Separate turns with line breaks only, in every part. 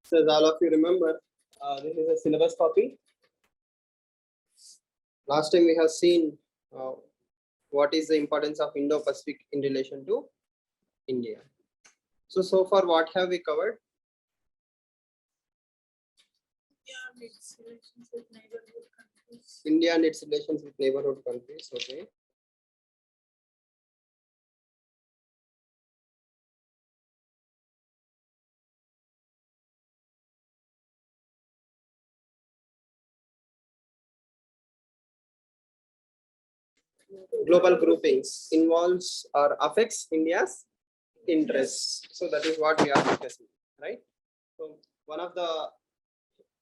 So as all of you remember, this is a syllabus copy. Last time we have seen what is the importance of Indo-Pacific in relation to India. So far what have we covered? India and its relations with neighborhood countries. Okay. Global groupings involves or affects India's interests. So that is what we are discussing, right? So one of the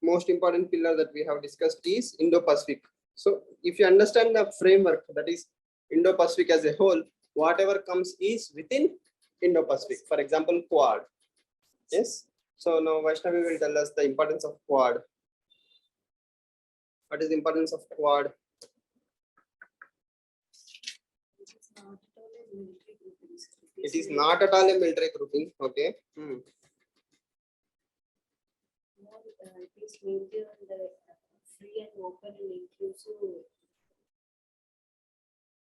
most important pillar that we have discussed is Indo-Pacific. So if you understand the framework, that is Indo-Pacific as a whole, whatever comes is within Indo-Pacific. For example, Quad. Yes. So now Vaishnavi will tell us the importance of Quad. What is the importance of Quad? It is not at all a military grouping. Okay.
It is mainly on the free and open and inclusive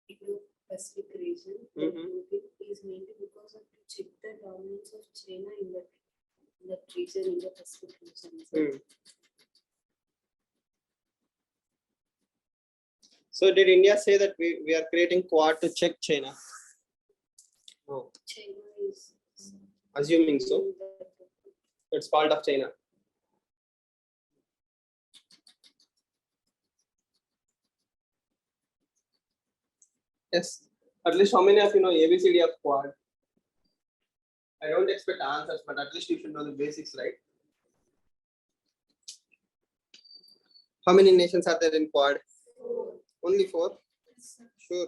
Indo-Pacific region. It is mainly because of to check the dominance of China in that region, Indo-Pacific region.
So did India say that we are creating Quad to check China? No.
China is
assuming so. It's part of China. Yes. At least how many of you know ABCD of Quad? I don't expect answers, but at least you should know the basics, right? How many nations are there in Quad?
4.
Only 4? Sure.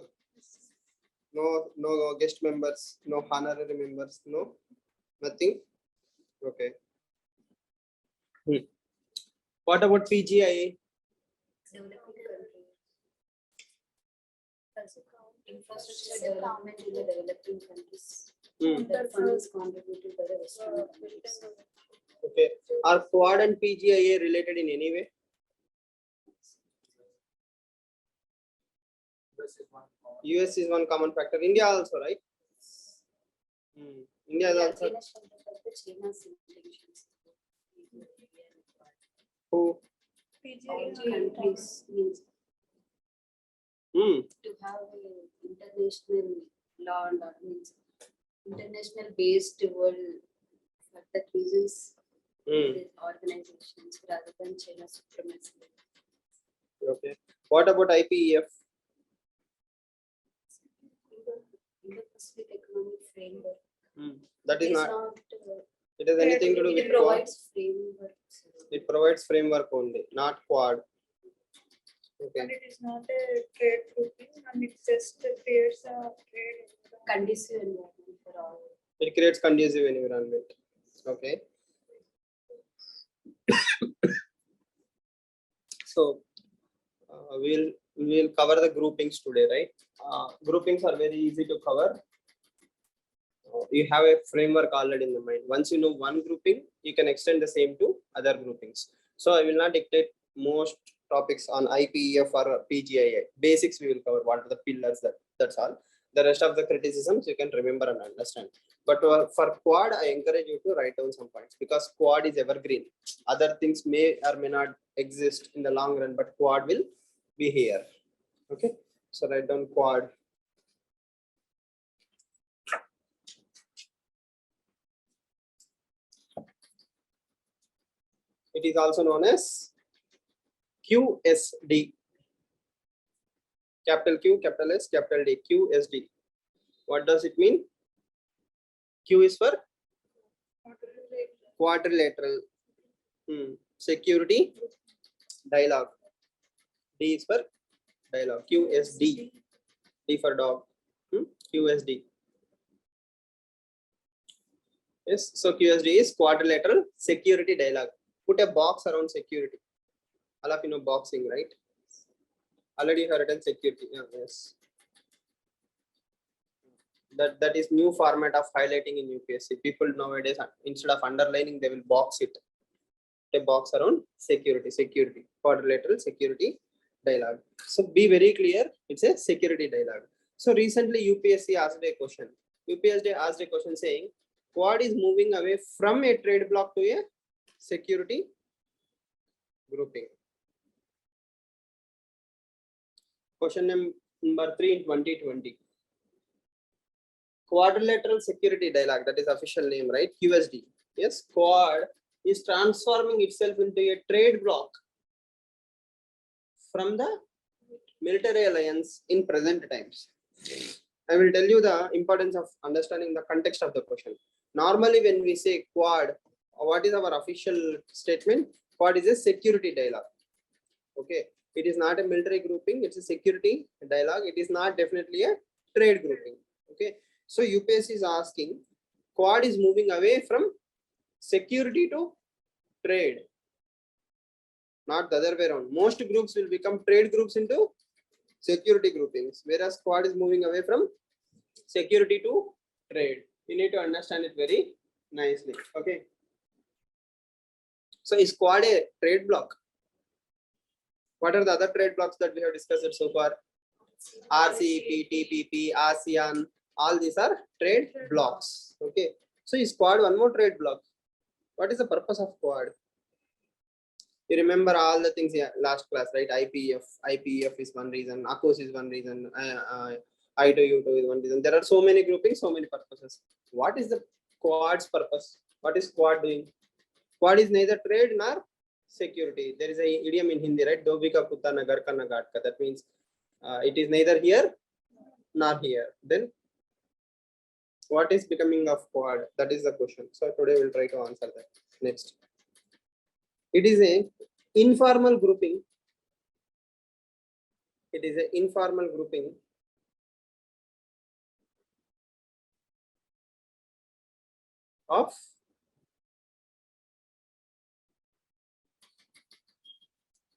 No guest members, no honorary members, no? Nothing? Okay. What about PGIA?
Developing country. Infrastructure development in the developing countries. That fund is contributed by the Western countries.
Okay. Are Quad and PGIA related in any way? US is one common factor. India also, right? India is also. Who?
Countries means to have international law and order, means international based world for the reasons organizations rather than China supremacy.
Okay. What about IPEF?
Indo-Pacific Economic Framework.
That is not. It has anything to do with
Quad. Provides framework.
It provides framework only, not Quad. Okay.
And it is not a trade grouping, and it just creates a trade
conducive environment for all.
It creates conducive environment. Okay. So we'll cover the groupings today, right? Groupings are very easy to cover. You have a framework already in the mind. Once you know one grouping, you can extend the same to other groupings. So I will not dictate most topics on IPEF or PGIA. Basics we will cover. What are the pillars? That's all. The rest of the criticisms you can remember and understand. But for Quad, I encourage you to write down some points because Quad is evergreen. Other things may or may not exist in the long run, but Quad will be here. Okay. So write down Quad. It is also known as QSD. Capital Q, capital S, capital D. QSD. What does it mean? Q is for quadrilateral. Security dialogue. D is for dialogue. QSD. D for dog. QSD. Yes. So QSD is quadrilateral security dialogue. Put a box around security. All of you know boxing, right? Already heard it security. Yes. That is new format of highlighting in UPSC. People nowadays, instead of underlining, they will box it. a box around security, quadrilateral security dialogue. So be very clear, it's a security dialogue. So recently UPSC asked a question. UPSC asked a question saying, Quad is moving away from a trade block to a security grouping. Question number 3 in 2020. Quadrilateral security dialogue, that is official name, right? QSD. Yes, Quad is transforming itself into a trade block from the military alliance in present times. I will tell you the importance of understanding the context of the question. Normally, when we say Quad, what is our official statement? Quad is a security dialogue. Okay, it is not a military grouping, it's a security dialogue. It is not definitely a trade grouping. Okay, so UPSC is asking, Quad is moving away from security to trade, not the other way around. Most groups will become trade groups into security groupings, whereas Quad is moving away from security to trade. You need to understand it very nicely. Okay, so is Quad a trade block? What are the other trade blocks that we have discussed so far? RCEP, TPP, ASEAN, all these are trade blocks. Okay, so is Quad one more trade block? What is the purpose of Quad? You remember all the things here last class, right? IPEF is one reason, ACOS is one reason, I2U2 is one reason. There are so many groupings, so many purposes. What is the Quad's purpose? What is Quad doing? Quad is neither trade nor security. There is a idiom in Hindi, right? Dobi ka kutta nagar ka nagatka. That means it is neither here nor here. Then what is becoming of Quad? That is the question. So today we'll try to answer that. Next. It is a informal grouping. It is an informal grouping of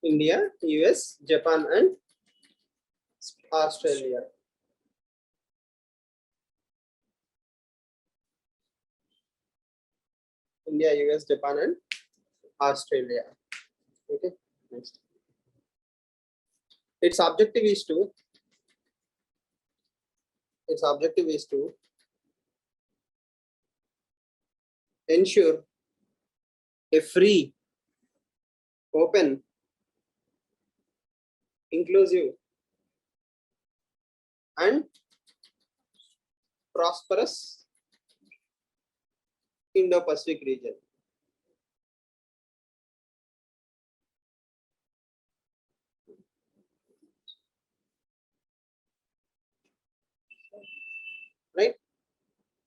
India, US, Japan, and Australia. India, US, Japan, and Australia. Okay, next. Its objective is to ensure a free, open, inclusive, and prosperous Indo-Pacific region. Right?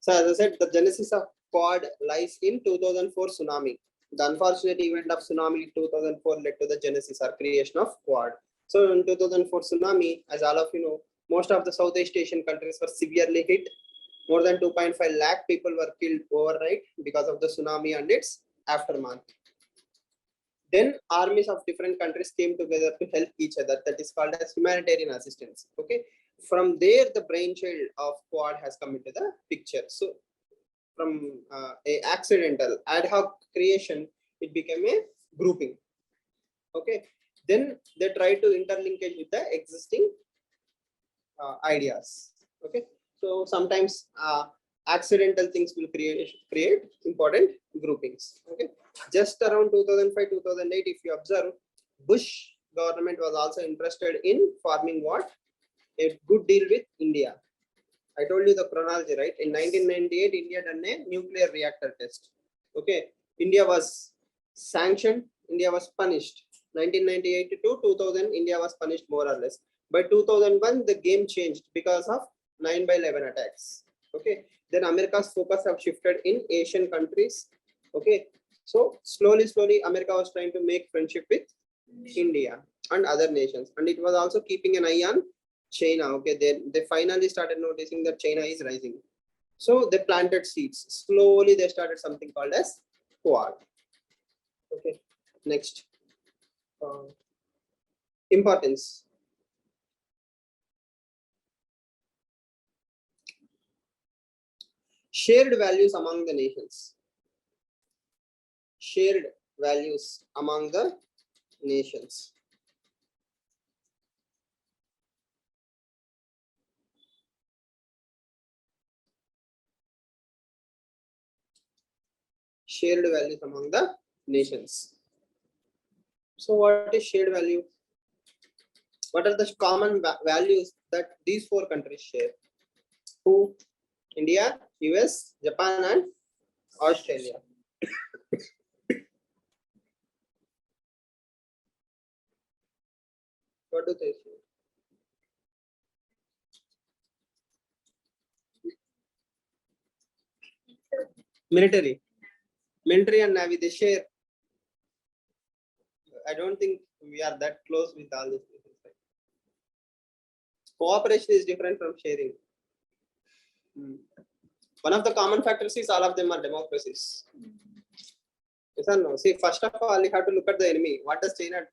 So as I said, the genesis of Quad lies in 2004 tsunami. The unfortunate event of tsunami in 2004 led to the genesis or creation of Quad. So in 2004 tsunami, as all of you know, most of the Southeast Asian countries were severely hit. More than 2.5 lakh people were killed overnight because of the tsunami and its aftermath. Then armies of different countries came together to help each other. That is called as humanitarian assistance. Okay. From there, the brainchild of Quad has come into the picture. So from a accidental ad hoc creation, it became a grouping. Okay. Then they try to interlinkage with the existing ideas. Okay. So sometimes accidental things will create important groupings. Okay. Just around 2005, 2008, if you observe, Bush government was also interested in forming what? A good deal with India. I told you the chronology, right? In 1998, India done a nuclear reactor test. Okay. India was sanctioned, India was punished. 1998 to 2000, India was punished more or less. By 2001, the game changed because of 9/11 attacks. Okay. Then America's focus have shifted in Asian countries. Okay. So slowly, America was trying to make friendship with India and other nations. And it was also keeping an eye on China. Okay. They finally started noticing that China is rising. So they planted seeds. Slowly, they started something called as Quad. Okay. Next. Importance. Shared values among the nations. Shared values among the nations. Shared values among the nations. So what is shared value? What are the common values that these four countries share? Who? India, US, Japan, and Australia. What do they share? Military and navy, they share. I don't think we are that close with all these things. Cooperation is different from sharing. One of the common factors is all of them are democracies. Yes or no? See, first of all, you have to look at the enemy. What does China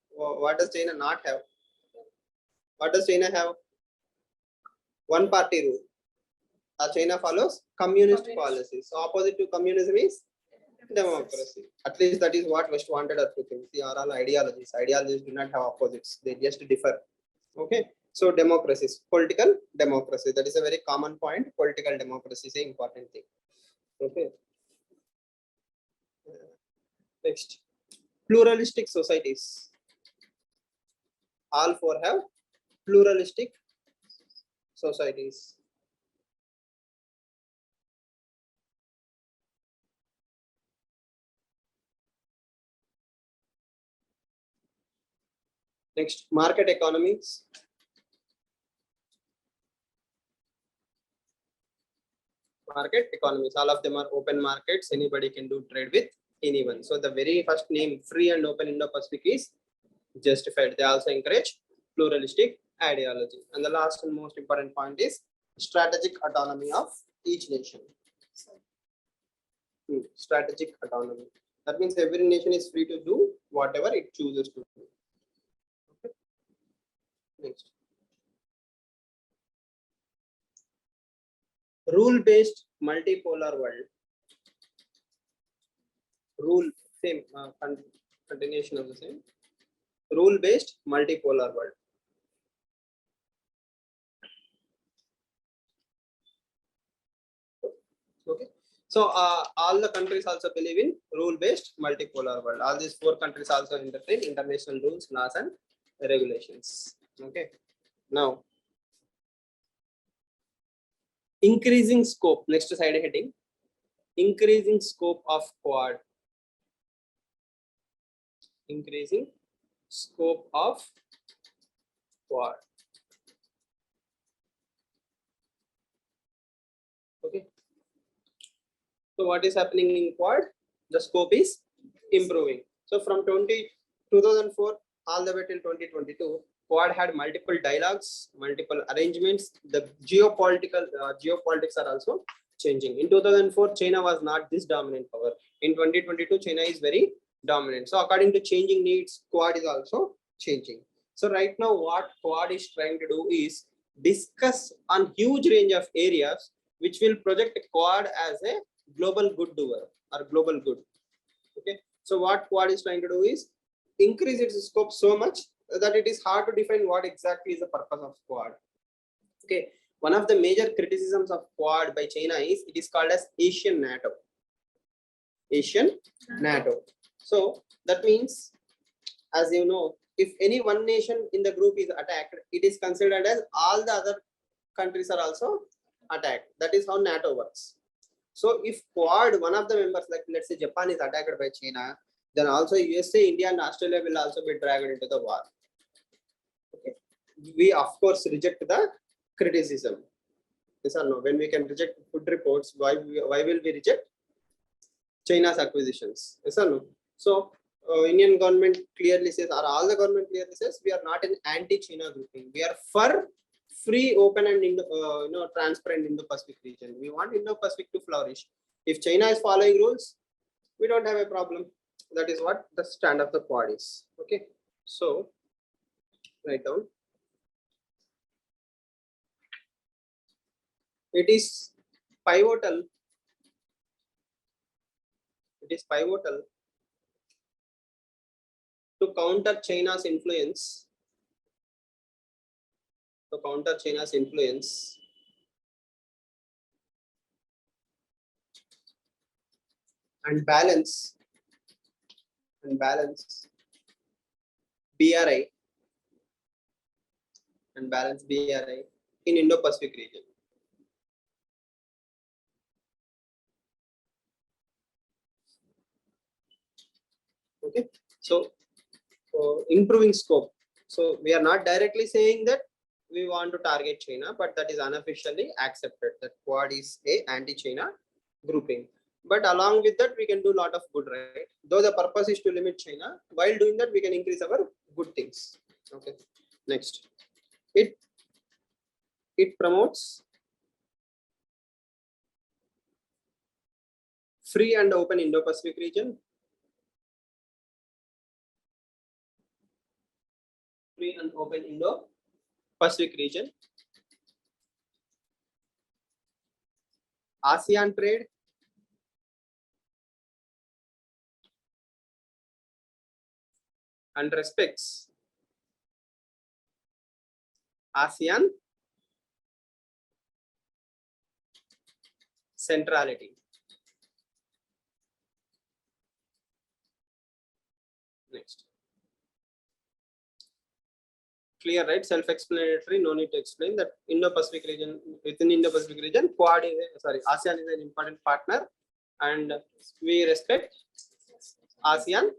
not have? What does China have? One party rule. China follows communist policies. So opposite to communism is democracy. At least that is what West wanted us to think. See, are all ideologies. Ideologies do not have opposites. They just differ. Okay. So democracies, political democracy. That is a very common point. Political democracy is an important thing. Okay. Next, pluralistic societies. All four have pluralistic societies. Next, market economies. Market economies, all of them are open markets. Anybody can do trade with anyone. So the very first name, free and open Indo-Pacific, is justified. They also encourage pluralistic ideology. And the last and most important point is strategic autonomy of each nation. Strategic autonomy. That means every nation is free to do whatever it chooses to do. Okay. Next. Rule-based multipolar world. Rule, same continuation of the same. Rule-based multipolar world. Okay. So all the countries also believe in rule-based multipolar world. All these four countries also entertain international rules, laws, and regulations. Okay. Now, increasing scope. Next slide heading. Increasing scope of Quad. Increasing scope of Quad. Okay. So what is happening in Quad? The scope is improving. So from 2004 all the way till 2022, Quad had multiple dialogues, multiple arrangements. The geopolitics are also changing. In 2004, China was not this dominant power. In 2022, China is very dominant. So according to changing needs, Quad is also changing. So right now, what Quad is trying to do is discuss on huge range of areas which will project Quad as a global good doer or global good. Okay. So what Quad is trying to do is increase its scope so much that it is hard to define what exactly is the purpose of Quad. Okay. One of the major criticisms of Quad by China is it is called as Asian NATO. Asian NATO. So that means, as you know, if any one nation in the group is attacked, it is considered as all the other countries are also attacked. That is how NATO works. So if Quad, one of the members, like let's say Japan is attacked by China, then also USA, India, and Australia will also be dragged into the war. Okay. We of course reject the criticism. Yes or no? When we can reject food reports, why will we reject China's acquisitions? Yes or no? So Indian government clearly says, or all the government clearly says, we are not an anti-China grouping. We are for free, open, and transparent Indo-Pacific region. We want Indo-Pacific to flourish. If China is following rules, we don't have a problem. That is what the stand of the Quad is. Okay. So write down. It is pivotal. It is pivotal to counter China's influence, and balance BRI in Indo-Pacific region. Okay, so improving scope. So we are not directly saying that we want to target China, but that is unofficially accepted that Quad is a anti-China grouping. But along with that, we can do a lot of good, right? Though the purpose is to limit China, while doing that, we can increase our good things. Okay, next, it promotes free and open Indo-Pacific region. Free and open Indo-Pacific region. ASEAN trade. And respects ASEAN centrality. Next. Clear, right? Self-explanatory, no need to explain that Indo-Pacific region, within Indo-Pacific region, Quad is ASEAN is an important partner and we respect ASEAN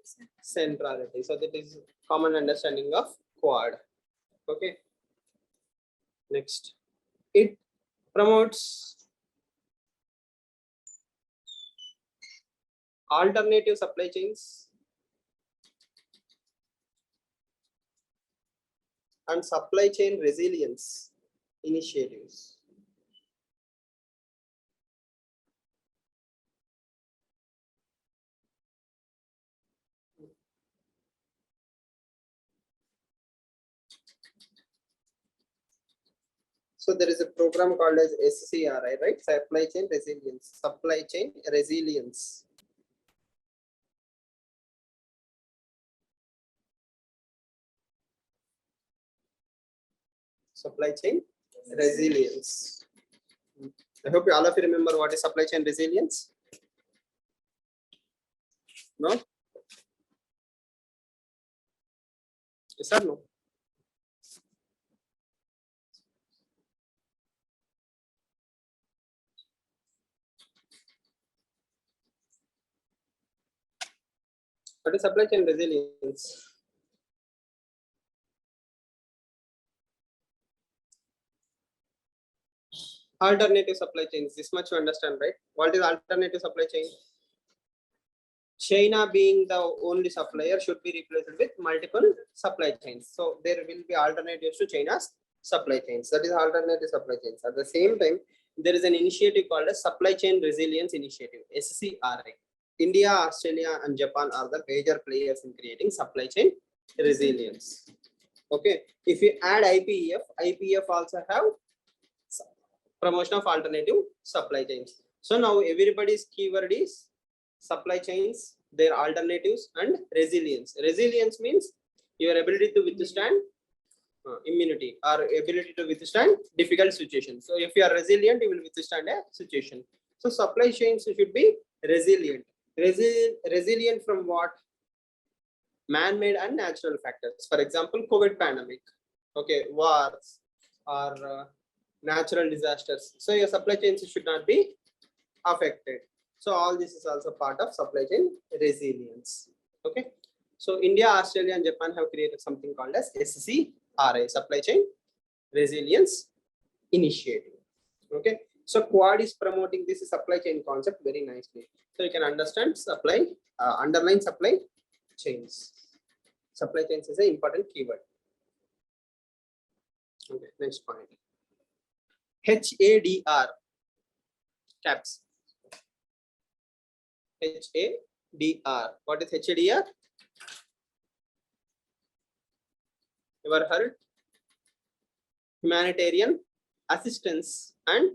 centrality. So that is common understanding of Quad. Okay. Next, it promotes alternative supply chains and supply chain resilience initiatives. So there is a program called as SCRI, right? Supply chain resilience. Supply chain resilience. Supply chain resilience. I hope all of you remember what is supply chain resilience. No? Yes or no? What is supply chain resilience? Alternative supply chains. This much you understand, right? What is alternative supply chain? China being the only supplier should be replaced with multiple supply chains. So there will be alternatives to China's supply chains. That is alternative supply chains. At the same time, there is an initiative called a Supply Chain Resilience Initiative, SCRI. India, Australia, and Japan are the major players in creating supply chain resilience. Okay. If you add IPEF also have promotion of alternative supply chains. So now everybody's keyword is supply chains, their alternatives, and resilience. Resilience means your ability to withstand immunity or ability to withstand difficult situations. So if you are resilient, you will withstand a situation. So supply chains should be resilient. Resilient from what? Man-made and natural factors. For example, COVID pandemic, okay, wars or natural disasters. So your supply chains should not be affected. So all this is also part of supply chain resilience. Okay. So India, Australia, and Japan have created something called as SCRI, Supply Chain Resilience Initiative. Okay. So Quad is promoting this supply chain concept very nicely. So you can understand supply, underline supply chains. Supply chains is an important keyword. Okay. Next point. HADR caps. HADR. What is HADR? Ever heard? Humanitarian assistance and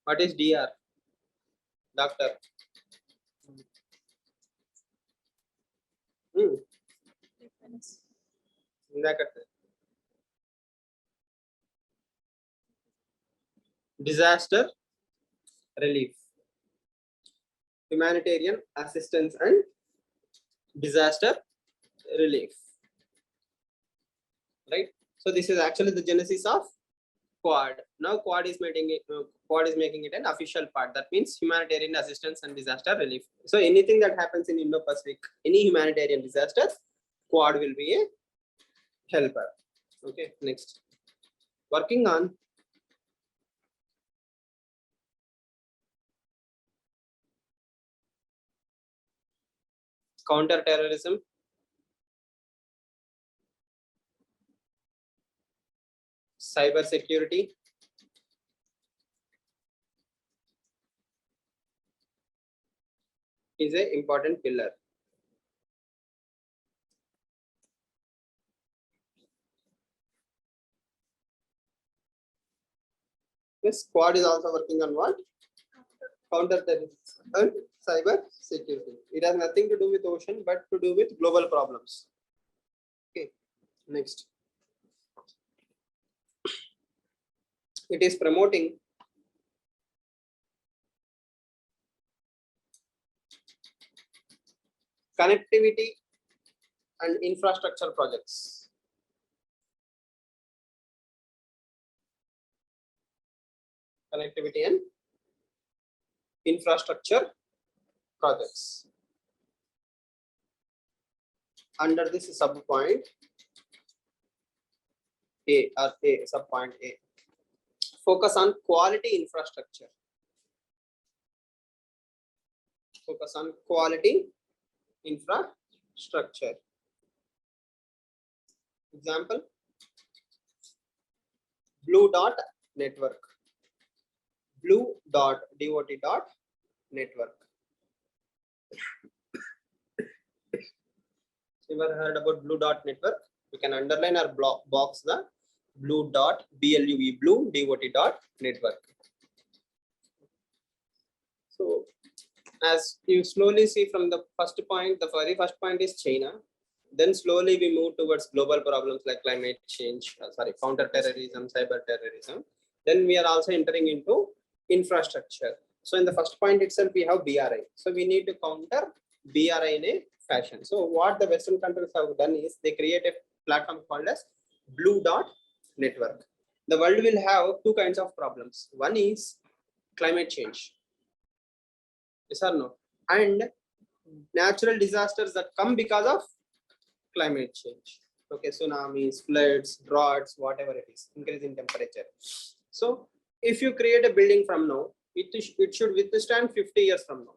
What is DR? Doctor. Disaster relief, humanitarian assistance and disaster relief, right? So this is actually the genesis of Quad. Now Quad is making it an official part. That means humanitarian assistance and disaster relief. So anything that happens in Indo-Pacific, any humanitarian disaster, Quad will be a helper. Okay, next. Working on counter-terrorism, cyber security, is an important pillar. Yes, Quad is also working on what? Counter-terrorism and cyber security. It has nothing to do with ocean, but to do with global problems. Okay, next. It is promoting connectivity and infrastructure projects. Connectivity and infrastructure projects. Under this subpoint A or A subpoint A, focus on quality infrastructure. Focus on quality infrastructure. Example, Blue Dot Network. Blue Dot DOT dot network. Ever heard about Blue Dot Network? You can underline or box the Blue Dot BLUE Blue DOT dot network. So as you slowly see from the first point, the very first point is China. Then slowly we move towards global problems like climate change, counter-terrorism, cyber-terrorism. Then we are also entering into infrastructure. So in the first point itself, we have BRI. So we need to counter BRI in a fashion. So what the Western countries have done is they create a platform called as Blue Dot Network. The world will have two kinds of problems. One is climate change. Yes or no? And natural disasters that come because of climate change. Okay, tsunamis, floods, droughts, whatever it is, increase in temperature. So if you create a building from now, it should withstand 50 years from now.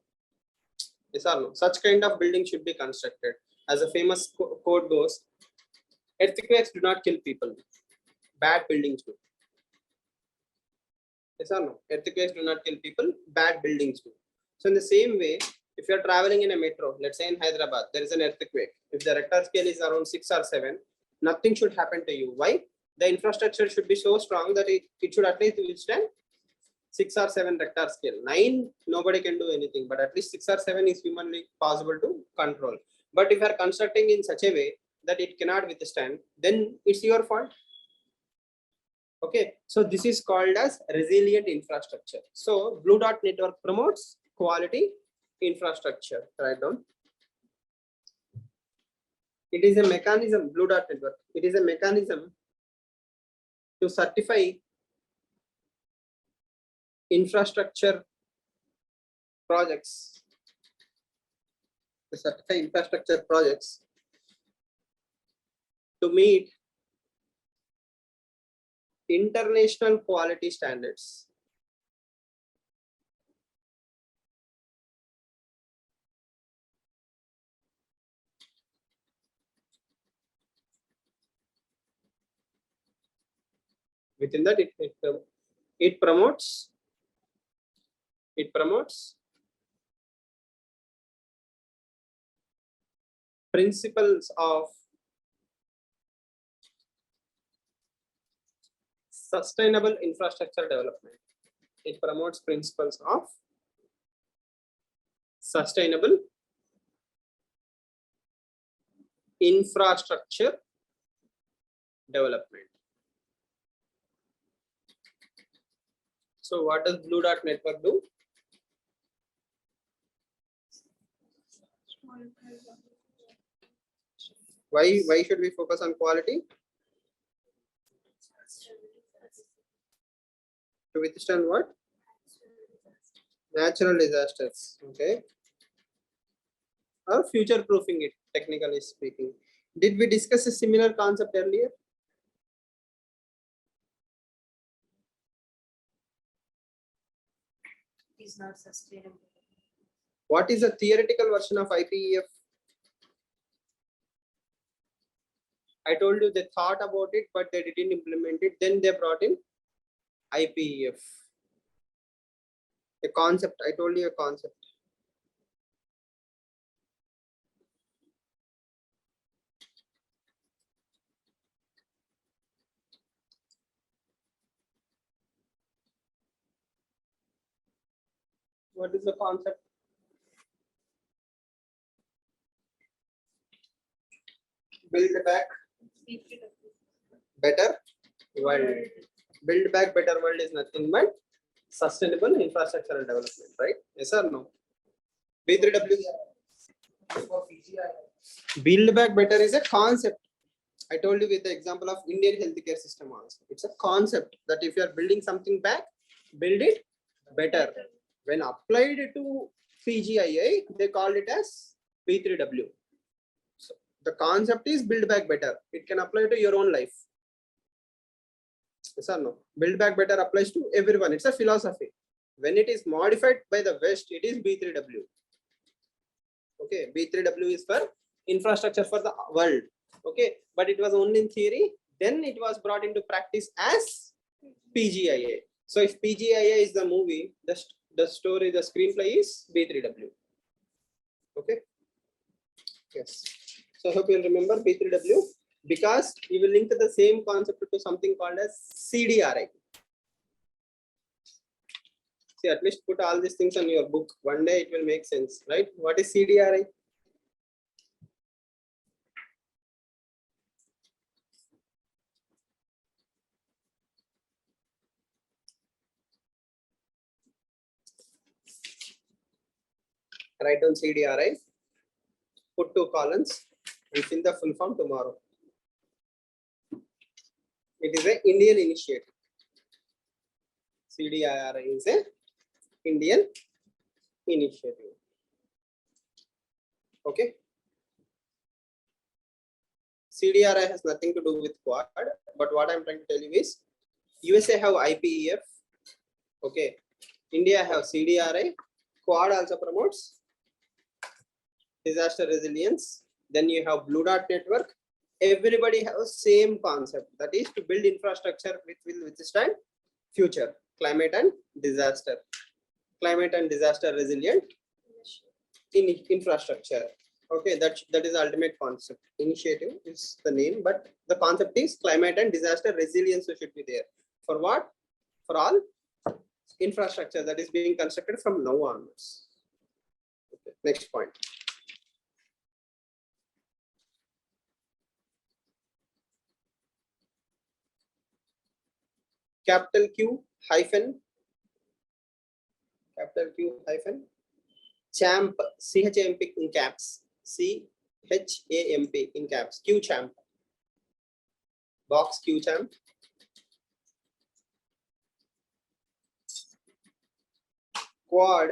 Yes or no? Such kind of building should be constructed. As a famous quote goes, earthquakes do not kill people, bad buildings do. Yes or no? Earthquakes do not kill people, bad buildings do. So in the same way, if you are traveling in a metro, let's say in Hyderabad, there is an earthquake. If the Richter scale is around 6 or 7, nothing should happen to you. Why? The infrastructure should be so strong that it should at least withstand 6 or 7 Richter scale. 9, nobody can do anything, but at least 6 or 7 is humanly possible to control. But if you are constructing in such a way that it cannot withstand, then it's your fault. Okay, so this is called as resilient infrastructure. So Blue Dot Network promotes quality infrastructure. Write down. It is a mechanism, Blue Dot Network. It is a mechanism to certify infrastructure projects. To certify infrastructure projects to meet international quality standards. Within that, it promotes principles of sustainable infrastructure development. It promotes principles of sustainable infrastructure development. So what does Blue Dot Network do? Why should we focus on quality? To withstand what? Natural disasters. Okay. Or future proofing it, technically speaking. Did we discuss a similar concept earlier?
Is not sustainable.
What is a theoretical version of IPEF? I told you they thought about it, but they didn't implement it. Then they brought in IPEF. A concept. I told you a concept. What is the concept? Build back better world. Build back better world is nothing but sustainable infrastructural development, right? Yes or no? B3W. Build back better is a concept. I told you with the example of Indian healthcare system also. It's a concept that if you are building something back, build it better. When applied to PGIA, they called it as B3W. So the concept is build back better. It can apply to your own life. Yes or no? Build back better applies to everyone. It's a philosophy. When it is modified by the West, it is B3W. Okay, B3W is for infrastructure for the world. Okay, but it was only in theory. Then it was brought into practice as PGIA. So if PGIA is the movie, the story, the screenplay is B3W. Okay. Yes. So I hope you'll remember B3W because you will link the same concept to something called as CDRI. See, at least put all these things on your book. One day it will make sense, right? What is CDRI? Write down CDRI, put 2 columns and fill the full form tomorrow. It is an Indian initiative. CDRI is an Indian initiative. Okay. CDRI has nothing to do with Quad, but what I'm trying to tell you is USA have IPEF. Okay. India have CDRI. Quad also promotes disaster resilience. Then you have Blue Dot Network. Everybody has same concept, that is to build infrastructure which will withstand future climate and disaster. Climate and disaster resilient in infrastructure. Okay, that is the ultimate concept. Initiative is the name, but the concept is climate and disaster resilience should be there. For what? For all infrastructure that is being constructed from now onwards. Okay, next point. Capital Q hyphen champ, CHAMP in caps, CHAMP in caps, Q champ, box Q champ. Quad,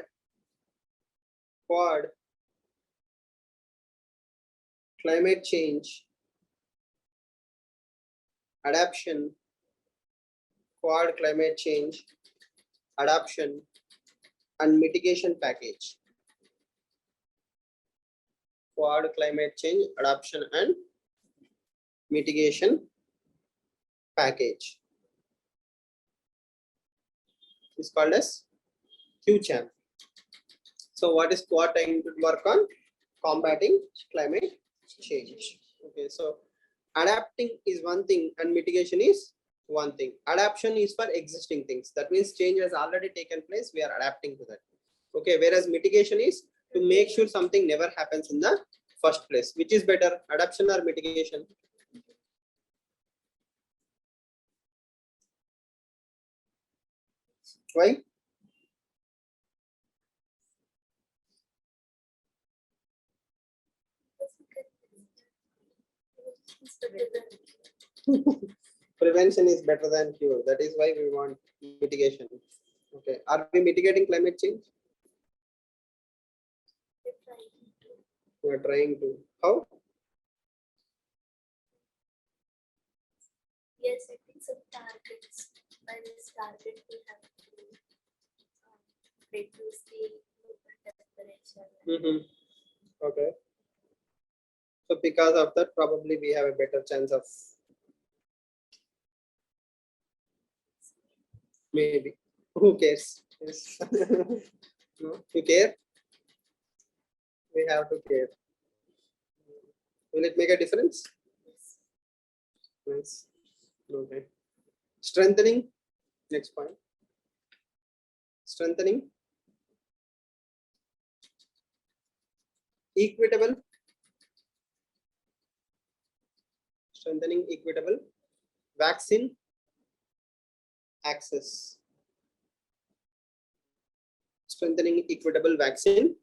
climate change, adaptation, Quad climate change, adaptation and mitigation package. Quad climate change, adaptation and mitigation package is called as QChamp. So what is Quad trying to work on? Combating climate change. Okay, so adapting is one thing and mitigation is one thing. Adaptation is for existing things. That means change has already taken place. We are adapting to that. Okay. Whereas mitigation is to make sure something never happens in the first place. Which is better, adaptation or mitigation? Why? Prevention is better than cure. That is why we want mitigation. Okay. Are we mitigating climate change? We are trying to. How?
Yes, I think some targets. By this target, we have to reduce the global temperature.
Okay. So because of that, probably we have a better chance of maybe. Who cares? Yes. No, you care? We have to care. Will it make a difference? Nice. Okay. Strengthening. Next point. Strengthening. Equitable. Strengthening equitable vaccine access. Strengthening equitable vaccine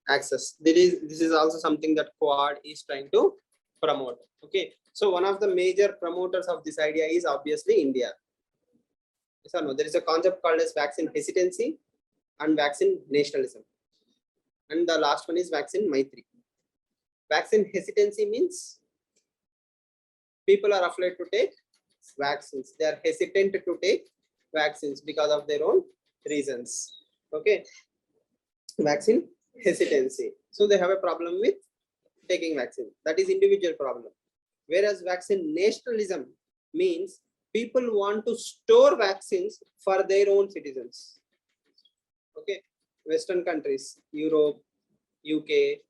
access. This is also something that Quad is trying to promote. Okay. So one of the major promoters of this idea is obviously India. Yes or no? There is a concept called as vaccine hesitancy and vaccine nationalism. And the last one is vaccine Maitri. Vaccine hesitancy means people are afraid to take vaccines. They are hesitant to take vaccines because of their own reasons. Okay. Vaccine hesitancy. So they have a problem with taking vaccine. That is individual problem. Whereas vaccine nationalism means people want to store vaccines for their own citizens. Okay. Western countries, Europe, UK,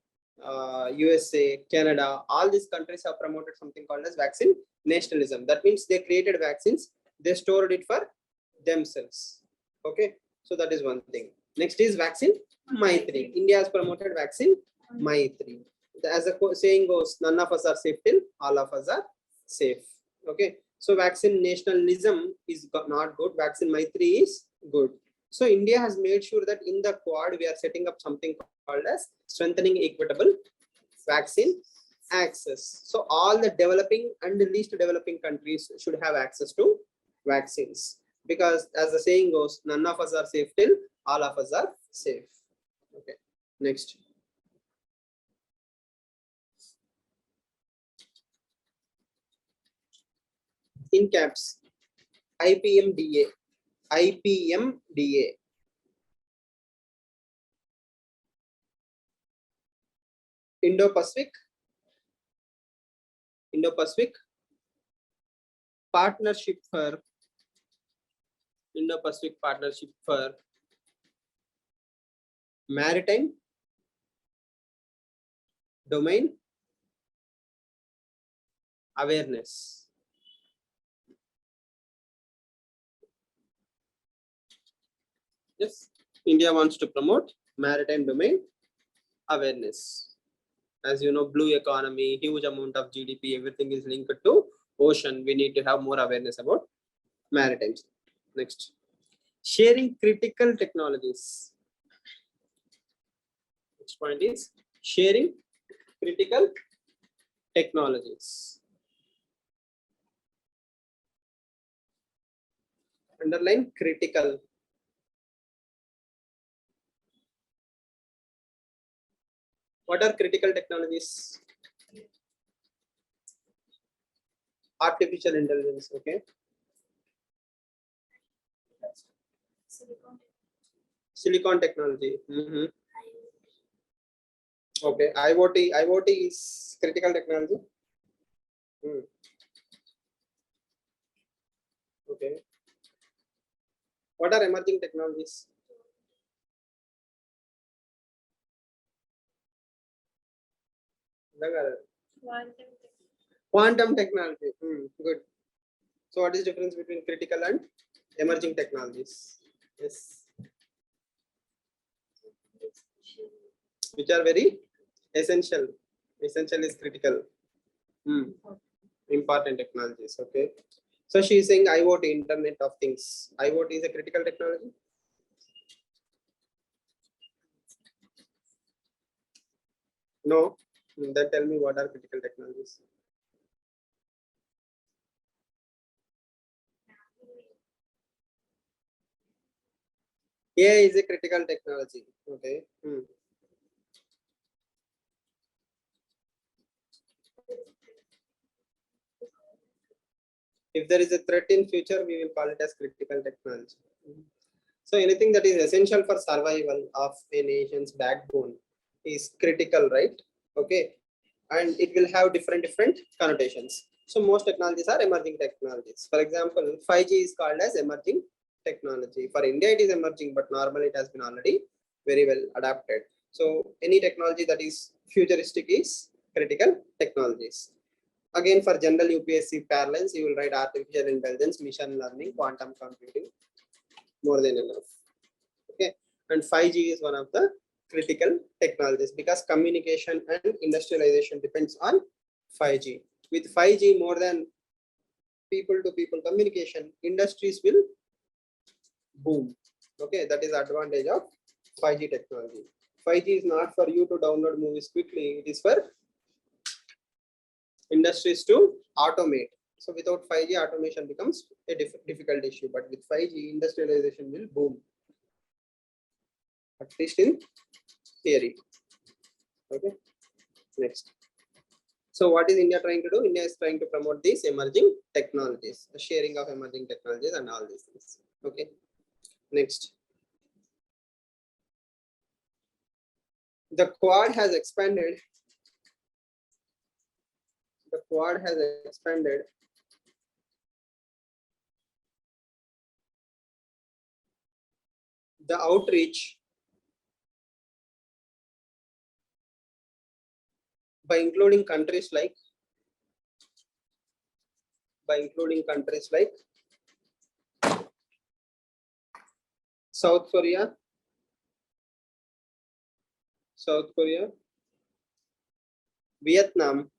USA, Canada, all these countries have promoted something called as vaccine nationalism. That means they created vaccines, they stored it for themselves. Okay, so that is one thing. Next is vaccine Maitri. India has promoted vaccine Maitri. As the saying goes, none of us are safe till all of us are safe. Okay, so vaccine nationalism is not good. Vaccine Maitri is good. So India has made sure that in the Quad we are setting up something called as strengthening equitable vaccine access. So all the developing and the least developing countries should have access to vaccines, because as the saying goes, none of us are safe till all of us are safe. Okay, next. In caps, IPMDA. IPMDA. Indo-Pacific Partnership for Indo-Pacific Partnership for Maritime Domain Awareness. Yes, India wants to promote maritime domain awareness. As you know, blue economy, huge amount of GDP, everything is linked to ocean. We need to have more awareness about maritime. Next, sharing critical technologies. Next point is sharing critical technologies. Underline critical. What are critical technologies? Artificial intelligence. Okay. Silicon technology. Okay. IoT is critical technology. Okay. What are emerging technologies? Quantum technology. Good. So what is difference between critical and emerging technologies? Yes. Which are very essential. Essential is critical. Important technologies. Okay. So she is saying IoT, Internet of Things. IoT is a critical technology. No. Then tell me what are critical technologies. AI is a critical technology. Okay. If there is a threat in future, we will call it as critical technology. So anything that is essential for survival of a nation's backbone is critical, right? Okay. And it will have different connotations. So most technologies are emerging technologies. For example, 5G is called as emerging technology. For India, it is emerging, but normally it has been already very well adapted. So any technology that is futuristic is critical technologies. Again, for general UPSC parlance, you will write artificial intelligence, machine learning, quantum computing, more than enough. Okay, and 5G is one of the critical technologies because communication and industrialization depends on 5G. With 5G, more than people to people communication, industries will boom. Okay, that is the advantage of 5G technology. 5G is not for you to download movies quickly, it is for industries to automate. So without 5G, automation becomes a difficult issue, but with 5G, industrialization will boom, at least in theory. Okay, next. So what is India trying to do? India is trying to promote these emerging technologies, the sharing of emerging technologies and all these things. Okay, next. The Quad has expanded. The Quad has expanded the outreach by including countries like South Korea, Vietnam,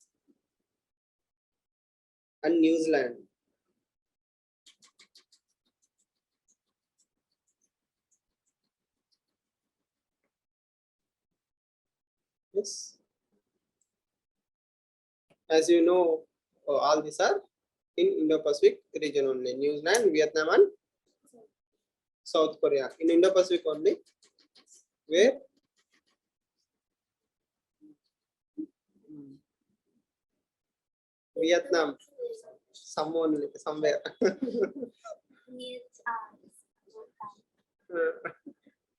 and New Zealand. Yes. As you know, all these are in Indo-Pacific region only. New Zealand, Vietnam, and South Korea. In Indo-Pacific only. Where? Vietnam. Somewhere.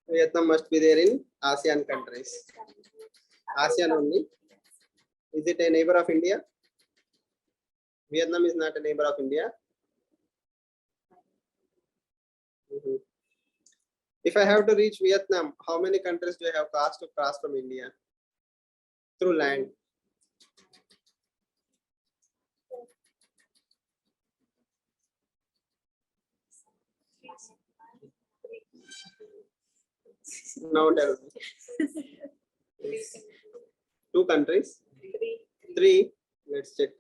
Vietnam must be there in ASEAN countries. ASEAN only. Is it a neighbor of India? Vietnam is not a neighbor of India. If I have to reach Vietnam, how many countries do I have to cross from India? Through land. Now tell me. 2 countries? 3. Let's check.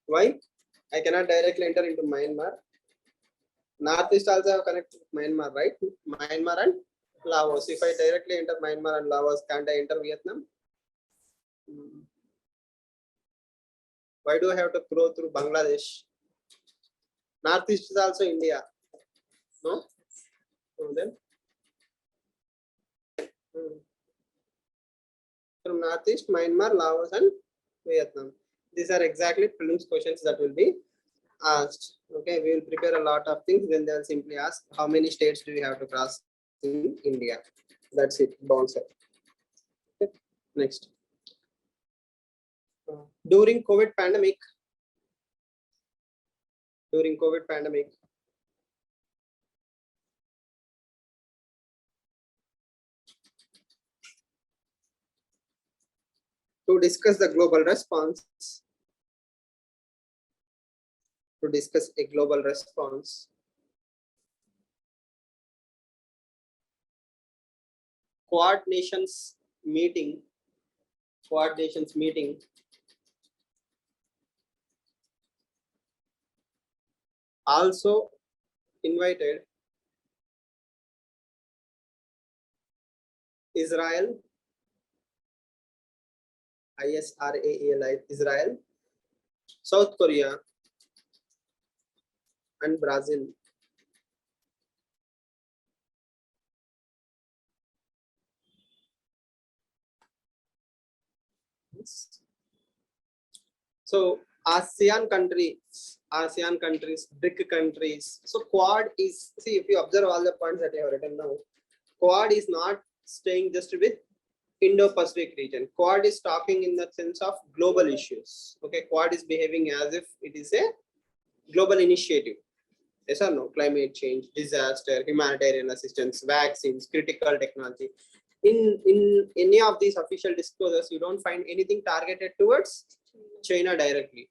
Why? I cannot directly enter into Myanmar. Northeast also have connected with Myanmar, right? Myanmar and Laos. If I directly enter Myanmar and Laos, can't I enter Vietnam? Why do I have to go through Bangladesh? Northeast is also India. No? So then? From Northeast, Myanmar, Laos, and Vietnam. These are exactly prelims questions that will be asked. Okay, we will prepare a lot of things. Then they will simply ask how many states do we have to cross in India. That's it. Bouncer. Okay. Next. During COVID pandemic. To discuss the global response to discuss a global response. Quad Nations meeting also invited Israel, Israel, South Korea, and Brazil. So ASEAN countries, BRIC countries. So Quad is, see, if you observe all the points that I have written now, Quad is not staying just with Indo-Pacific region. Quad is talking in the sense of global issues. Okay, Quad is behaving as if it is a global initiative. Yes or no? Climate change, disaster, humanitarian assistance, vaccines, critical technology. In any of these official disclosures, you don't find anything targeted towards China directly.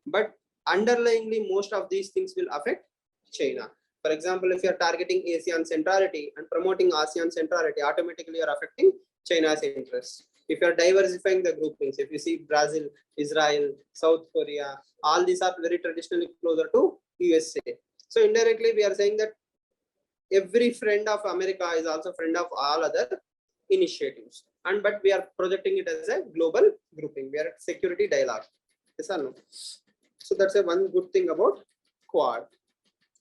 But underlyingly, most of these things will affect China. For example, if you are targeting ASEAN centrality and promoting ASEAN centrality, automatically you are affecting China's interests. If you are diversifying the groupings, if you see Brazil, Israel, South Korea, all these are very traditionally closer to USA. So indirectly, we are saying that every friend of America is also friend of all other initiatives. And but we are projecting it as a global grouping. We are at security dialogue. Yes or no? So that's a one good thing about Quad.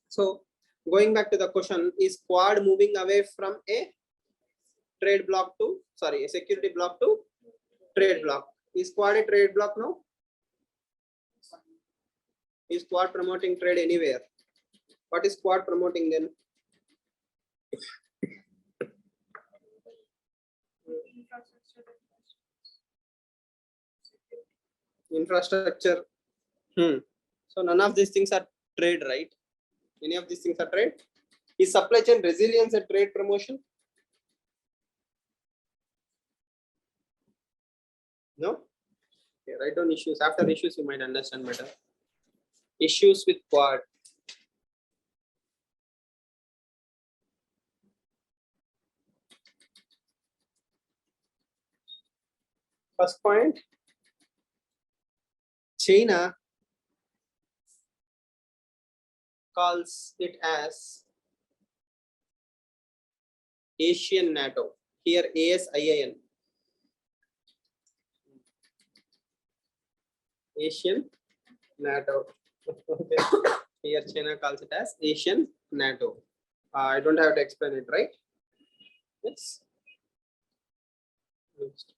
So going back to the question, is Quad moving away from a trade block to, sorry, a security block to trade block? Is Quad a trade block now? Is Quad promoting trade anywhere? What is Quad promoting then? Infrastructure. So none of these things are trade, right? Any of these things are trade? Is supply chain resilience a trade promotion? No? Okay, write down issues. After issues, you might understand better. Issues with Quad. First point, China calls it as Asian NATO. Here ASIAN. Asian NATO. Okay. Here China calls it as Asian NATO. I don't have to explain it, right? Yes. Next.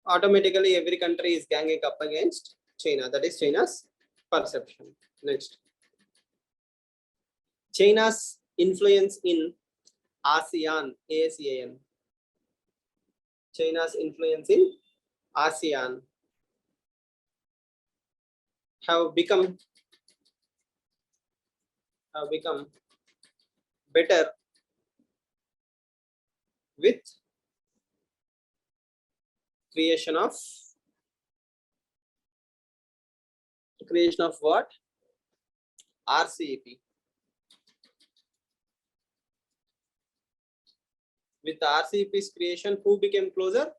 Automatically every country is ganging up against China. That is China's perception. Next. China's influence in ASEAN, ASEAN. China's influence in ASEAN have become better with creation of what? RCEP. With RCEP's creation, who became closer?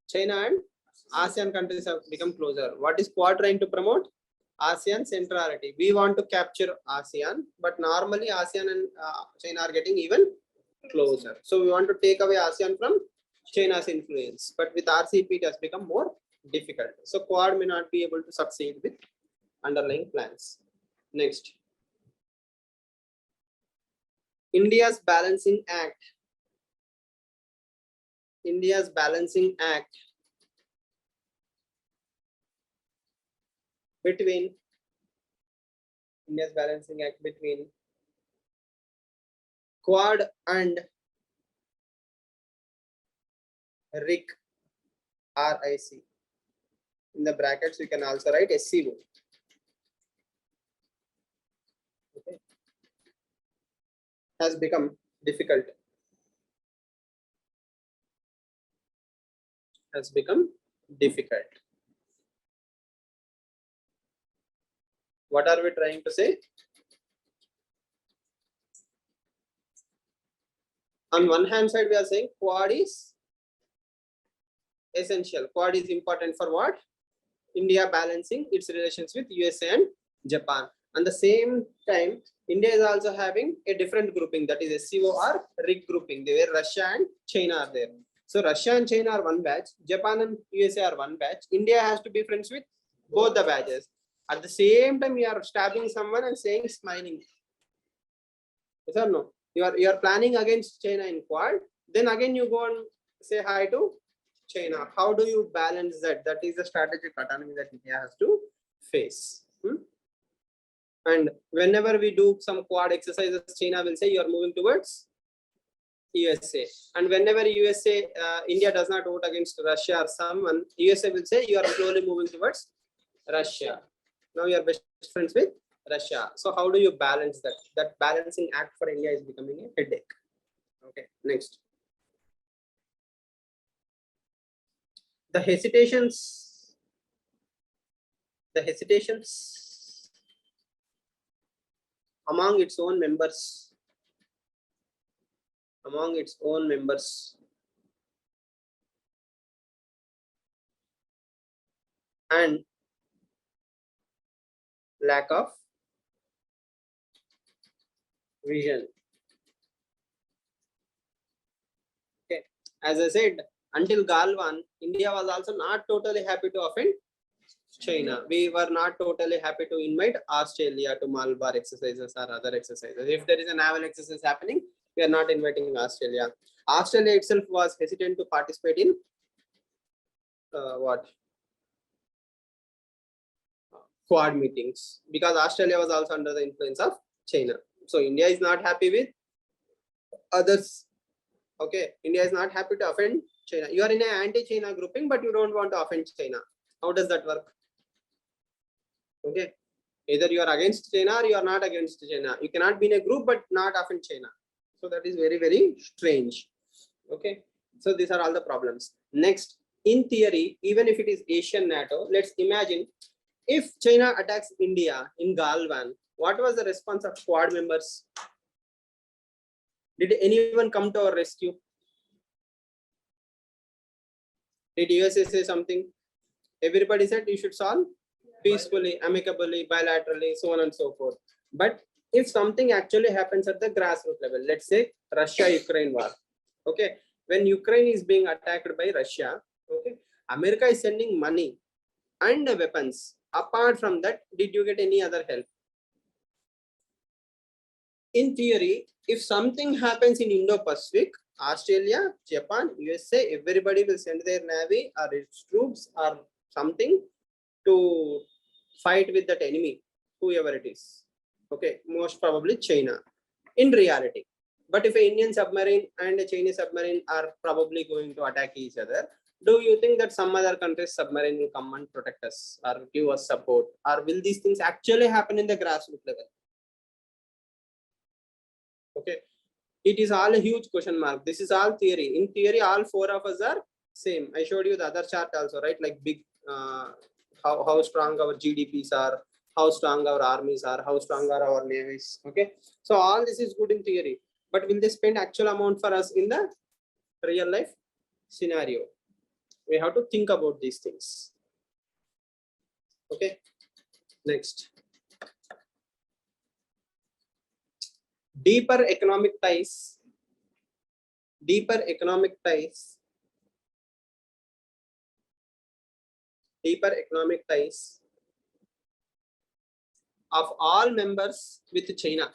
China and ASEAN countries have become closer. What is Quad trying to promote? ASEAN centrality. We want to capture ASEAN, but normally ASEAN and China are getting even closer. So we want to take away ASEAN from China's influence. But with RCEP, it has become more difficult. So Quad may not be able to succeed with underlying plans. Next. India's balancing act. India's balancing act between Quad and RIC, RIC. In the brackets, you can also write SCO. Okay. Has become difficult. Has become difficult. What are we trying to say? On one hand side, we are saying Quad is essential. Quad is important for what? India balancing its relations with USA and Japan. At the same time, India is also having a different grouping, that is SCO or RIG grouping, where Russia and China are there. So Russia and China are one batch, Japan and USA are one batch. India has to be friends with both the batches. At the same time, you are stabbing someone and saying smiling. Yes or no? You are planning against China in Quad, then again you go and say hi to China. How do you balance that? That is the strategic autonomy that India has to face. And whenever we do some Quad exercises, China will say you are moving towards USA. And whenever India does not vote against Russia or someone, USA will say you are slowly moving towards Russia. Now you are best friends with Russia. So how do you balance that? That balancing act for India is becoming a headache. Okay, next. The hesitations among its own members, and lack of vision. Okay, as I said, until Galwan, India was also not totally happy to offend China. We were not totally happy to invite Australia to Malabar exercises or other exercises. If there is a naval exercise happening, we are not inviting Australia. Australia itself was hesitant to participate in Quad meetings, because Australia was also under the influence of China. So India is not happy with others. Okay, India is not happy to offend China. You are in an anti-China grouping, but you don't want to offend China. How does that work? Okay, either you are against China or you are not against China. You cannot be in a group but not offend China. So that is very, very strange. Okay, so these are all the problems. Next, in theory, even if it is Asian NATO, let's imagine if China attacks India in Galwan, what was the response of Quad members? Did anyone come to our rescue? Did USA say something? Everybody said you should solve peacefully, amicably, bilaterally, so on and so forth. But if something actually happens at the grassroots level, let's say Russia-Ukraine war. Okay, when Ukraine is being attacked by Russia, okay, America is sending money and weapons. Apart from that, did you get any other help? In theory, if something happens in Indo-Pacific, Australia, Japan, USA, everybody will send their navy or its troops or something to fight with that enemy, whoever it is. Okay, most probably China in reality. But if an Indian submarine and a Chinese submarine are probably going to attack each other, do you think that some other country's submarine will come and protect us or give us support? Or will these things actually happen in the grassroots level? Okay, it is all a huge question mark. This is all theory. In theory, all four of us are same. I showed you the other chart also, right? Like big, how strong our GDPs are, how strong our armies are, how strong are our navies. Okay, so all this is good in theory, but will they spend actual amount for us in the real life scenario? We have to think about these things. Okay, next. Deeper economic ties of all members with China.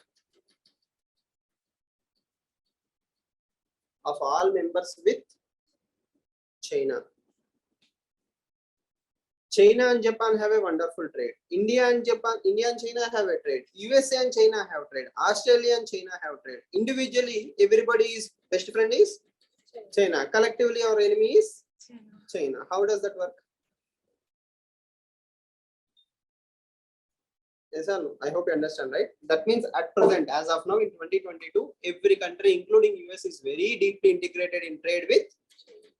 Of all members with China. China and Japan have a wonderful trade. India and China have a trade. USA and China have trade. Australia and China have trade. Individually, everybody's best friend is China. Collectively, our enemy is China. How does that work? Yes or no? I hope you understand, right? That means at present, as of now in 2022, every country, including US, is very deeply integrated in trade with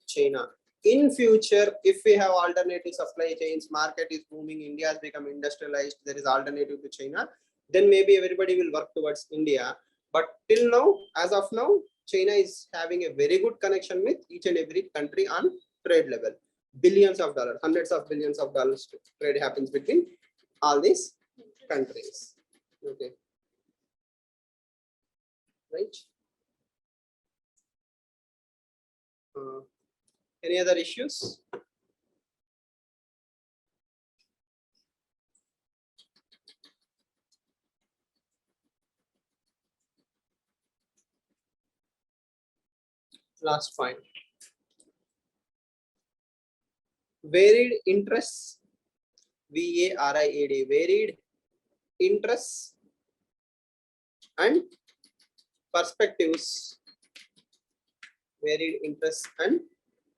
China. in future, if we have alternative supply chains, market is booming, India has become industrialized, there is alternative to China, then maybe everybody will work towards India. But till now, as of now, China is having a very good connection with each and every country on trade level. Billions of dollars, hundreds of billions of dollars trade happens between all these countries. Okay. Right. Any other issues? Last point. Varied interests, VARIAD, varied interests and perspectives, varied interests and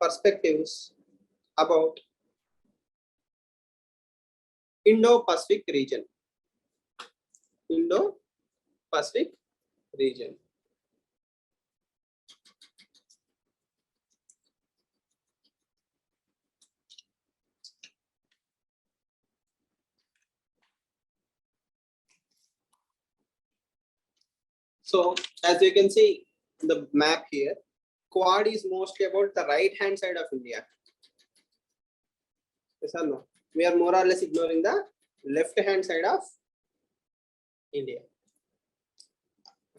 perspectives about Indo-Pacific region. Indo-Pacific region. So as you can see the map here, Quad is mostly about the right hand side of India. Yes or no? We are more or less ignoring the left hand side of India.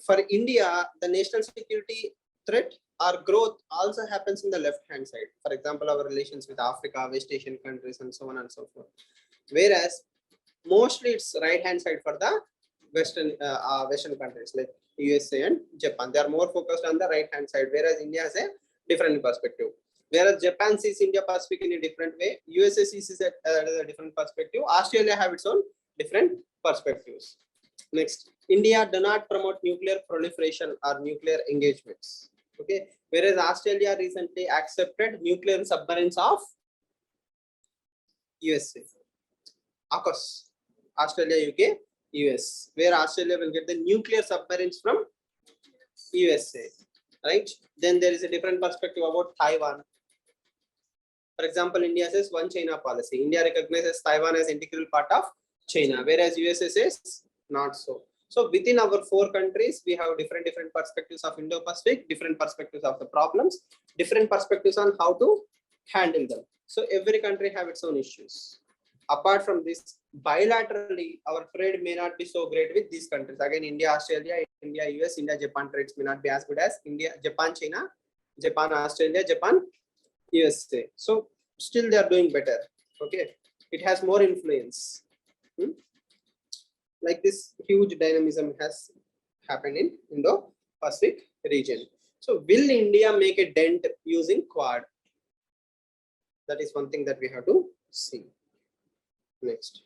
For India, the national security threat or growth also happens in the left hand side. For example, our relations with Africa, West Asian countries, and so on and so forth. Whereas mostly it's right hand side for the Western countries like USA and Japan. They are more focused on the right hand side, whereas India has a different perspective. Whereas Japan sees India Pacific in a different way, USA sees it as a different perspective. Australia have its own different perspectives. Next, India do not promote nuclear proliferation or nuclear engagements. Okay, whereas Australia recently accepted nuclear submarines of USA. AUKUS, Australia, UK, US, where Australia will get the nuclear submarines from USA, right? Then there is a different perspective about Taiwan. For example, India says one China policy. India recognizes Taiwan as integral part of China, whereas USA says not so. So within our four countries, we have different perspectives of Indo-Pacific, different perspectives of the problems, different perspectives on how to handle them. So every country have its own issues. Apart from this, bilaterally, our trade may not be so great with these countries. Again, India, Australia, India, US, India, Japan trades may not be as good as India, Japan, China, Japan, Australia, Japan, USA. So still they are doing better. Okay, it has more influence. Like this huge dynamism has happened in Indo-Pacific region. So will India make a dent using Quad? That is one thing that we have to see. Next.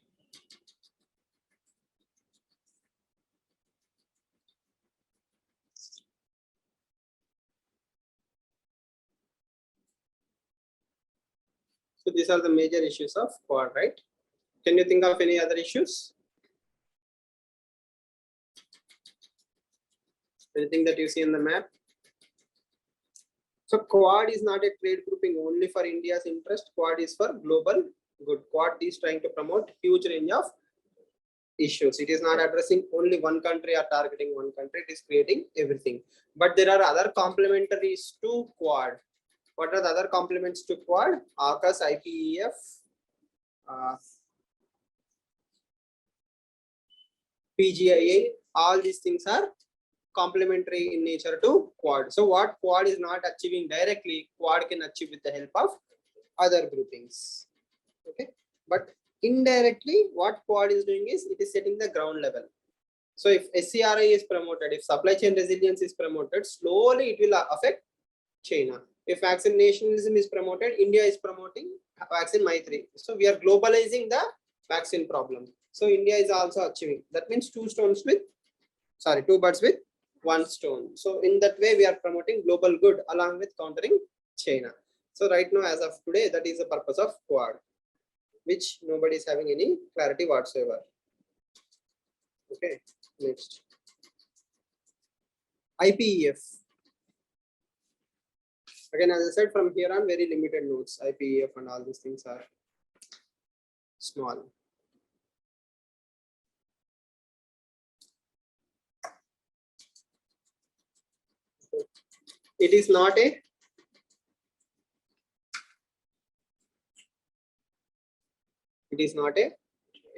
So these are the major issues of Quad, right? Can you think of any other issues? Anything that you see in the map? So Quad is not a trade grouping only for India's interest. Quad is for global good. Quad is trying to promote huge range of issues. It is not addressing only one country or targeting one country. It is creating everything. But there are other complementaries to Quad. What are the other complements to Quad? AUKUS, IPEF, PGIA. All these things are complementary in nature to Quad. So what Quad is not achieving directly, Quad can achieve with the help of other groupings. Okay, but indirectly what Quad is doing is it is setting the ground level. So if SCRI is promoted, if supply chain resilience is promoted, slowly it will affect China. If vaccine nationalism is promoted, India is promoting vaccine Maitri. So we are globalizing the vaccine problem. So India is also achieving. That means two birds with one stone. So in that way, we are promoting global good along with countering China. So right now, as of today, that is the purpose of Quad, which nobody is having any clarity whatsoever. Okay, next. IPEF. Again, as I said, from here on, very limited notes, IPEF and all these things are small. It is not a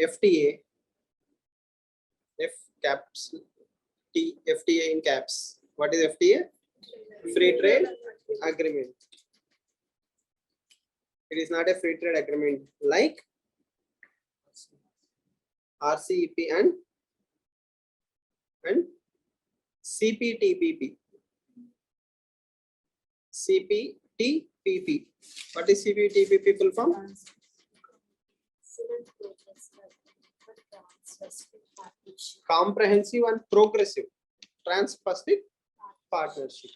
FTA, F caps, T, FTA in caps. What is FTA? Free trade agreement. It is not a free trade agreement like RCEP and CPTPP. CPTPP. What is CPTPP full form? Comprehensive and progressive Trans-Pacific Partnership.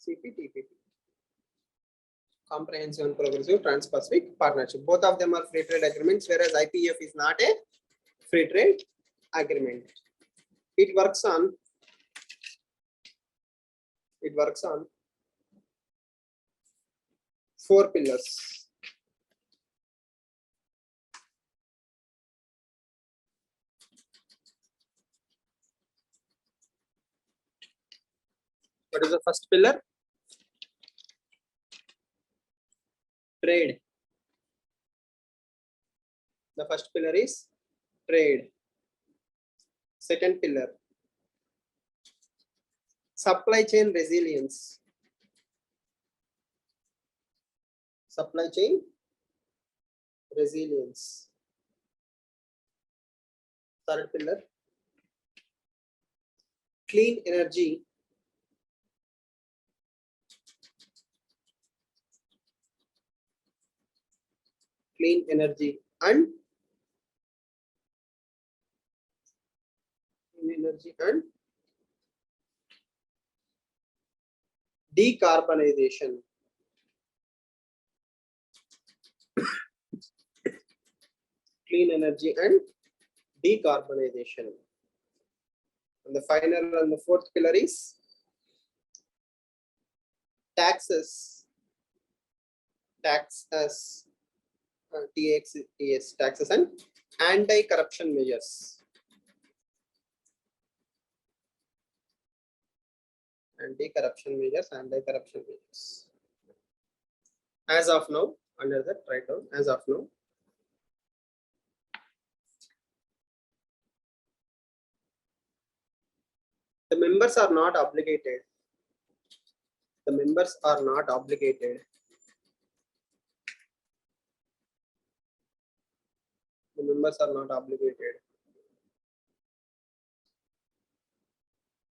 CPTPP. Comprehensive and progressive Trans-Pacific Partnership. Both of them are free trade agreements, whereas IPEF is not a free trade agreement. It works on 4 pillars. What is the first pillar? Trade. The first pillar is trade. Second pillar, supply chain resilience. Supply chain resilience. Third pillar, clean energy. Clean energy and decarbonization. Clean energy and decarbonization. And the final and the fourth pillar is taxes. Taxes, taxes and anti-corruption measures. Anti-corruption measures. As of now, under that, write down as of now. The members are not obligated. The members are not obligated. The members are not obligated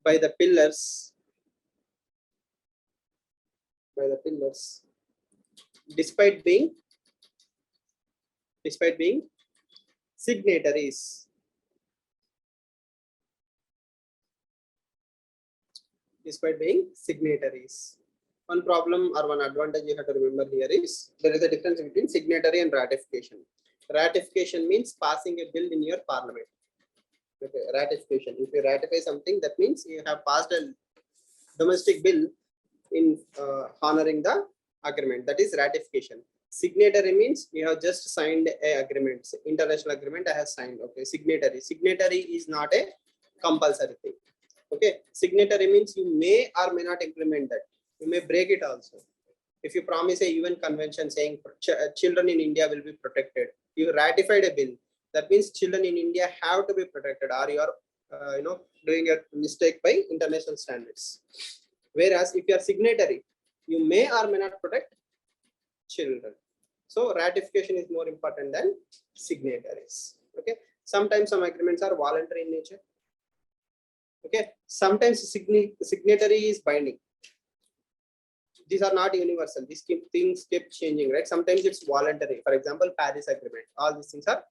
by the pillars. Despite being signatories. Despite being signatories. One problem or one advantage you have to remember here is there is a difference between signatory and ratification. Ratification means passing a bill in your parliament. Okay, ratification. If you ratify something, that means you have passed a domestic bill in honoring the agreement. That is ratification. Signatory means you have just signed a agreement. International agreement I have signed. Okay, signatory. Signatory is not a compulsory thing. Okay, signatory means you may or may not implement that. You may break it also. If you promise a UN convention saying children in India will be protected, you ratified a bill. That means children in India have to be protected, or you are, doing a mistake by international standards. Whereas if you are signatory, you may or may not protect children. So ratification is more important than signatories. Okay. Sometimes some agreements are voluntary in nature. Okay. Sometimes signatory is binding. These are not universal. These things keep changing, right? Sometimes it's voluntary. For example, Paris Agreement. All these things are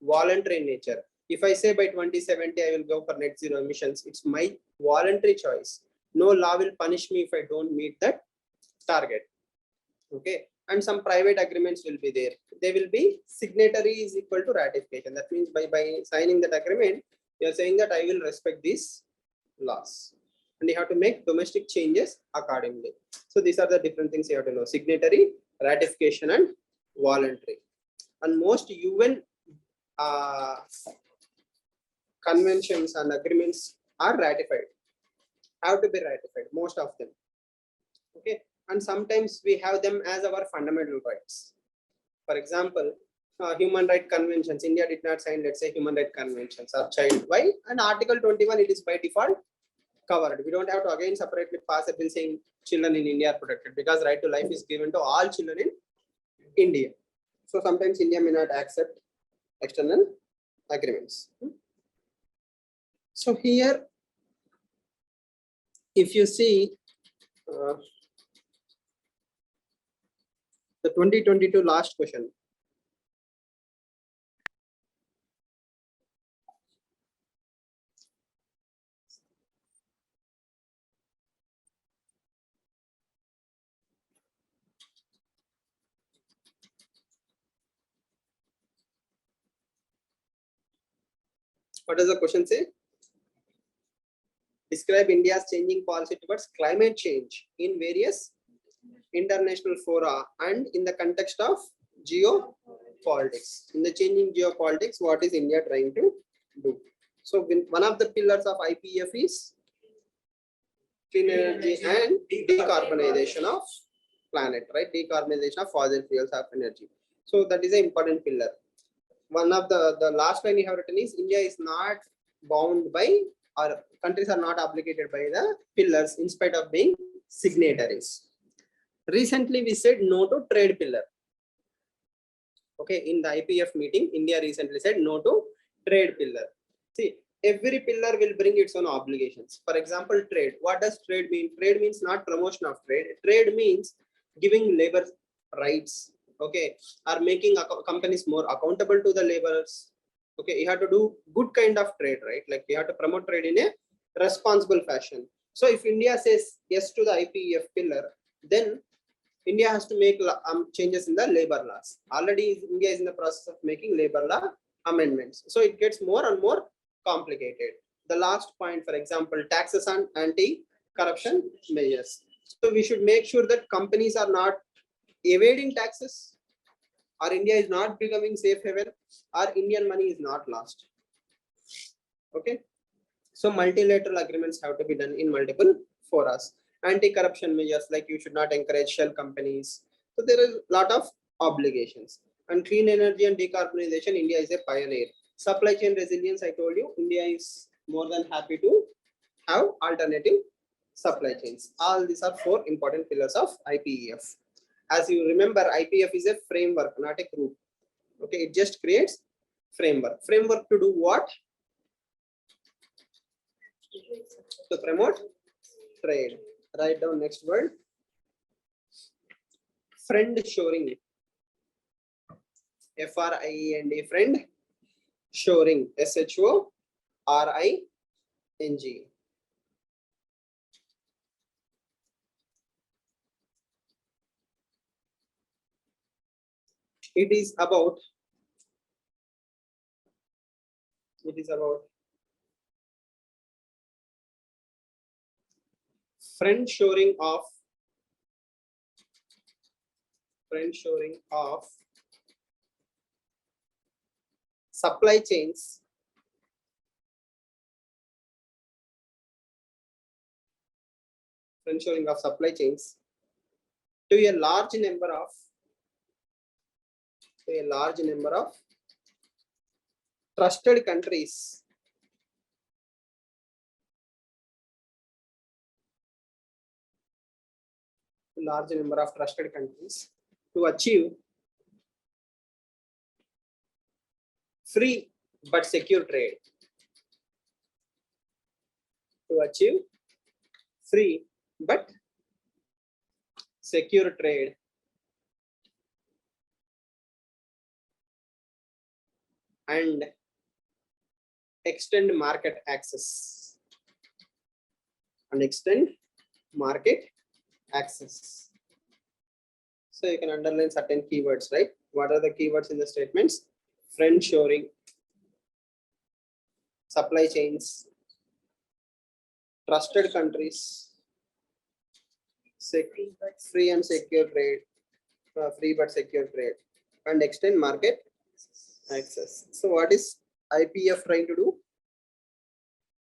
voluntary in nature. If I say by 2070 I will go for net zero emissions, it's my voluntary choice. No law will punish me if I don't meet that target. Okay. And some private agreements will be there. They will be signatory is equal to ratification. That means by signing that agreement, you are saying that I will respect these laws. and you have to make domestic changes accordingly. So these are the different things you have to know: signatory, ratification, and voluntary. And most UN conventions and agreements are ratified, have to be ratified, most of them. Okay, and sometimes we have them as our fundamental rights. For example, human rights conventions, India did not sign, let's say, human rights conventions or child. Why? And Article 21, it is by default covered. We don't have to again separately pass a bill saying children in India are protected, because right to life is given to all children in India. So sometimes India may not accept external agreements. So here, if you see the 2022 last question. What does the question say? Describe India's changing policy towards climate change in various international fora and in the context of geopolitics. In the changing geopolitics, what is India trying to do? So one of the pillars of IPF is clean energy and decarbonization of planet, right? Decarbonization of fossil fuels of energy. So that is an important pillar. One of the last line you have written is India is not bound by, or countries are not obligated by the pillars in spite of being signatories. Recently, we said no to trade pillar. Okay, in the IPF meeting, India recently said no to trade pillar. See, every pillar will bring its own obligations. For example, trade. What does trade mean? Trade means not promotion of trade. Trade means giving labor rights. Okay, or making companies more accountable to the laborers. Okay, you have to do good kind of trade, right? Like you have to promote trade in a responsible fashion. So if India says yes to the IPF pillar, then India has to make changes in the labor laws. Already India is in the process of making labor law amendments. So it gets more and more complicated. The last point, for example, taxes and anti-corruption measures. So we should make sure that companies are not evading taxes, or India is not becoming safe haven, or Indian money is not lost. Okay. So multilateral agreements have to be done in multiple forums. Anti-corruption measures, like you should not encourage shell companies. So there is a lot of obligations. And clean energy and decarbonization, India is a pioneer. Supply chain resilience, I told you, India is more than happy to have alternative supply chains. All these are 4 important pillars of IPEF. As you remember, IPF is a framework, not a group. Okay, it just creates framework. Framework to do what? To promote trade. Write down next word. Friend shoring. FRIEND, friend. Shoring. SHORING. It is about friend shoring of supply chains to a large number of trusted countries to achieve free but secure trade. To achieve free but secure trade and extend market access. So you can underline certain keywords, right? What are the keywords in the statements? Friend shoring, supply chains, trusted countries,
Free but
free and secure trade, free but secure trade, and extend market access. So what is IPF trying to do?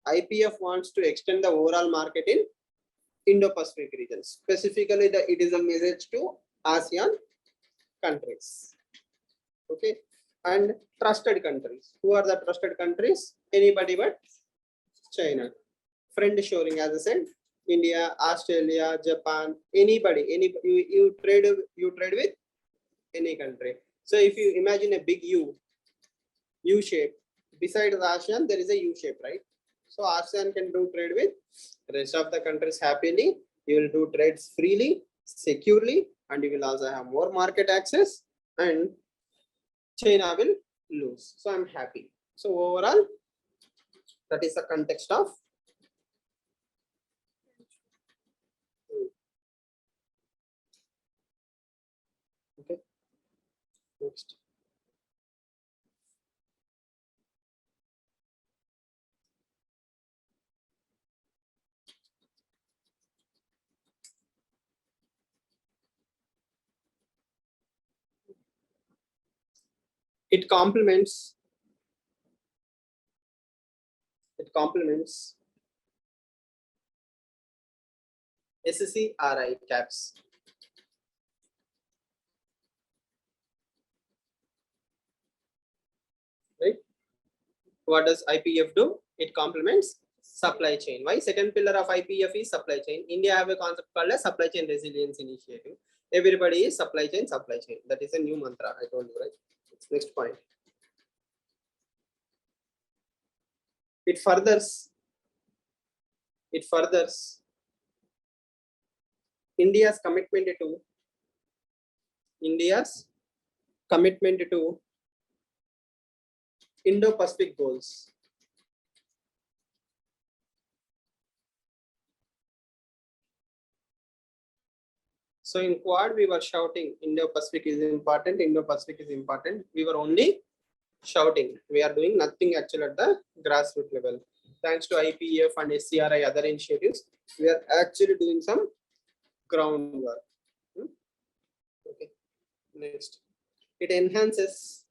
IPF wants to extend the overall market in Indo-Pacific region. Specifically, it is a message to ASEAN countries. Okay, and trusted countries. Who are the trusted countries? Anybody but China. Friend shoring, as I said, India, Australia, Japan, anybody, you trade with any country. So if you imagine a big U shape, beside the ASEAN there is a U shape, right? So ASEAN can do trade with rest of the countries happily. You will do trades freely, securely, and you will also have more market access, and China will lose. So I'm happy. So overall, that is the context of okay. Next. It complements SCRI caps. Right? What does IPF do? It complements supply chain. Why? Second pillar of IPF is supply chain. India have a concept called as supply chain resilience initiative. Everybody is supply chain. That is a new mantra. I told you, right? Next point. It furthers India's commitment to Indo-Pacific goals. So in Quad, we were shouting Indo-Pacific is important, Indo-Pacific is important. We were only shouting. We are doing nothing actually at the grassroots level. Thanks to IPF and SCRI other initiatives, we are actually doing some groundwork. Okay. Next, it enhances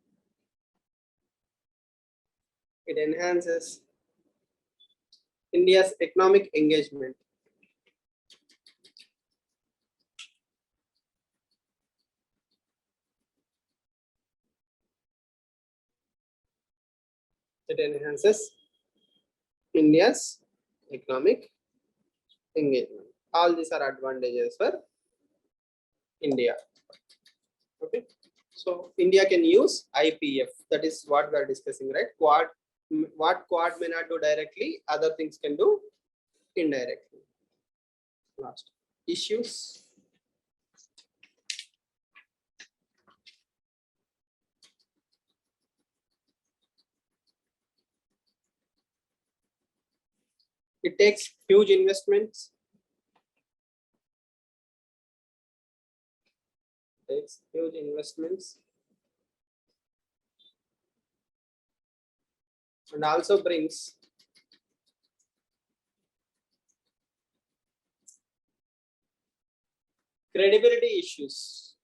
India's economic engagement. It enhances India's economic engagement. All these are advantages for India. Okay. So India can use IPF. That is what we are discussing, right? What Quad may not do directly, other things can do indirectly. Last issues. It takes huge investments. And also brings credibility issues.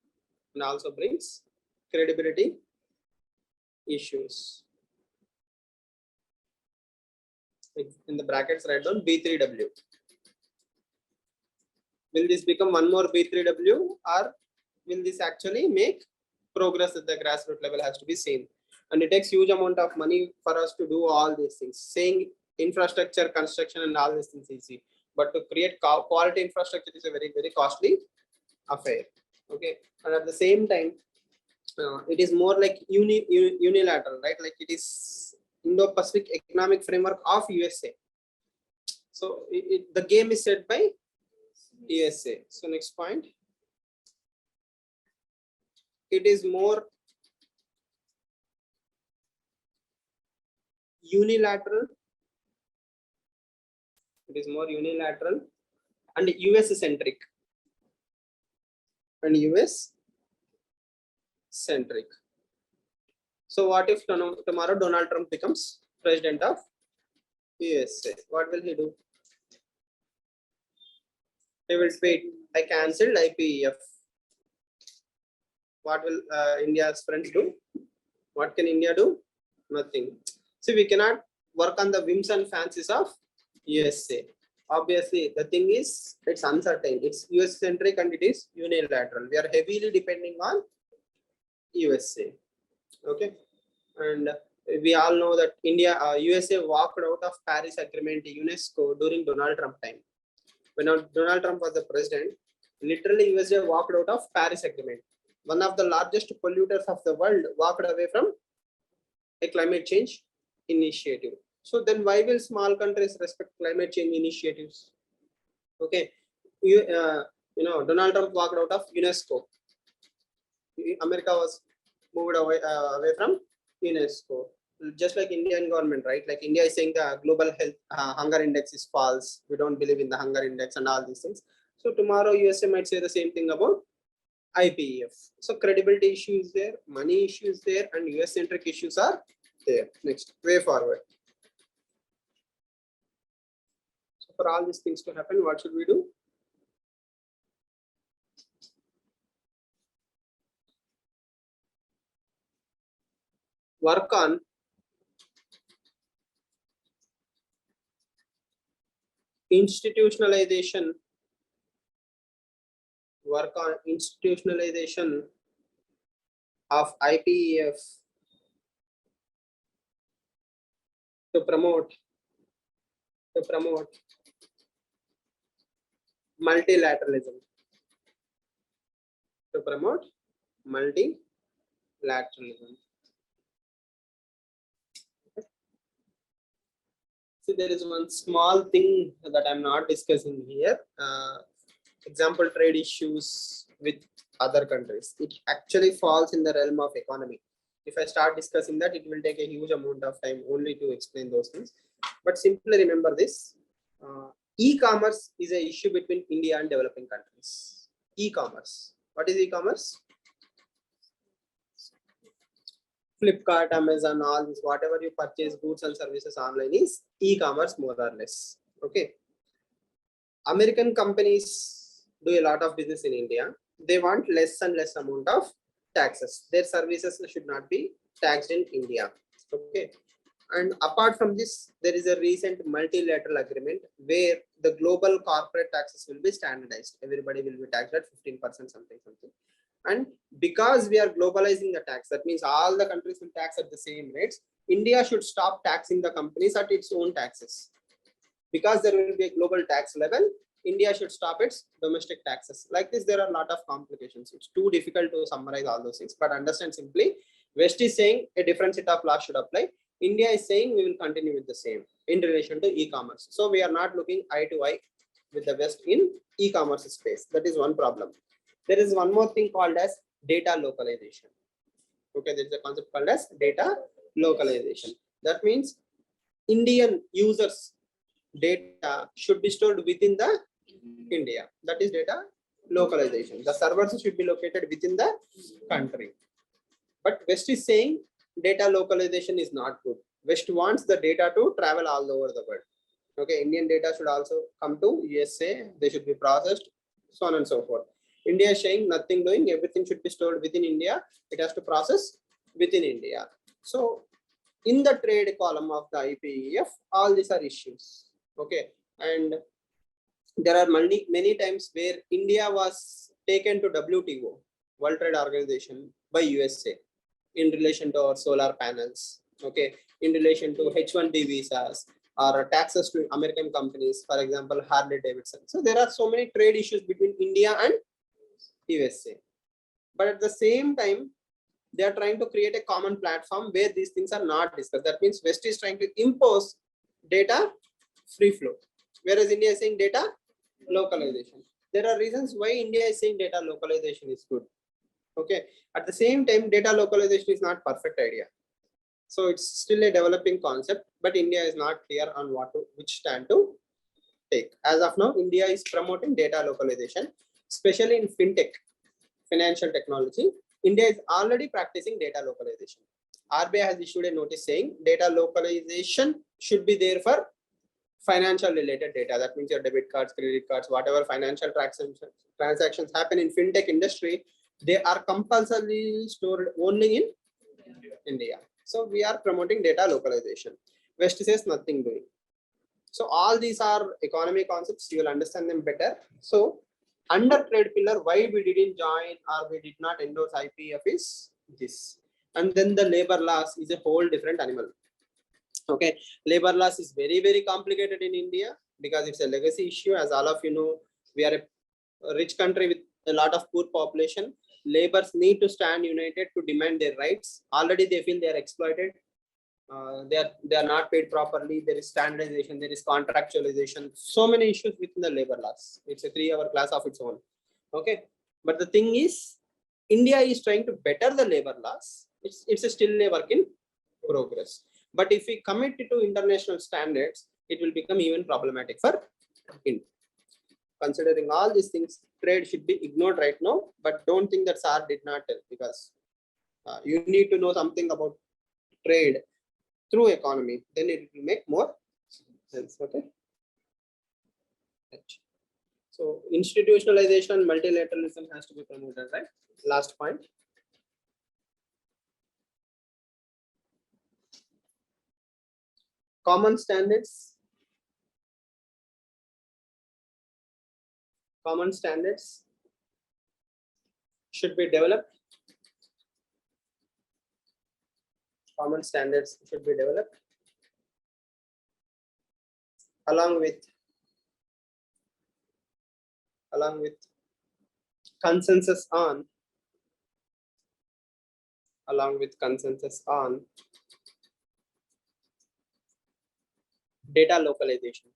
In the brackets, write down B3W. Will this become one more B3W, or will this actually make progress at the grassroots level? Has to be seen. And it takes huge amount of money for us to do all these things. Saying infrastructure, construction, and all these things easy, but to create quality infrastructure is a very, very costly affair. Okay, and at the same time, it is more like unilateral, right? Like it is Indo-Pacific Economic Framework of USA. So the game is set by USA. So next point, it is more unilateral. And US centric. So what if tomorrow Donald Trump becomes president of USA? What will he do? They will wait. I cancelled IPEF. What will India's friends do? What can India do? Nothing. See, we cannot work on the whims and fancies of USA. Obviously, the thing is, it's uncertain. It's US centric and it is unilateral. We are heavily depending on USA. Okay, and we all know that USA walked out of Paris Agreement UNESCO during Donald Trump time. When Donald Trump was the president, literally USA walked out of Paris Agreement. One of the largest polluters of the world walked away from a climate change initiative. So then why will small countries respect climate change initiatives? Okay, Donald Trump walked out of UNESCO. America was moved away from UNESCO. Just like Indian government, right? Like India is saying the global health hunger index is false. We don't believe in the hunger index and all these things. So tomorrow USA might say the same thing about IPEF. So credibility issue is there, money issue is there, and US centric issues are there. Next, way forward. So for all these things to happen, what should we do? Work on institutionalization. Work on institutionalization of IPEF to promote multilateralism. To promote multilateralism. See, there is one small thing that I'm not discussing here. Example, trade issues with other countries. It actually falls in the realm of economy. If I start discussing that, it will take a huge amount of time only to explain those things. But simply remember this. E-commerce is an issue between India and developing countries. E-commerce. What is e-commerce? Flipkart, Amazon, all this, whatever you purchase goods and services online is e-commerce more or less. Okay. American companies do a lot of business in India. They want less and less amount of taxes. Their services should not be taxed in India. Okay. And apart from this, there is a recent multilateral agreement where the global corporate taxes will be standardized. Everybody will be taxed at 15%, something. And because we are globalizing the tax, that means all the countries will tax at the same rates. India should stop taxing the companies at its own taxes. Because there will be a global tax level, India should stop its domestic taxes. Like this, there are a lot of complications. It's too difficult to summarize all those things, but understand simply, West is saying a different set of laws should apply. India is saying we will continue with the same in relation to e-commerce. So we are not looking eye to eye with the West in e-commerce space. That is one problem. There is one more thing called as data localization. Okay, there is a concept called as data localization. That means Indian users' data should be stored within the India. That is data localization. The servers should be located within the country. But West is saying data localization is not good. West wants the data to travel all over the world. Okay, Indian data should also come to USA. They should be processed, so on and so forth. India is saying nothing doing, everything should be stored within India. It has to process within India. So in the trade column of the IPEF, all these are issues. Okay, and there are many times where India was taken to WTO, World Trade Organization, by USA in relation to our solar panels. Okay, in relation to H-1B visas or taxes to American companies, for example, Harley Davidson. So there are so many trade issues between India and USA. But at the same time, they are trying to create a common platform where these things are not discussed. That means West is trying to impose data free flow, whereas India is saying data localization. There are reasons why India is saying data localization is good. Okay, at the same time, data localization is not perfect idea. So it's still a developing concept, but India is not clear on which stand to take. As of now, India is promoting data localization, especially in fintech, financial technology. India is already practicing data localization. RBI has issued a notice saying data localization should be there for financial related data. That means your debit cards, credit cards, whatever financial transactions happen in fintech industry, they are compulsorily stored only in India. So we are promoting data localization. West says nothing doing. So all these are economy concepts. You will understand them better. So under trade pillar, why we didn't join or we did not endorse IPF is this. And then the labor laws is a whole different animal. Okay, labor laws is very, very complicated in India because it's a legacy issue. As all of you know, we are a rich country with a lot of poor population. Laborers need to stand united to demand their rights. Already they feel they are exploited. They are not paid properly. There is standardization, there is contractualization, so many issues within the labor laws. It's a 3-hour class of its own. Okay, but the thing is, India is trying to better the labor laws. It's a still a work in progress. But if we commit it to international standards, it will become even problematic for India. Considering all these things, trade should be ignored right now. But don't think that SAR did not tell, because you need to know something about trade through economy, then it will make more sense. Okay. Right. So institutionalization, multilateralism has to be promoted, right? Last point. Common standards. Common standards should be developed. Common standards should be developed along with consensus on data localization.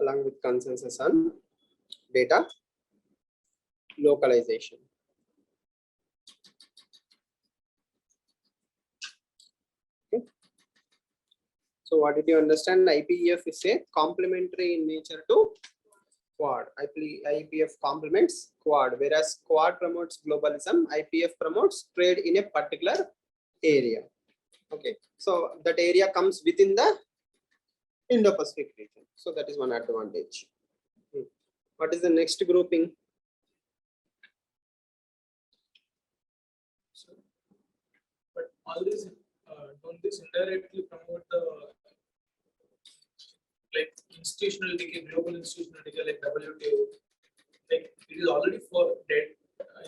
Along with consensus on data localization. Okay. So what did you understand? IPEF is a complementary in nature to Quad. IPF complements Quad, whereas Quad promotes globalism, IPF promotes trade in a particular area. Okay, so that area comes within the Indo-Pacific region. So that is one advantage. What is the next grouping?
But all this, don't this indirectly promote the like institutional decay, global institutional decay, like WTO? Like it is already for dead.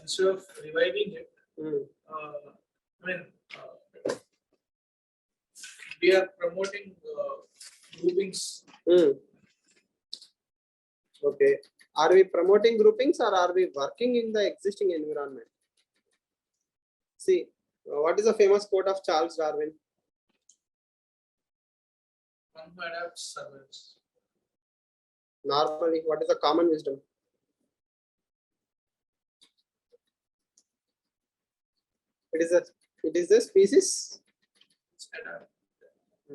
Instead of reviving it, I mean, we are promoting groupings.
Okay, are we promoting groupings or are we working in the existing environment? See, what is the famous quote of Charles Darwin?
One who adapts survives.
Normally, what is the common wisdom? It is a species.
Adapt.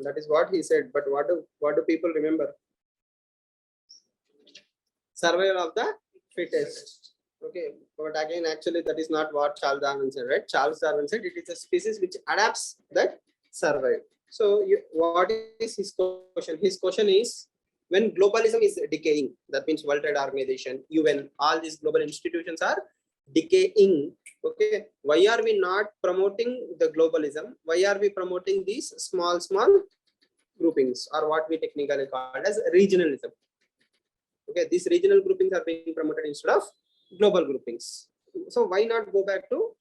That is what he said. But what do people remember? Survival of the fittest. Okay, but again, actually, that is not what Charles Darwin said, right? Charles Darwin said it is a species which adapts that survive. So, what is his question? His question is, when globalism is decaying, that means World Trade Organization, UN, all these global institutions are decaying. Okay, why are we not promoting the globalism? Why are we promoting these small groupings, or what we technically call as regionalism? Okay, these regional groupings are being promoted instead of global groupings. So why not go back to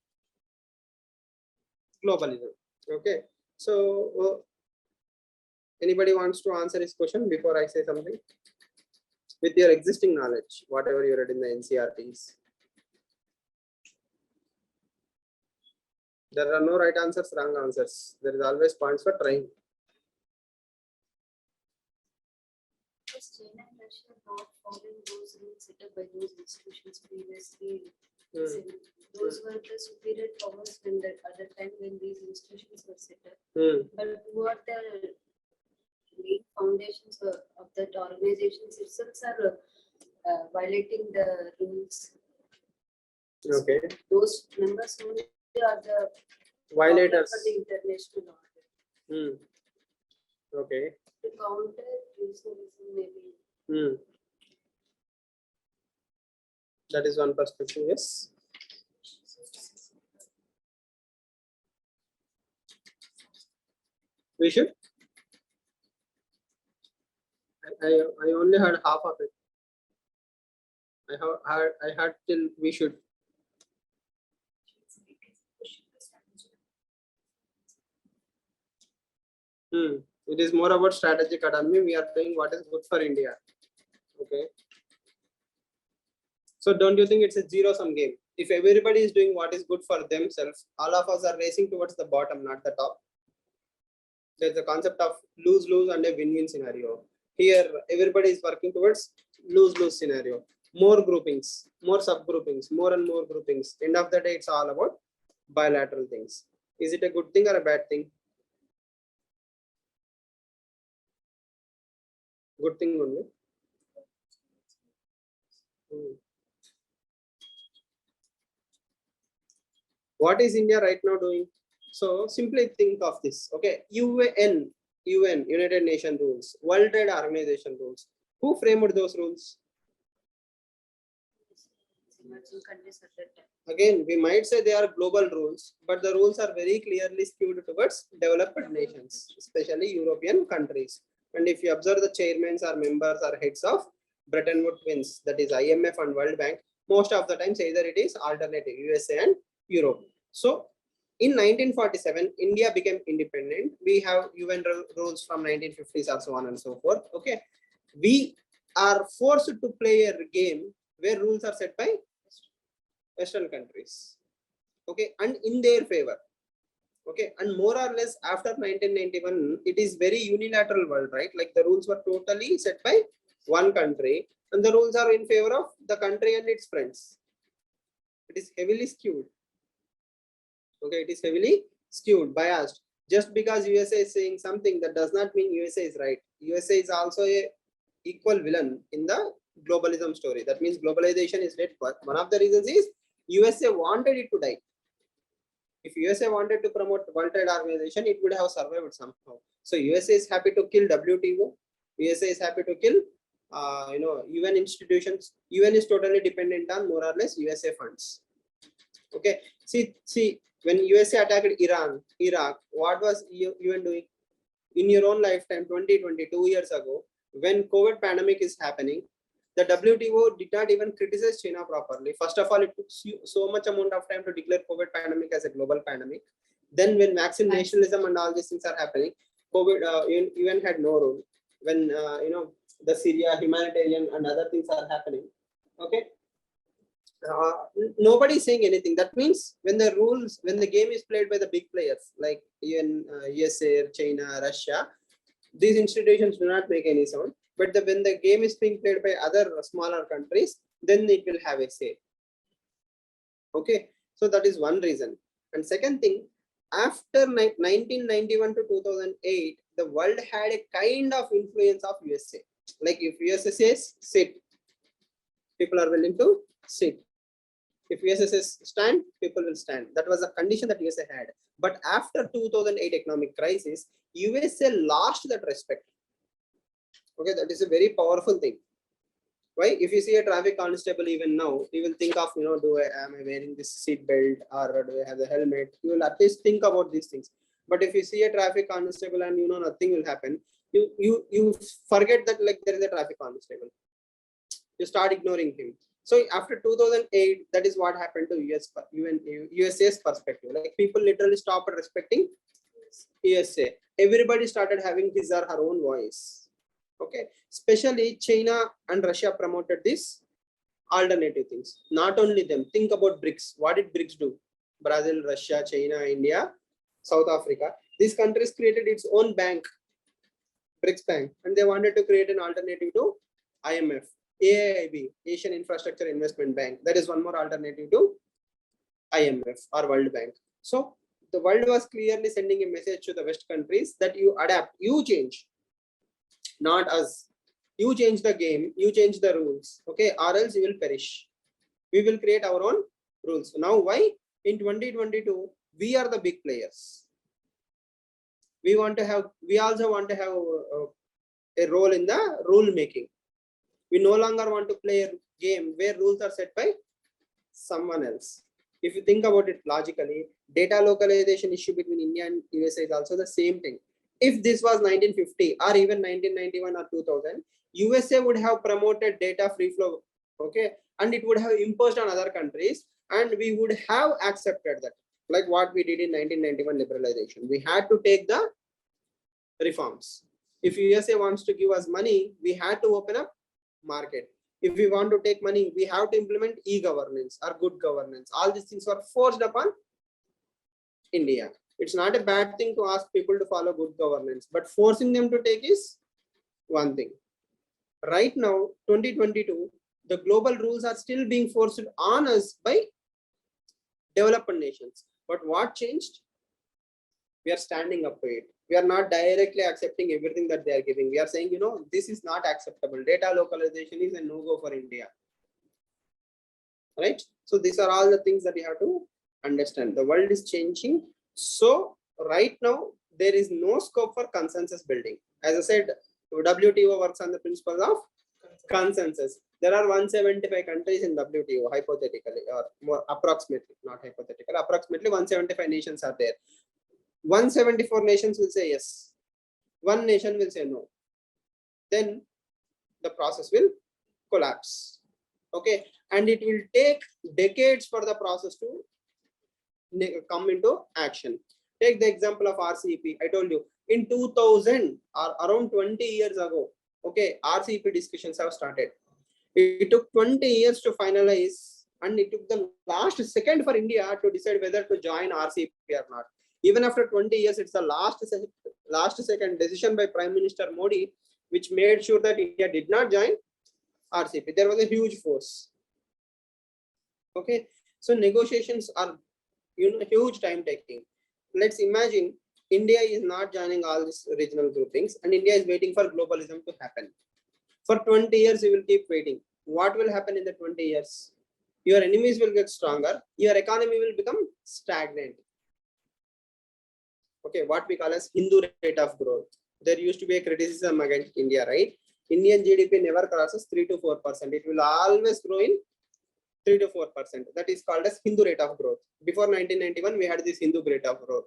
globalism? Okay, so anybody wants to answer this question before I say something? With your existing knowledge, whatever you read in the NCRTs. There are no right answers, wrong answers. There is always points for trying.
Was China and Russia not following those rules set up by those institutions previously? Those were the superior powers when the other time when these institutions were set up. But who are the main foundations of that organizations itself are violating the rules?
Okay.
Those members only They are the
Violators.
for the international order.
Okay.
To counter reasonism, maybe.
That is one perspective. Yes. We should. I only heard half of it. I had till we should. It is more about strategic autonomy. We are doing what is good for India. Okay. So don't you think it's a zero-sum game? If everybody is doing what is good for themselves, all of us are racing towards the bottom, not the top. There's a concept of lose-lose and a win-win scenario. Here, everybody is working towards lose-lose scenario. More groupings, more subgroupings, more and more groupings. End of the day, it's all about bilateral things. Is it a good thing or a bad thing? Good thing only. What is India right now doing? So simply think of this. Okay, UN, United Nations rules, World Trade Organization rules. Who framed those rules?
Emerging countries at that time.
Again, we might say they are global rules, but the rules are very clearly skewed towards developed nations, especially European countries. And if you observe, the chairmen or members or heads of Bretton Woods twins, that is IMF and World Bank, most of the times either it is alternative, USA and Europe. So in 1947, India became independent. We have UN rules from 1950s or so on and so forth. Okay, we are forced to play a game where rules are set by Western countries. Okay, and in their favor. Okay, and more or less after 1991, it is very unilateral world, right? Like the rules were totally set by one country, and the rules are in favor of the country and its friends. It is heavily skewed. Okay, it is heavily skewed, biased. Just because USA is saying something, that does not mean USA is right. USA is also a equal villain in the globalism story. That means globalization is dead. But one of the reasons is USA wanted it to die. If USA wanted to promote World Trade Organization, it would have survived somehow. So USA is happy to kill WTO. USA is happy to kill, UN institutions. UN is totally dependent on more or less USA funds. Okay, see, when USA attacked Iraq, what was UN doing? In your own lifetime, 22 years ago, when COVID pandemic is happening, the WTO did not even criticize China properly. First of all, it took so much amount of time to declare COVID pandemic as a global pandemic. Then when vaccine nationalism and all these things are happening, COVID, UN had no role. When, the Syria humanitarian and other things are happening, okay, nobody is saying anything. That means when the game is played by the big players like even USA, China, Russia, these institutions do not make any sound. But when the game is being played by other smaller countries, then it will have a say. Okay, so that is one reason. And second thing, after 1991 to 2008, the world had a kind of influence of USA. Like if USA says sit, people are willing to sit. If USA says stand, people will stand. That was a condition that USA had. But after 2008 economic crisis, USA lost that respect. Okay, that is a very powerful thing. Why? If you see a traffic constable even now, you will think of, am I wearing this seat belt or do I have the helmet? You will at least think about these things. But if you see a traffic constable and nothing will happen, you forget that like there is a traffic constable. You start ignoring him. So after 2008, that is what happened to USA's perspective. Like people literally stopped respecting USA. Everybody started having his or her own voice. Okay, especially China and Russia promoted this alternative things. Not only them, think about BRICS. What did BRICS do? Brazil, Russia, China, India, South Africa. These countries created its own bank, BRICS Bank, and they wanted to create an alternative to IMF. AIIB, Asian Infrastructure Investment Bank. That is one more alternative to IMF or World Bank. So the world was clearly sending a message to the West countries that you adapt, you change. Not us. You change the game, you change the rules, okay, or else you will perish. We will create our own rules. Now, why? in 2022, we are the big players. We also want to have a role in the rule making. We no longer want to play a game where rules are set by someone else. If you think about it logically, data localization issue between India and USA is also the same thing. If this was 1950 or even 1991 or 2000, USA would have promoted data free flow, okay, and it would have imposed on other countries, and we would have accepted that, like what we did in 1991 liberalization. We had to take the reforms. If USA wants to give us money, we had to open up market. If we want to take money, we have to implement e-governance or good governance. All these things were forced upon India. It's not a bad thing to ask people to follow good governance, but forcing them to take is one thing. Right now, 2022, the global rules are still being forced on us by developed nations. But what changed? We are standing up to it. We are not directly accepting everything that they are giving. We are saying, you know, this is not acceptable. Data localization is a no-go for India. Right? So these are all the things that you have to understand. The world is changing. So right now, there is no scope for consensus building. As I said, WTO works on the principles of consensus. There are 175 countries in WTO, hypothetically, or more approximately, not hypothetically, approximately 175 nations are there. 174 nations will say yes. One nation will say no. Then the process will collapse. Okay. And it will take decades for the process to come into action. Take the example of RCEP. I told you in 2000 or around 20 years ago, okay, RCEP discussions have started. It took 20 years to finalize, and it took the last second for India to decide whether to join RCEP or not. Even after 20 years, it's the last second decision by Prime Minister Modi, which made sure that India did not join RCEP. There was a huge force. Okay, so negotiations are, huge time taking. Let's imagine India is not joining all these regional groupings, and India is waiting for globalism to happen. For 20 years, you will keep waiting. What will happen in the 20 years? Your enemies will get stronger. Your economy will become stagnant. Okay, what we call as Hindu rate of growth. There used to be a criticism against India, right? Indian GDP never crosses 3 to 4%. It will always grow in 3 to 4%. That is called as Hindu rate of growth. Before 1991, we had this Hindu rate of growth.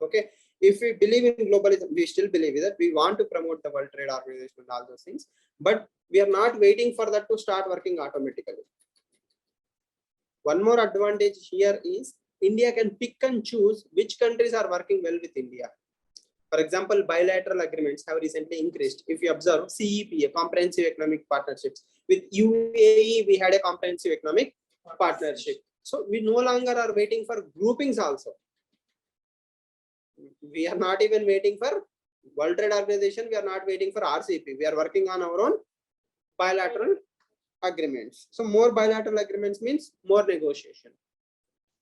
Okay, if we believe in globalism, we still believe that we want to promote the World Trade Organization and all those things, but we are not waiting for that to start working automatically. One more advantage here is India can pick and choose which countries are working well with India. For example, bilateral agreements have recently increased. If you observe CEP, a comprehensive economic partnerships, with UAE, we had a comprehensive economic partnership. So we no longer are waiting for groupings also. We are not even waiting for World Trade Organization. We are not waiting for RCEP. We are working on our own bilateral agreements. So more bilateral agreements means more negotiation.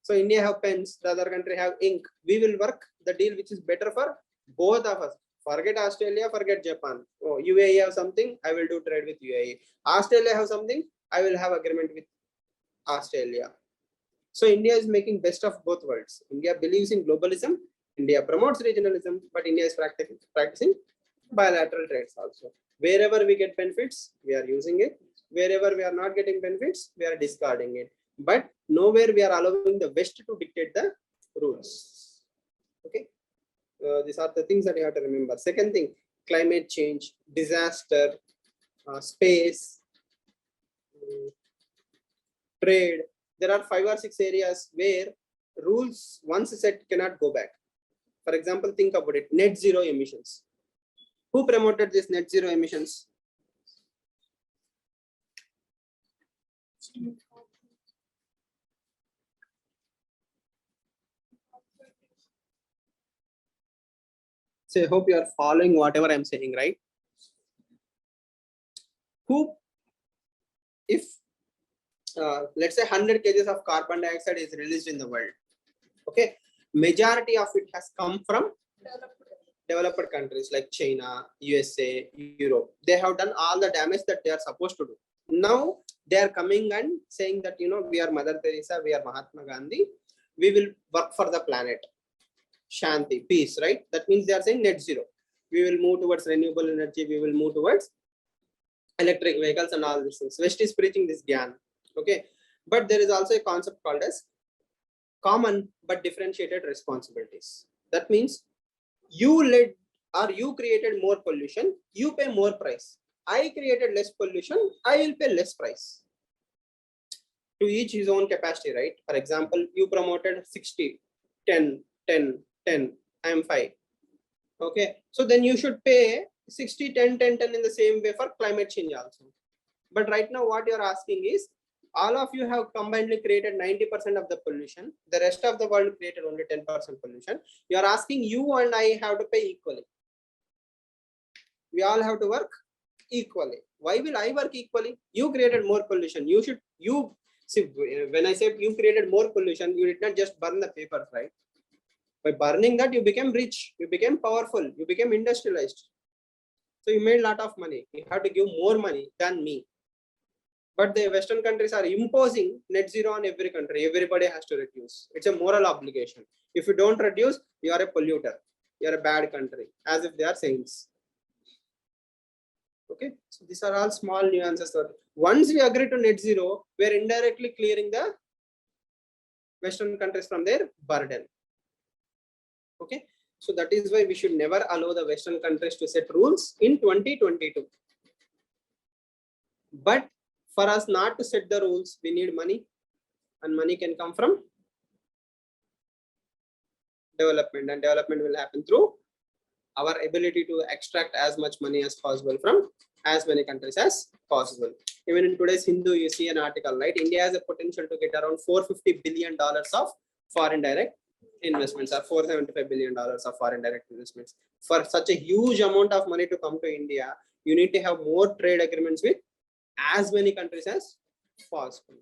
So India have pens, the other country have ink. We will work the deal which is better for both of us. Forget Australia, forget Japan. Oh, UAE have something, I will do trade with UAE. Australia have something, I will have agreement with Australia. So India is making best of both worlds. India believes in globalism, India promotes regionalism, but India is practicing bilateral trades also. Wherever we get benefits, we are using it. Wherever we are not getting benefits, we are discarding it. But nowhere we are allowing the West to dictate the rules. Okay, these are the things that you have to remember. Second thing, climate change, disaster, space, trade. There are 5 or 6 areas where rules once set cannot go back. For example, think about it, net zero emissions. Who promoted this net zero emissions? So I hope you are following whatever I'm saying, right? Who, if let's say 100 kgs of carbon dioxide is released in the world, okay, majority of it has come from developed countries like China, USA, Europe. They have done all the damage that they are supposed to do. Now they are coming and saying that, we are Mother Teresa, we are Mahatma Gandhi. we will work for the planet. Shanti, peace, right? That means they are saying net zero. We will move towards renewable energy. We will move towards electric vehicles and all these things. West is preaching this Gyan. Okay. But there is also a concept called as common but differentiated responsibilities. That means you led or you created more pollution, you pay more price. I created less pollution, I will pay less price. To each his own capacity, right? For example, you promoted 60, 10, 10, 10, I am 5. Okay, so then you should pay 60, 10, 10, 10 in the same way for climate change also. But right now what you're asking is, all of you have combinedly created 90% of the pollution. The rest of the world created only 10% pollution. You are asking you and I have to pay equally. We all have to work equally. Why will I work equally? You created more pollution. You see, when I say you created more pollution, you did not just burn the papers, right? By burning that, you became rich, you became powerful, you became industrialized. So you made a lot of money. You have to give more money than me. But the Western countries are imposing net zero on every country. Everybody has to reduce. It's a moral obligation. If you don't reduce, you are a polluter. You are a bad country, as if they are saints. Okay, so these are all small nuances. Once we agree to net zero, we are indirectly clearing the Western countries from their burden. Okay, so that is why we should never allow the Western countries to set rules in 2022. But for us not to set the rules, we need money, and money can come from development, and development will happen through our ability to extract as much money as possible from as many countries as possible. Even in today's Hindu, you see an article, right? India has a potential to get around $450 billion of foreign direct investments, or $475 billion of foreign direct investments. For such a huge amount of money to come to India, you need to have more trade agreements with as many countries as possible.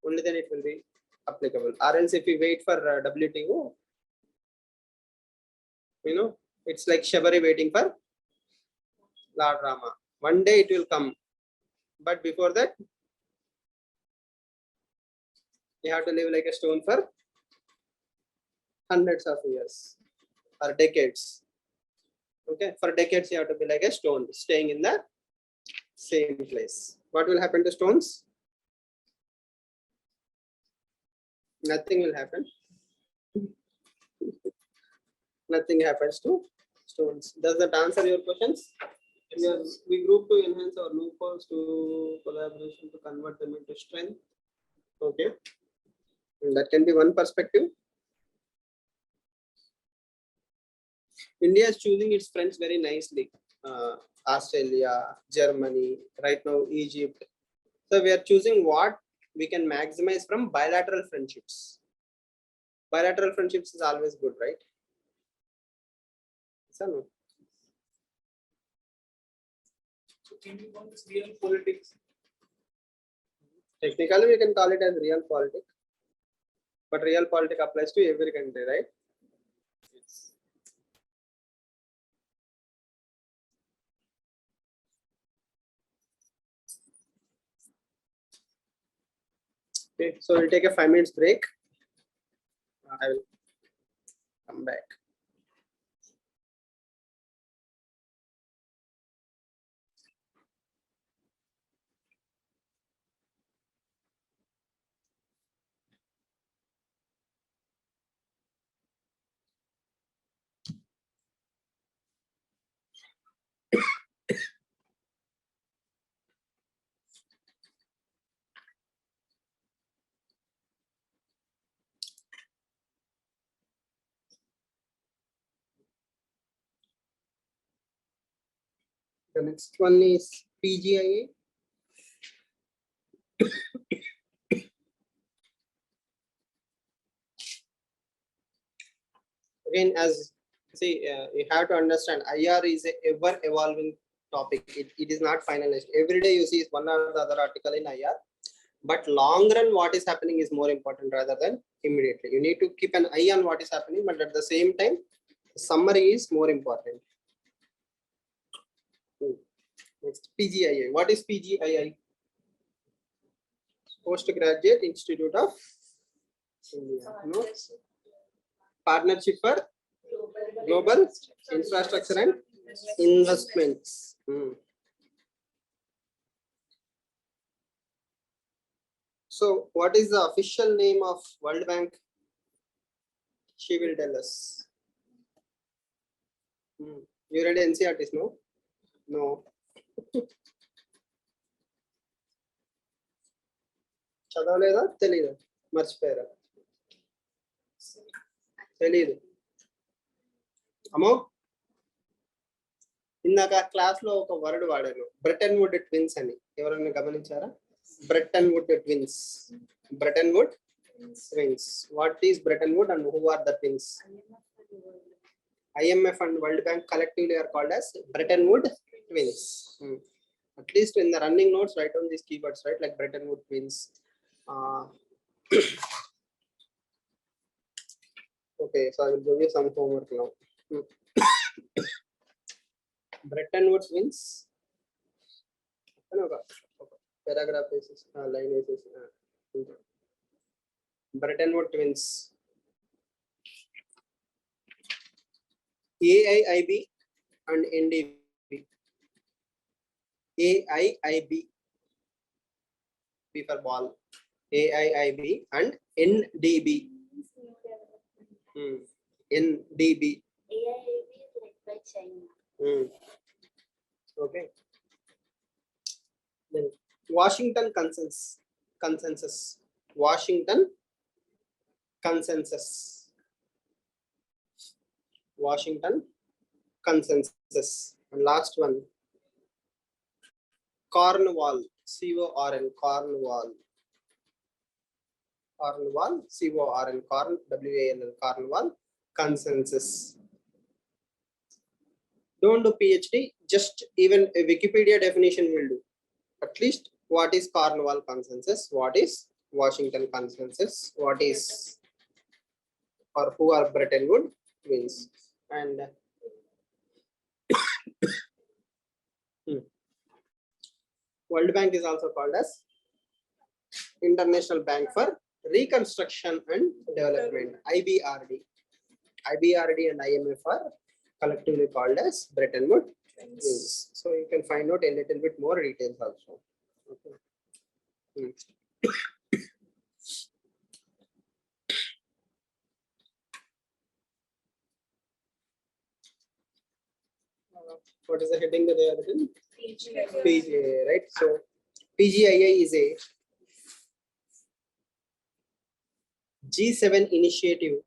Only then it will be applicable. Or else if we wait for WTO, you know, it's like Shabari waiting for Lord Rama. One day it will come. But before that, you have to live like a stone for hundreds of years or decades. Okay, for decades you have to be like a stone, staying in the same place. What will happen to stones? Nothing will happen. Nothing happens to stones. Does that answer your questions? Yes, we group to enhance our loopholes to collaboration to convert them into strength. Okay, and that can be one perspective. India is choosing its friends very nicely. Australia, Germany, right now Egypt. So we are choosing what we can maximize from bilateral friendships. Bilateral friendships is always good, right? So, no.
So can you call this real politics?
Technically, we can call it as real politics, but real politics applies to every country, right? Yes. Okay, so we'll take a 5 minutes break. I will come back. The next one is PGIA. Again, as see, you have to understand, IR is a ever evolving topic. It is not finalized. Every day you see one or the other article in IR, but long run, what is happening is more important rather than immediately. You need to keep an eye on what is happening, but at the same time, summary is more important. Next, PGII. What is PGII? Postgraduate Institute of India. No. Partnership for global infrastructure and investments. So, what is the official name of World Bank? She will tell us. You read NCRTs, no? No. చదవలేదా తెలీదు మర్చిపోయారా తెలీదు అమ్మో ఇందాక class లో ఒక word వాడాను Bretton wood twins అని ఎవరైనా గమనించారా Bretton wood twins Bretton wood twins what is Bretton wood and who are the twins IMF and World Bank collectively are called as Bretton Woods twins. At least in the running notes, write down these keywords, right? Like Bretton Woods twins. Okay, so I will give you some homework now. Bretton Woods twins. Paragraph basis, line basis. Bretton Woods twins. AIIB and NDB. AIIB, B for ball. AIIB and NDB. NDB.
AIIB is led by China.
Okay. Then Washington consensus. Washington consensus. Washington consensus. And last one, Cornwall, CORN, Cornwall. Cornwall, CORN, Corn, WALL, Cornwall consensus. Don't do PhD, just even a Wikipedia definition will do. At least what is Cornwall consensus, what is Washington consensus, what is or who are Bretton Woods twins. And World Bank is also called as International Bank for Reconstruction and Development, IBRD. IBRD and IMF are collectively called as Bretton Woods twins. So you can find out a little bit more details also. Okay. What is the heading that they are written? PGIA, right? So PGIA is a G7 initiative.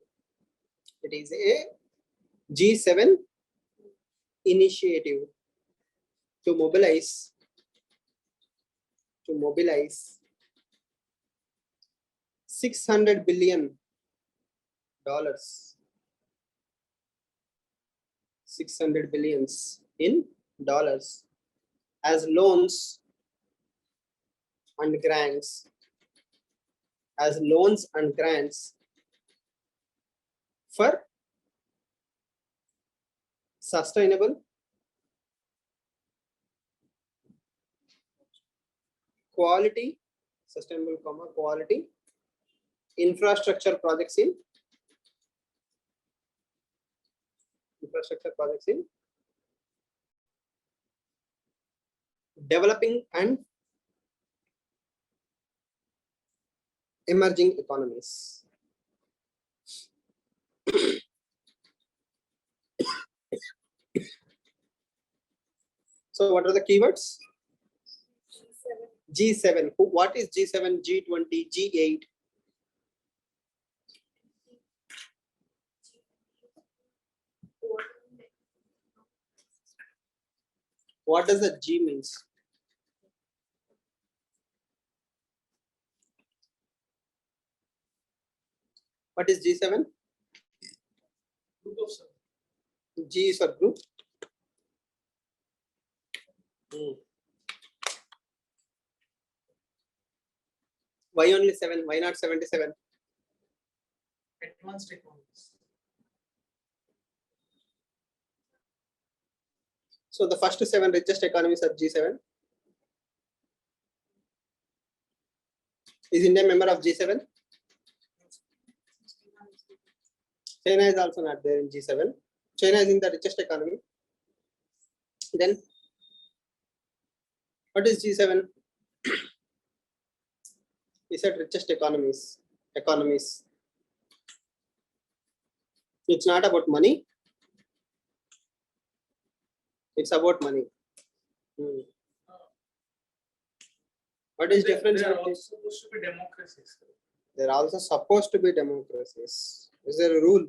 It is a G7 initiative to mobilize $600 billion. $600 billions in dollars as loans and grants, for sustainable, quality infrastructure projects in developing and emerging economies. So what are the keywords? G7. What is G7, G20, G8? What does the G means? What is G7?
Group of seven.
G is for group. Why only 7? Why not 77?
Advanced economies.
So the first 7 richest economies are G7. Is India a member of G7? China is also not there in G7. China is in the richest economy. Then what is G7? We said richest economies. It's not about money. It's about money. What is difference?
They are also supposed to be democracies.
They're also supposed to be democracies. Is there a rule?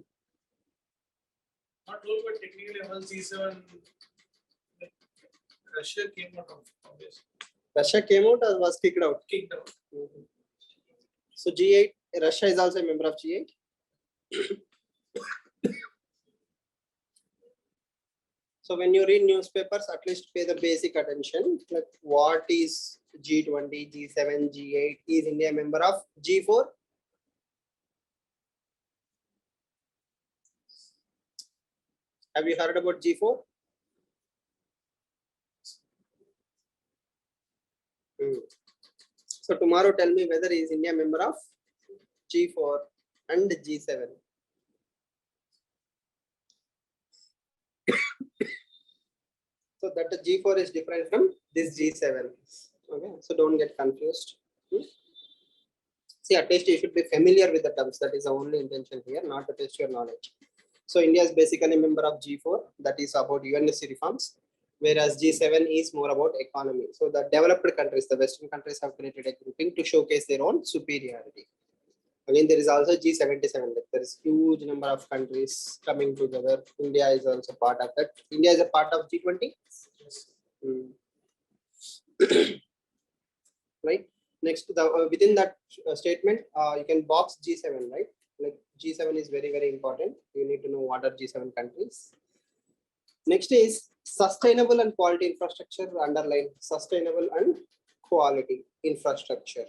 Not rule, but technically all G7, like, Russia came out of obviously.
Russia came out or was kicked out?
Kicked out.
So G8, Russia is also a member of G8. So when you read newspapers, at least pay the basic attention. Like what is G20, G7, G8? Is India a member of G4? Have you heard about G4? So tomorrow tell me whether is India a member of G4 and G7. So that the G4 is different from this G7. Okay, so don't get confused. See, at least you should be familiar with the terms. That is the only intention here, not to test your knowledge. So India is basically a member of G4, that is about UNSC reforms, whereas G7 is more about economy. So the developed countries, the Western countries have created a grouping to showcase their own superiority. Again, there is also G77. Like there is huge number of countries coming together. India is also part of that. India is a part of G20. Right. Next, within that statement, you can box G7. Right. Like G7 is very, very important. You need to know what are G7 countries. Next is sustainable and quality infrastructure. Underline sustainable and quality infrastructure.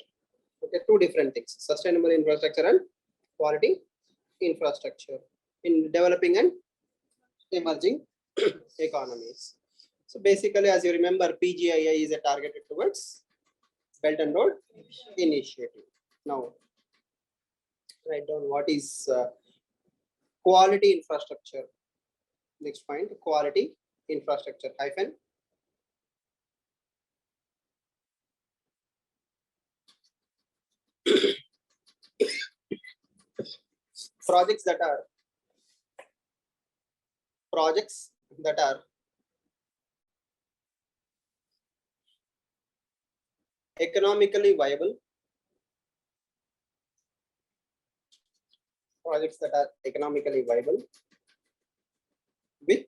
Okay, two different things: sustainable infrastructure and quality infrastructure in developing and emerging economies. So basically, as you remember, PGII is a targeted towards Belt and Road Initiative. Now, write down what is quality infrastructure. Next point, quality infrastructure hyphen. Projects that are economically viable. Projects that are economically viable with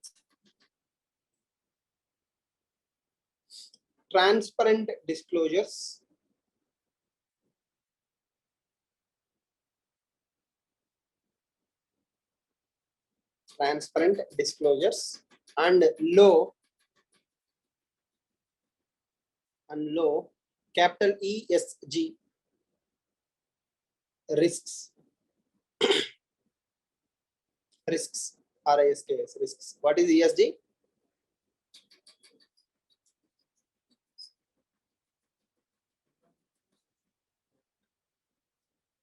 transparent disclosures. Transparent disclosures and low capital ESG risks. Risks, RISKs, risks. What is ESG?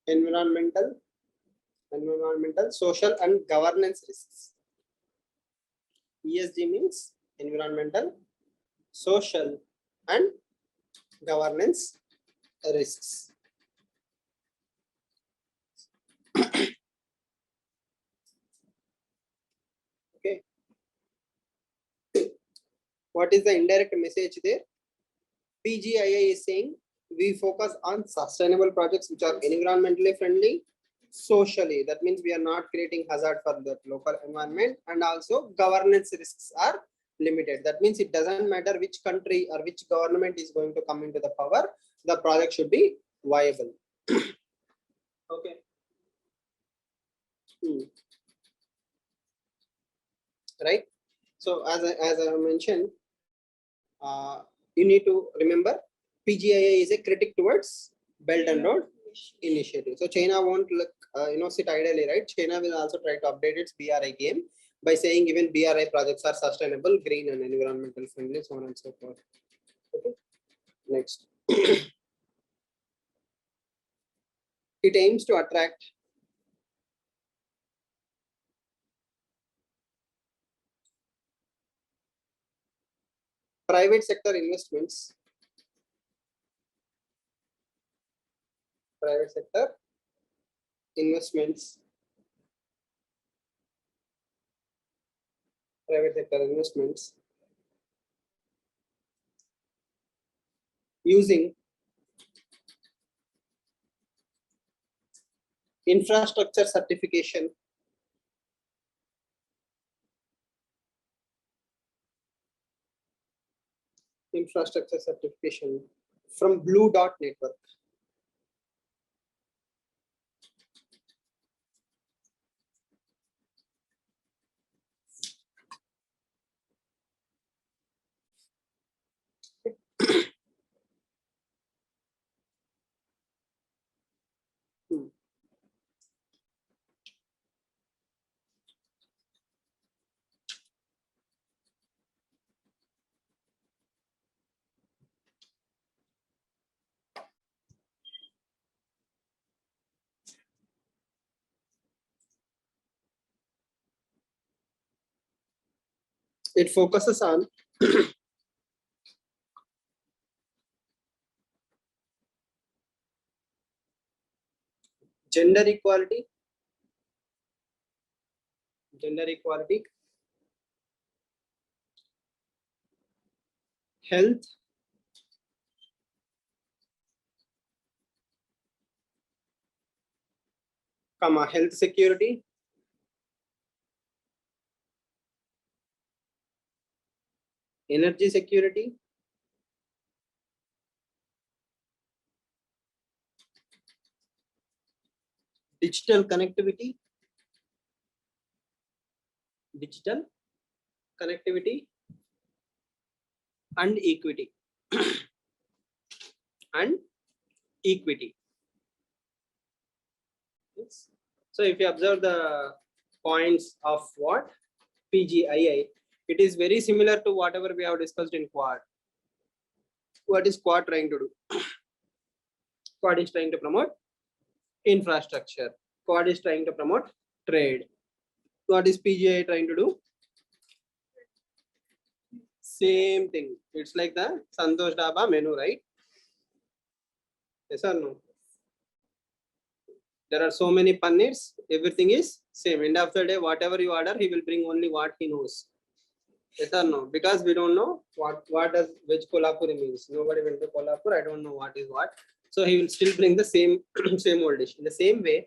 Environmental, social and governance risks. ESG means environmental, social and governance risks. Okay. What is the indirect message there? PGII is saying we focus on sustainable projects which are environmentally friendly, socially. That means we are not creating hazard for the local environment, and also governance risks are limited. That means it doesn't matter which country or which government is going to come into the power, the project should be viable. Okay. Right. So as I mentioned, you need to remember PGII is a critic towards Belt and Road Initiative. So China won't look, sit idly, right? China will also try to update its BRI game by saying even BRI projects are sustainable, green, and environmental friendly, so on and so forth. Okay. Next, it aims to attract Private sector investments. Private sector investments. Private sector investments using infrastructure certification. Infrastructure certification from Blue Dot Network. It focuses on gender equality, health, health security, energy security, digital connectivity, and equity. And equity. Yes. So if you observe the points of what PGII, it is very similar to whatever we have discussed in Quad. What is Quad trying to do? Quad is trying to promote infrastructure. Quad is trying to promote trade. What is PGI trying to do? Same thing. It's like the Santosh Dhaba menu, right? Yes or no? There are so many paneers. Everything is same. End of the day, whatever you order, he will bring only what he knows. Yes or no? Because we don't know what does veg kolhapuri means. Nobody went to Kolhapur. I don't know what is what. So he will still bring the same same old dish. In the same way,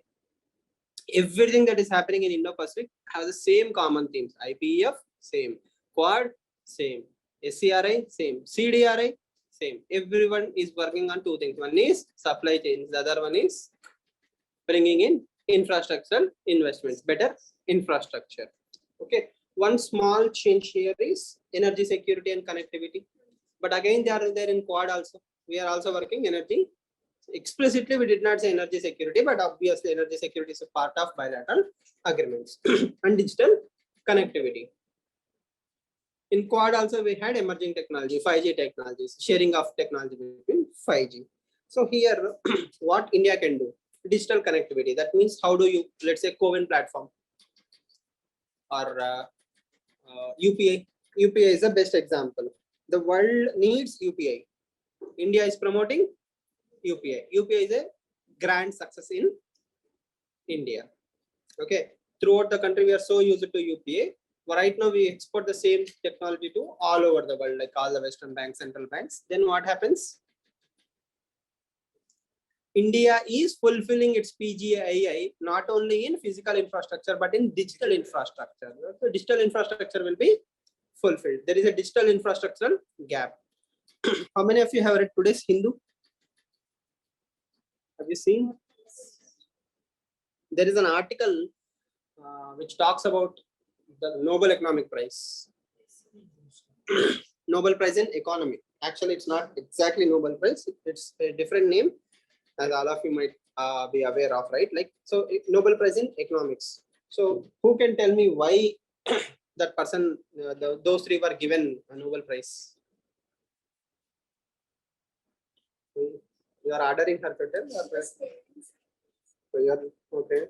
everything that is happening in Indo-Pacific has the same common themes. IPEF, same. Quad, same. SCRI, same. CDRI, same. Everyone is working on two things. One is supply chains. The other one is bringing in infrastructural investments, better infrastructure. Okay. One small change here is energy security and connectivity. But again, they are there in Quad also. We are also working energy. Explicitly, we did not say energy security, but obviously energy security is a part of bilateral agreements. And digital connectivity. In Quad also, we had emerging technology, 5G technologies, sharing of technology between 5G. So here, what India can do? Digital connectivity. That means how do you, let's say, CoWIN platform or UPI. UPI is the best example. The world needs UPI. India is promoting UPI. UPI is a grand success in India. Okay. Throughout the country, we are so used to UPI. Right now, we export the same technology to all over the world, like all the Western banks, central banks. Then what happens? India is fulfilling its PGII not only in physical infrastructure but in digital infrastructure. So digital infrastructure will be fulfilled. There is a digital infrastructural gap. How many of you have read today's Hindu? Have you seen? There is an article which talks about the Nobel Economic Prize. Nobel Prize in Economy. Actually, it's not exactly Nobel Prize. It's a different name, as all of you might be aware of, right? Like, so Nobel Prize in Economics. So who can tell me why that person, those three were given a Nobel Prize? You are ordering her to tell? Or so you are, okay.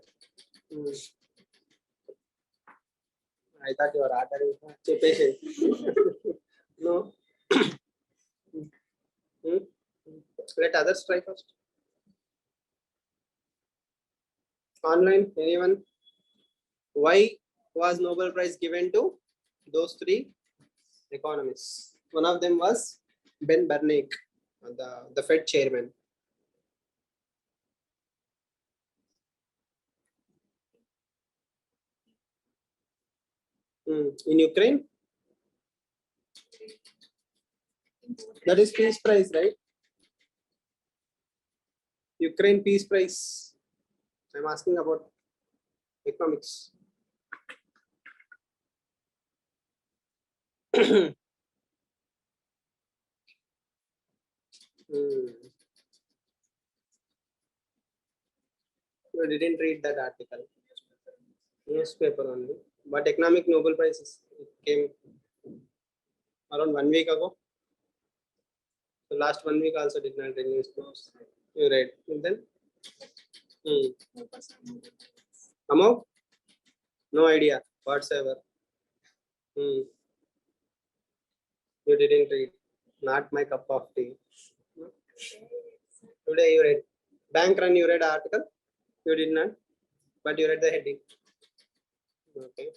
I thought you were ordering her. No. Let others try first. Online, anyone? Why was Nobel Prize given to those three economists? One of them was Ben Bernanke, the Fed chairman. In Ukraine, that is peace prize, right? Ukraine peace prize. I'm asking about economics. You didn't read that article. Newspaper only. But economic Nobel Prize came around 1 week ago. So last 1 week also did not read newspapers. You read. And then? Among? No idea whatsoever. You didn't read. Not my cup of tea. Today you read. Bank run, you read article? You did not. But you read the heading. Okay.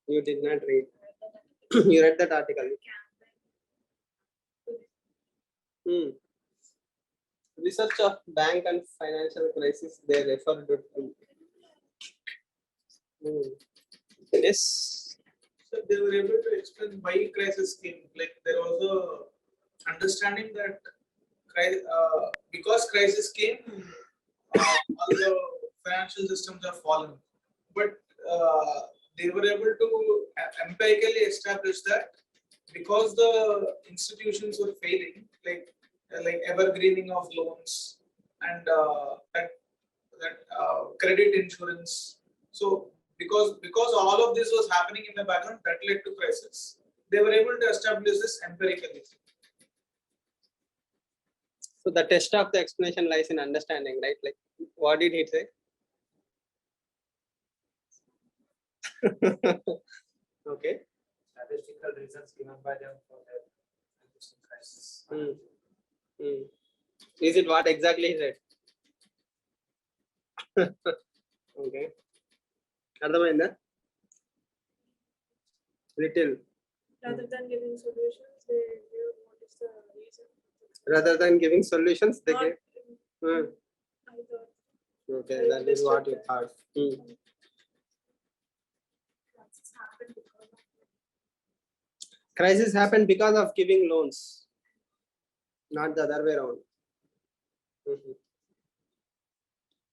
You did not read. You read that article. Research of bank and financial crisis they refer to. Yes.
So they were able to explain why crisis came. Like there was a understanding that because crisis came, all the financial systems have fallen. But they were able to empirically establish that because the institutions were failing, like evergreening of loans and that credit insurance. So because all of this was happening in the background, that led to crisis. They were able to establish this empirically.
So the test of the explanation lies in understanding, right? Like, what did he say? Okay.
Statistical reasons given by them for their existing crisis.
Is it what exactly he said? Okay. అర్థమైందా? Little.
Rather than giving solutions, they give what is the reason.
Rather than giving solutions, they
Not-
gave.
I thought
Okay, that is what you thought. Crisis happened because of giving loans, not the other way around.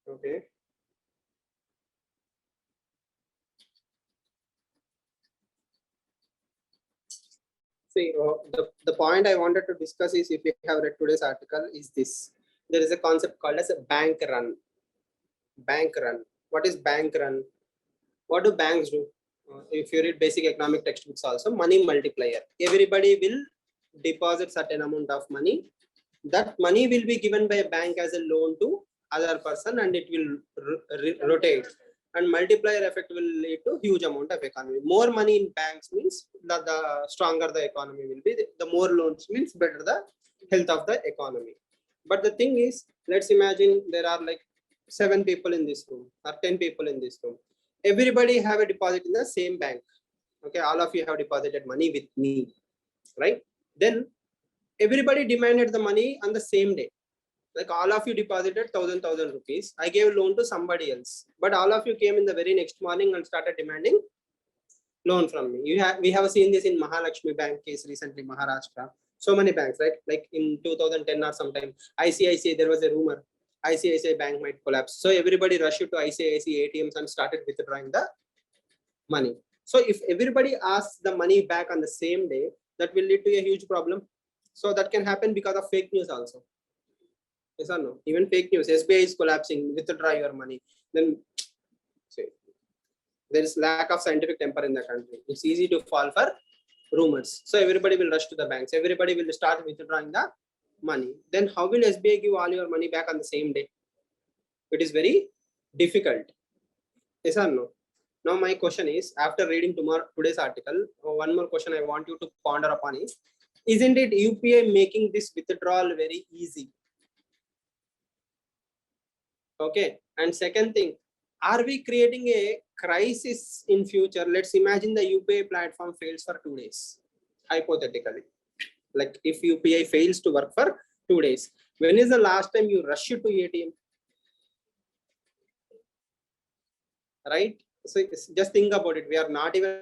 Okay. See, the point I wanted to discuss is, if you have read today's article, is this. There is a concept called as a bank run. Bank run. What is bank run? What do banks do? If you read basic economic textbooks also, money multiplier. Everybody will deposit certain amount of money. That money will be given by a bank as a loan to other person, and it will rotate. And multiplier effect will lead to huge amount of economy. More money in banks means that the stronger the economy will be. The more loans means better the health of the economy. But the thing is, let's imagine there are like 7 people in this room or 10 people in this room. Everybody have a deposit in the same bank. Okay, all of you have deposited money with me, right? Then everybody demanded the money on the same day. Like all of you deposited 1,000 rupees. I gave loan to somebody else, but all of you came in the very next morning and started demanding loan from me. We have seen this in Mahalakshmi Bank case recently, Maharashtra. So many banks, right? Like in 2010 or sometime, ICICI, there was a rumor ICICI Bank might collapse. So everybody rushed to ICICI ATMs and started withdrawing the money. So if everybody asks the money back on the same day, that will lead to a huge problem. So that can happen because of fake news also. Yes or no? Even fake news. SBI is collapsing, withdraw your money. Then see, there is lack of scientific temper in the country. It's easy to fall for rumors. So everybody will rush to the banks. Everybody will start withdrawing the money. Then how will SBI give all your money back on the same day? It is very difficult. Yes or no? Now my question is, after reading today's article, one more question I want you to ponder upon is, isn't it UPI making this withdrawal very easy? Okay. And second thing, are we creating a crisis in future? Let's imagine the UPI platform fails for 2 days, hypothetically. Like if UPI fails to work for 2 days, when is the last time you rush to ATM? Right? So just think about it. We are not even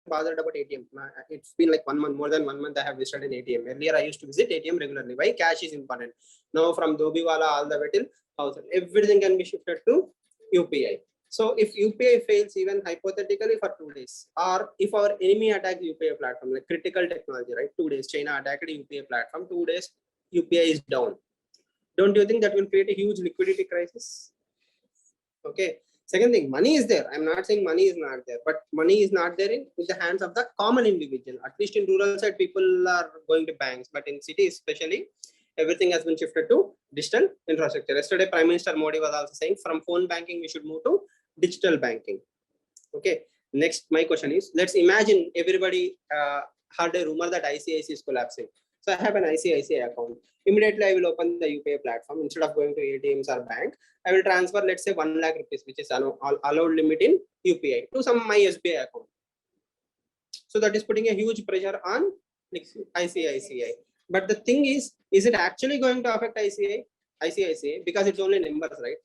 bothered about ATM. It's been like 1 month, more than 1 month I have visited an ATM. Earlier I used to visit ATM regularly. Why? Cash is important. Now from Dobiwala all the way till house, everything can be shifted to UPI. So if UPI fails even hypothetically for 2 days, or if our enemy attacks UPI platform, like critical technology, right? 2 days, China attacked UPI platform, 2 days, UPI is down. Don't you think that will create a huge liquidity crisis? Okay. Second thing, money is there. I'm not saying money is not there, but money is not there in the hands of the common individual. At least in rural side, people are going to banks, but in cities especially, everything has been shifted to digital infrastructure. Yesterday, Prime Minister Modi was also saying from phone banking, we should move to digital banking. Okay. Next, my question is, let's imagine everybody heard a rumor that ICICI is collapsing. So I have an ICICI account. Immediately, I will open the UPI platform. Instead of going to ATMs or bank, I will transfer, let's say 1 lakh rupees, which is allowed limit in UPI, to my SBI account. So that is putting a huge pressure on ICICI. But the thing is it actually going to affect ICICI? Because it's only numbers, right?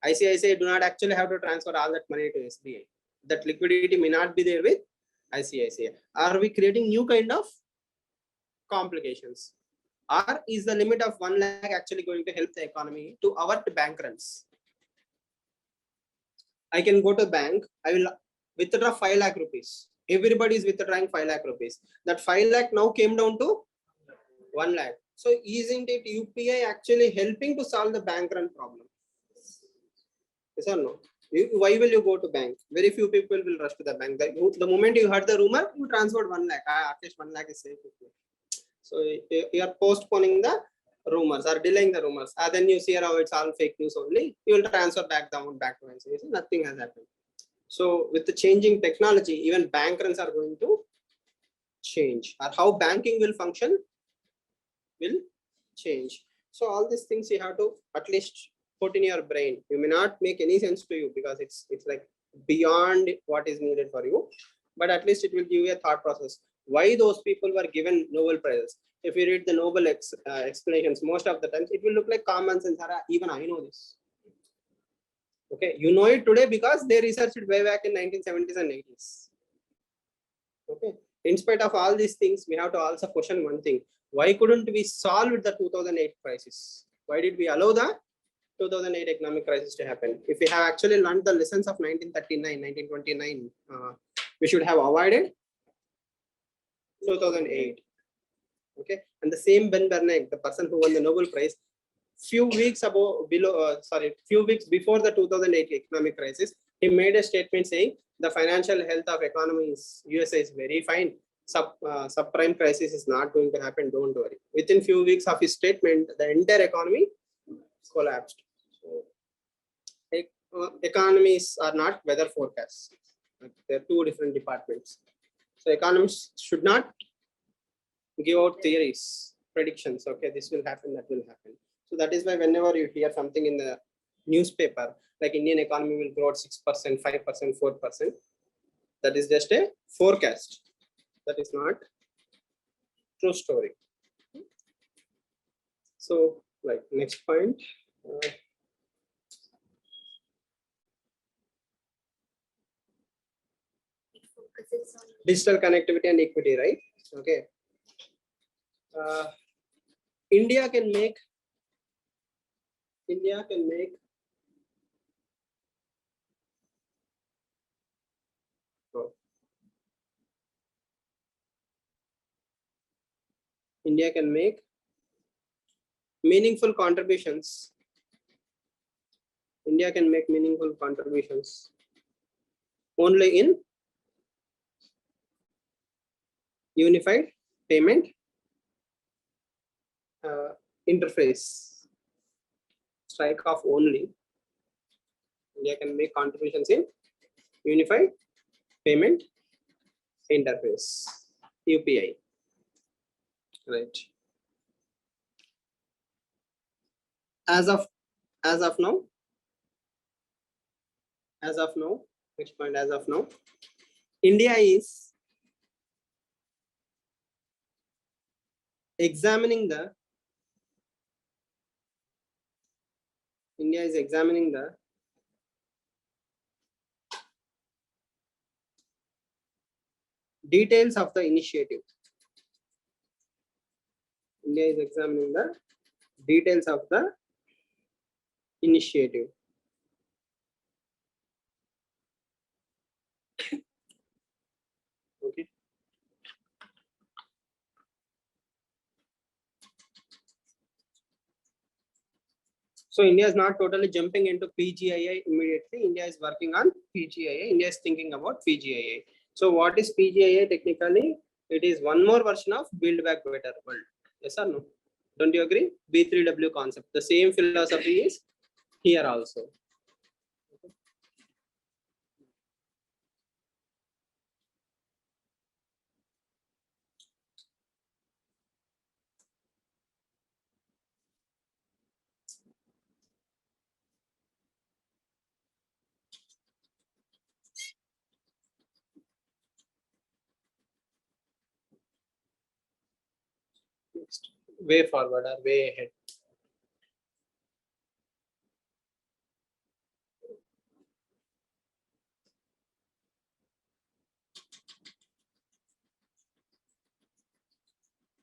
ICICI do not actually have to transfer all that money to SBI. That liquidity may not be there with ICICI. Are we creating new kind of complications? Or is the limit of 1 lakh actually going to help the economy to avert bank runs? I can go to bank, I will withdraw 5 lakh rupees. Everybody is withdrawing 5 lakh rupees. That 5 lakh now came down to 1 lakh. So isn't it UPI actually helping to solve the bank run problem? Yes or no? Why will you go to bank? Very few people will rush to the bank. The moment you heard the rumor, you transferred 1 lakh. At least 1 lakh is safe. So you are postponing the rumors or delaying the rumors. Then you see how it's all fake news only. You will transfer back down back to ICICI. Nothing has happened. So with the changing technology, even bank runs are going to change. Or how banking will function will change. So all these things you have to at least put in your brain. You may not make any sense to you because it's like beyond what is needed for you, but at least it will give you a thought process. Why those people were given Nobel Prizes? If you read the Nobel explanations, most of the times it will look like common sense. Even I know this. Okay, you know it today because they researched it way back in 1970s and 80s. Okay, in spite of all these things, we have to also question one thing. Why couldn't we solve the 2008 crisis? Why did we allow the 2008 economic crisis to happen? If we have actually learned the lessons of 1939, 1929, we should have avoided 2008. Okay, and the same Ben Bernanke, the person who won the Nobel Prize, few weeks before the 2008 economic crisis, he made a statement saying the financial health of economy is USA is very fine. Subprime crisis is not going to happen. Don't worry. Within few weeks of his statement, the entire economy collapsed. So, economies are not weather forecasts. They're two different departments. So economists should not give out theories, predictions. Okay, this will happen, that will happen. So that is why whenever you hear something in the newspaper, like Indian economy will grow at 6%, 5%, 4%, that is just a forecast. That is not true story. So, like next point. Digital connectivity and equity, right? Okay. India can make meaningful contributions. India can make meaningful contributions only in unified payment interface. Strike off only. India can make contributions in Unified Payment Interface, UPI. Right. As of now, next point, as of now, India is examining the details of the initiative. India is examining the details of the initiative. Okay. So India is not totally jumping into PGII immediately. India is working on PGII. India is thinking about PGII. So what is PGII technically? It is one more version of Build Back Better World. Yes or no? Don't you agree? B3W concept. The same philosophy is here also. Next, way forward or way ahead.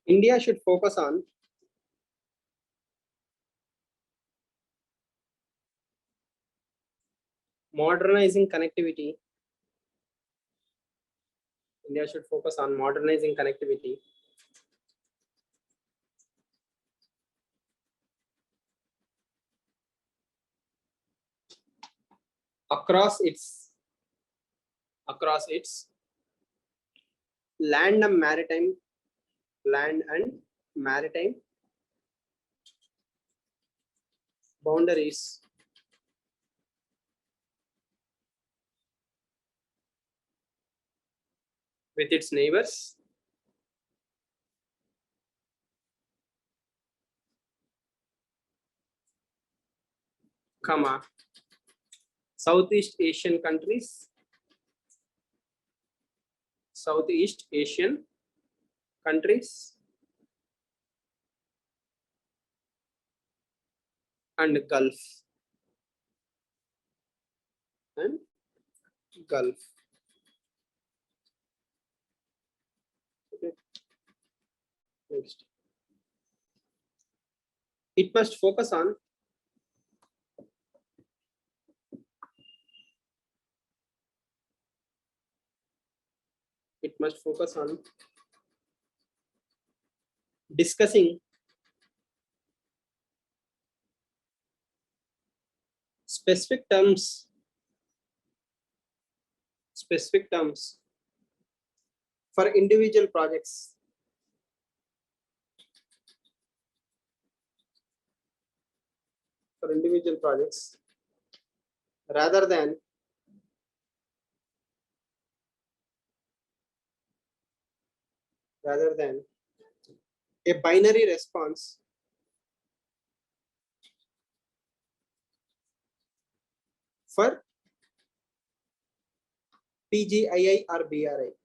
India should focus on modernizing connectivity. India should focus on modernizing connectivity across its land and maritime boundaries with its neighbors, Southeast Asian countries, and Gulf. Okay. Next, it must focus on discussing specific terms for individual projects. Rather than a binary response for PGII or BRI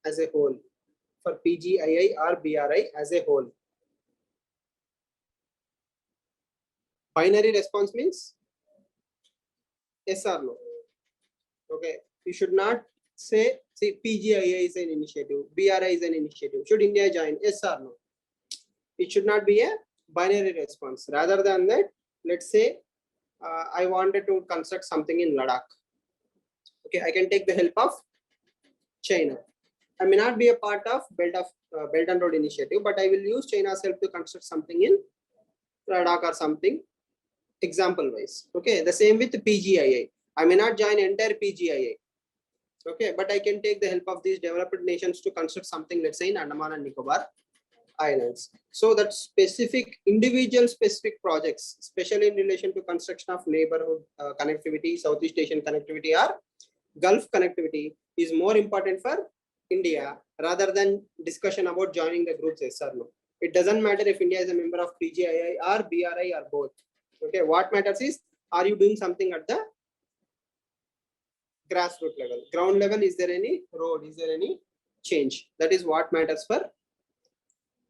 as a whole. Binary response means yes or no. Okay, you should not say PGII is an initiative, BRI is an initiative. Should India join? Yes or no? It should not be a binary response. Rather than that, let's say I wanted to construct something in Ladakh. Okay, I can take the help of China. I may not be a part of Belt and Road Initiative, but I will use China's help to construct something in Ladakh or something, example wise. Okay, the same with PGII. I may not join entire PGII. Okay, but I can take the help of these developed nations to construct something, let's say in Andaman and Nicobar. islands. So that specific individual specific projects, especially in relation to construction of neighborhood connectivity, Southeast Asian connectivity or Gulf connectivity is more important for India rather than discussion about joining the groups, yes or no. It doesn't matter if India is a member of PGII or BRI or both. Okay, what matters is, are you doing something at the grassroots level, ground level? Is there any road? Is there any change? That is what matters for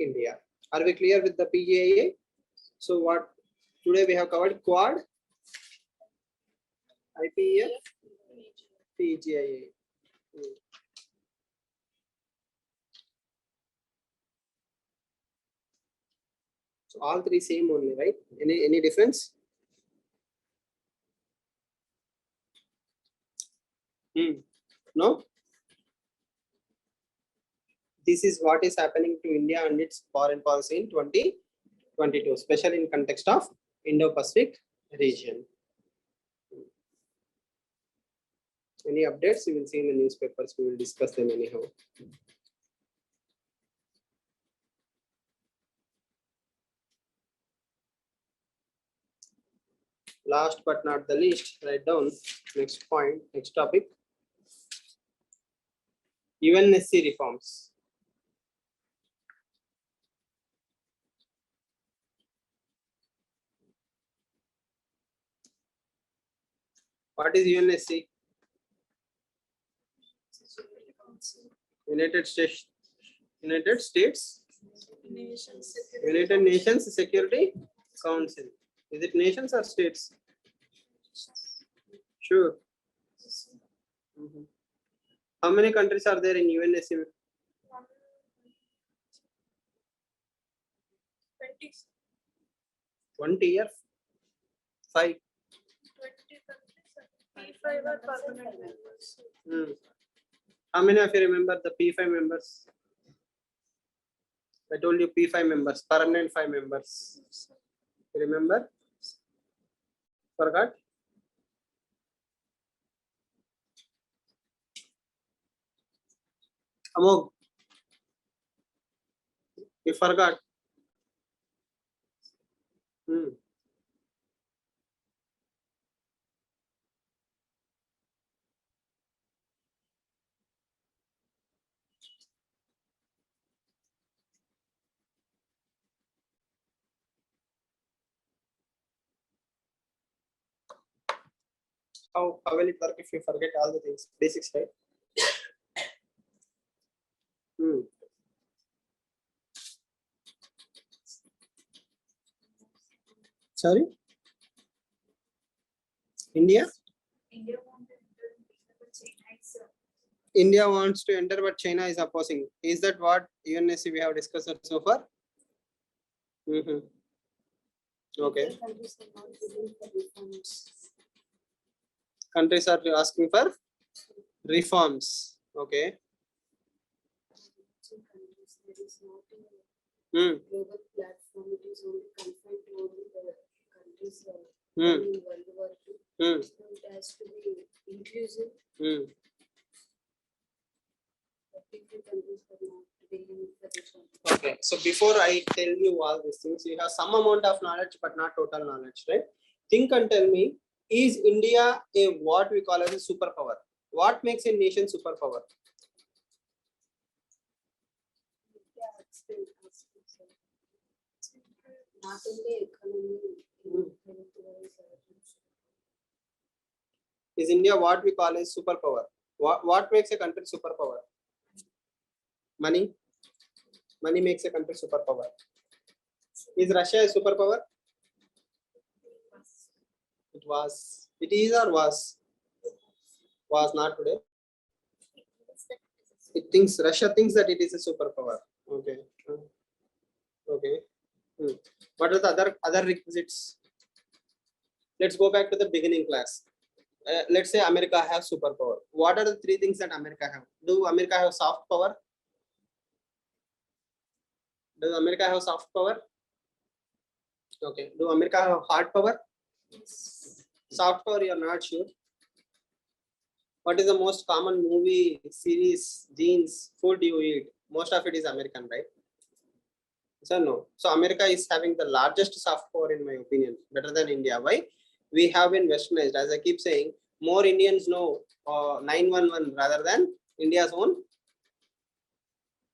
India. Are we clear with the PGIA? So what today we have covered Quad, IPEF, PGIA. So all three same only, right? Any difference? No. This is what is happening to India and its foreign policy in 2022, especially in context of Indo-Pacific region. Any updates you will see in the newspapers, we will discuss them anyhow. Last but not the least, write down next point, next topic. UNSC reforms. What is UNSC? United States United Nations Security Council. Is it nations or states? Sure. How many countries are there in UNSC? 20 or 5?
20 countries. P5 are permanent members.
How many of you remember the P5 members? I told you P5 members, permanent 5 members. You remember? Forgot? Amog, you forgot. How will it work if you forget all the things? Basics, right? Sorry? India? India wants to enter, but China is opposing. Is that what UNSC we have discussed so far? Okay. Countries are asking for reforms. Okay.
Global platform, it is only confined to only the countries in World War II. So it has to be inclusive.
Okay, so before I tell you all these things, you have some amount of knowledge, but not total knowledge, right? Think and tell me, is India a what we call as a superpower? What makes a nation superpower?
Not only economy.
Is India what we call as superpower? What makes a country superpower? Money. Money makes a country superpower. Is Russia a superpower? It was. It is or was? Was not today. Russia thinks that it is a superpower. Okay. Okay. What are the other requisites? Let's go back to the beginning class. Let's say America has superpower. What are the 3 things that America have? Do America have soft power? Does America have soft power? Okay. Do America have hard power? Soft power, you are not sure. What is the most common movie, series, jeans, food you eat? Most of it is American, right? So no. So America is having the largest soft power in my opinion, better than India. Why? We have been westernized. As I keep saying, more Indians know 911 rather than India's own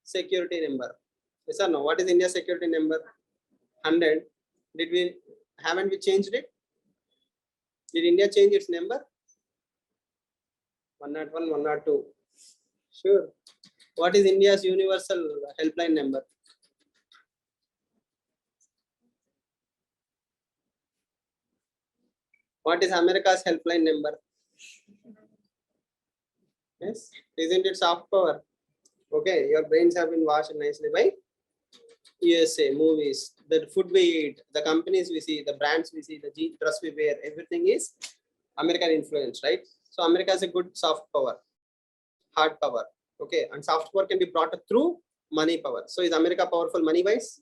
security number. Yes or no? What is India's security number? 100. Haven't we changed it? Did India change its number? 101, 102. Sure. What is India's universal helpline number? What is America's helpline number? Yes, isn't it soft power? Okay, your brains have been washed nicely by USA, movies, the food we eat, the companies we see, the brands we see, the dress we wear, everything is American influence, right? So America has a good soft power, hard power. Okay, and soft power can be brought through money power. So is America powerful money wise,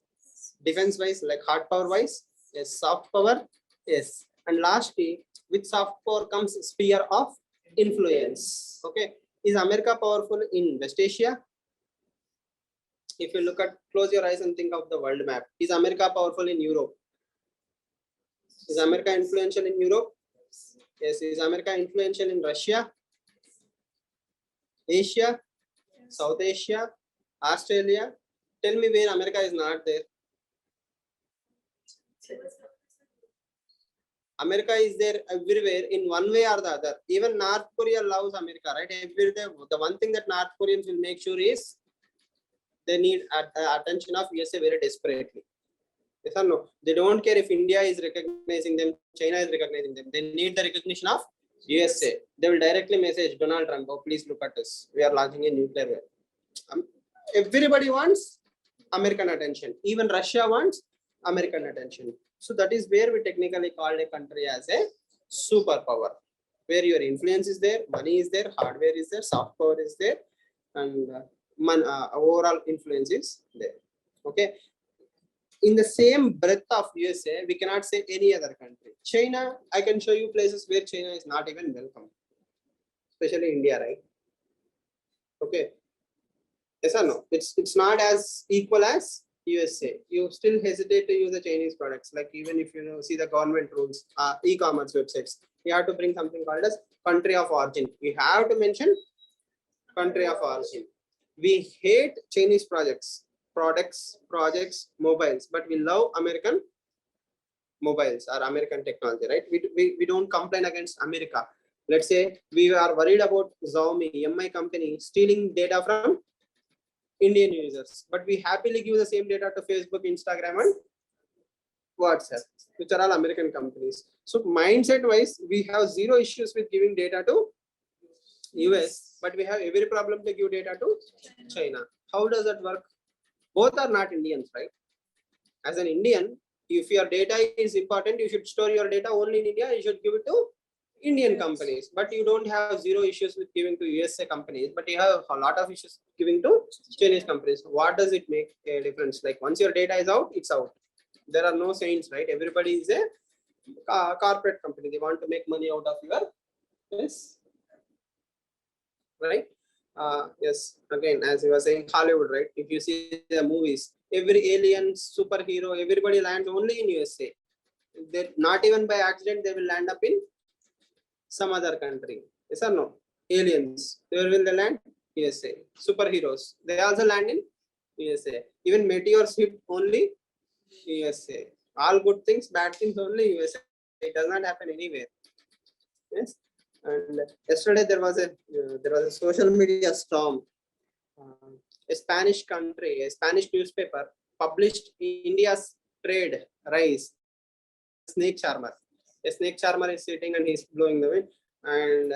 defense wise, like hard power wise? Yes, soft power. Yes. And lastly, with soft power comes sphere of influence. Okay, is America powerful in West Asia? If you look at, close your eyes and think of the world map. Is America powerful in Europe? Is America influential in Europe? Yes. Is America influential in Russia? Asia? South Asia? Australia? Tell me where America is not there. America is there everywhere in one way or the other. Even North Korea loves America, right? Everywhere. The one thing that North Koreans will make sure is they need attention of USA very desperately. Yes or no? They don't care if India is recognizing them, China is recognizing them. They need the recognition of USA. They will directly message Donald Trump, oh, please look at us. We are launching a nuclear weapon. Everybody wants American attention. Even Russia wants American attention. So that is where we technically call a country as a superpower, where your influence is there, money is there, hardware is there, soft power is there, and overall influence is there. Okay. In the same breadth of USA, we cannot say any other country. China, I can show you places where China is not even welcome, especially India, right? Okay. Yes or no? It's not as equal as USA. You still hesitate to use the Chinese products. Like even if you see the government rules, e-commerce websites, you have to bring something called as country of origin. You have to mention country of origin. We hate Chinese projects, mobiles, but we love American mobiles or American technology, right? We don't complain against America. Let's say we are worried about Xiaomi, MI company stealing data from Indian users, but we happily give the same data to Facebook, Instagram, and WhatsApp, which are all American companies. So mindset wise, we have zero issues with giving data to US, but we have every problem to give data to China. How does that work? Both are not Indians, right? As an Indian, if your data is important, you should store your data only in India. You should give it to Indian companies, but you don't have zero issues with giving to USA companies, but you have a lot of issues giving to Chinese companies. What does it make a difference? Like once your data is out, it's out. There are no saints, right? Everybody is a corporate company. They want to make money out of your, yes, right? Yes, again, as you were saying, Hollywood, right? If you see the movies, every alien, superhero, everybody lands only in USA. They not even by accident, they will land up in some other country. Yes or no? Aliens, where will they land? USA. Superheroes, they also land in USA. Even meteors hit only USA. All good things, bad things only USA. It does not happen anywhere. Yes. And yesterday there was a social media storm. A Spanish country, a Spanish newspaper published India's trade rise. Snake charmer. A snake charmer is sitting and he's blowing the wind, and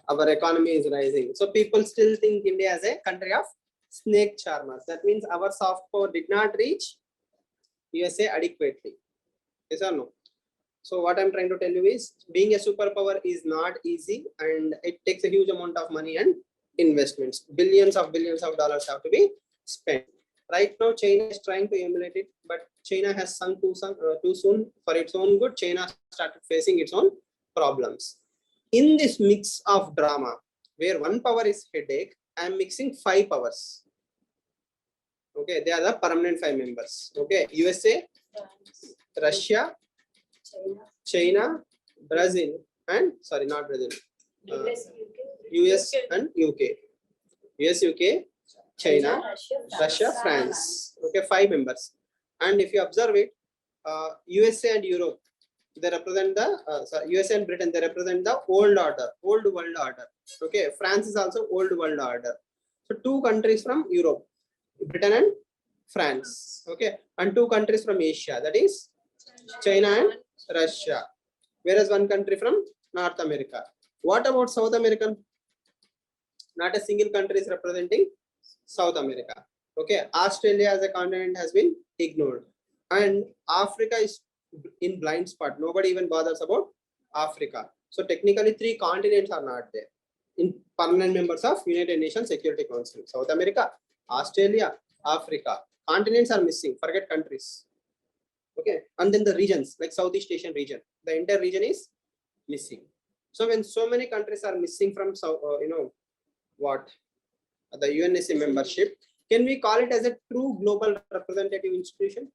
our economy is rising. So people still think India as a country of snake charmers. That means our soft power did not reach USA adequately. Yes or no? So what I'm trying to tell you is being a superpower is not easy, and it takes a huge amount of money and investments. Billions of dollars have to be spent. Right now, China is trying to emulate it, but China has sunk too soon for its own good. China started facing its own problems. In this mix of drama, where one power is headache, I am mixing 5 powers. Okay, they are the permanent 5 members. Okay, USA,
France,
Russia,
China,
China, Brazil, and sorry, not Brazil,
US, UK,
US and UK. US, UK, China, Russia, France. Okay, 5 members. And if you observe it, USA and Europe, they represent the USA and Britain, they represent the old order, old world order. Okay, France is also old world order. So 2 countries from Europe, Britain and France. Okay, and 2 countries from Asia, that is China and Russia. Whereas 1 country from North America. What about South American? Not a single country is representing South America. Okay, Australia as a continent has been ignored, and Africa is in blind spot. Nobody even bothers about Africa. So technically 3 continents are not there in permanent members of United Nations Security Council. South America, Australia, Africa. Continents are missing. Forget countries. Okay, and then the regions like Southeast Asian region, the entire region is missing. So when so many countries are missing from what the UNSC membership, can we call it as a true global representative institution?